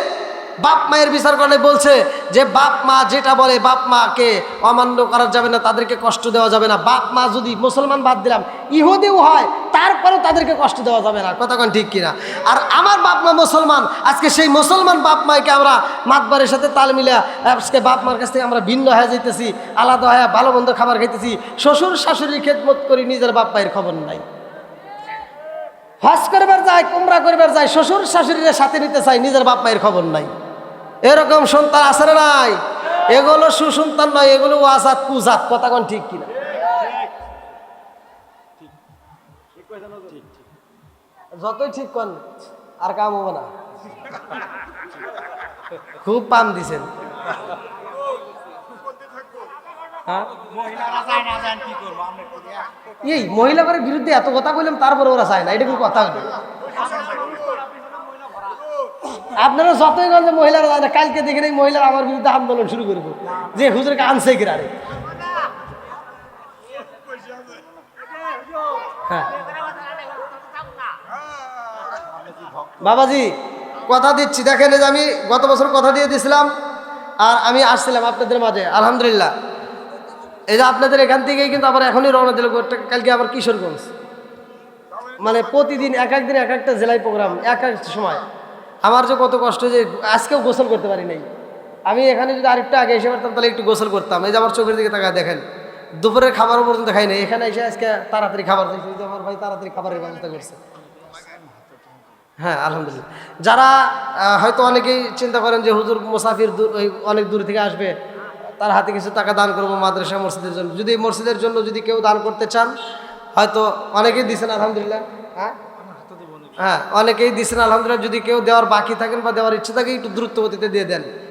বাপ মায়ের বিচার করে বলছে যে বাপ মা যেটা বলে বাপ মাকে অমান্য করা যাবে না, তাদেরকে কষ্ট দেওয়া যাবে না। বাপ মা যদি মুসলমান বাদ দিলাম ইহুদিও হয়, তারপরেও তাদেরকে কষ্ট দেওয়া যাবে না, কতক্ষণ ঠিক কিনা? আর আমার বাপ মা মুসলমান, আজকে সেই মুসলমান বাপ মাকে আমরা মাতবারের সাথে তাল মিলা আজকে বাপ মার কাছ থেকে আমরা ভিন্ন হয়ে যাইতেছি, আলাদা হয়ে ভালো মন্দ খাবার খাইতেছি, শ্বশুর শাশুড়ির খেদমত করি, নিজের বাপ মায়ের খবর নাই। হজ করবার যায়, কুমরা করবার যায়, শ্বশুর শাশুড়ির সাথে নিতে চাই, নিজের বাপ মায়ের খবর নাই। এরকম সন্তান আছে না নাই? এগুলো সুসন্তান নয়, এগুলো ওয়াজাত কুজাত, কথা কোন ঠিক কিনা? যতই ঠিক কন আর কাম হবে না। খুব পাম দিছেন। এই মহিলাদের বিরুদ্ধে এত কথা বললাম, তারপরে ওরা চায় না, এটা কোনো কথা হলো? আপনারা যতই গঞ্জে মহিলারা যায় না, কালকে দেখে এই মহিলারা আমার বিরুদ্ধে আন্দোলন শুরু করবো যে হুজুরকে আনছে কিনারে। হ্যাঁ বাবাজি, কথা দিচ্ছি, দেখেন এই যে আমি গত বছর কথা দিয়ে দিয়েছিলাম, আর আমি আসছিলাম আপনাদের মাঝে, আলহামদুলিল্লাহ। এই যে আপনাদের এখান থেকেই কিন্তু আবার এখনই রওনা দিল, কালকে আবার কিশোরগঞ্জ, মানে প্রতিদিন এক একদিন এক একটা জেলায় প্রোগ্রাম, এক এক সময়। আমার যে কত কষ্ট, যে আজকেও গোসল করতে পারি নাই। আমি এখানে যদি আরেকটু আগে এসে পারতাম তাহলে একটু গোসল করতাম। এই যে আমার চোখের দিকে তাকায় দেখেন, দুপুরের খাবারও পর্যন্ত খাই নাই, এখানে এসে আজকে তাড়াতাড়ি খাবার দিয়েছি, আমার ভাই তাড়াতাড়ি খাবারের ব্যবস্থা করছে। হ্যাঁ আলহামদুলিল্লাহ। যারা হয়তো অনেকেই চিন্তা করেন যে হুজুর মুসাফির অনেক দূর থেকে আসবে, তার হাতে কিছু টাকা দান করবো মাদ্রাসা মসজিদের জন্য। যদি মসজিদের জন্য যদি কেউ দান করতে চান, হয়তো অনেকেই দিচ্ছেন আলহামদুলিল্লাহ। হ্যাঁ অনেকেই দিচ্ছেন আলহামদুলিল্লাহ। যদি কেউ দেওয়ার বাকি থাকেন বা দেওয়ার ইচ্ছে থাকে, একটু দ্রুত গতিতে দিয়ে দেন।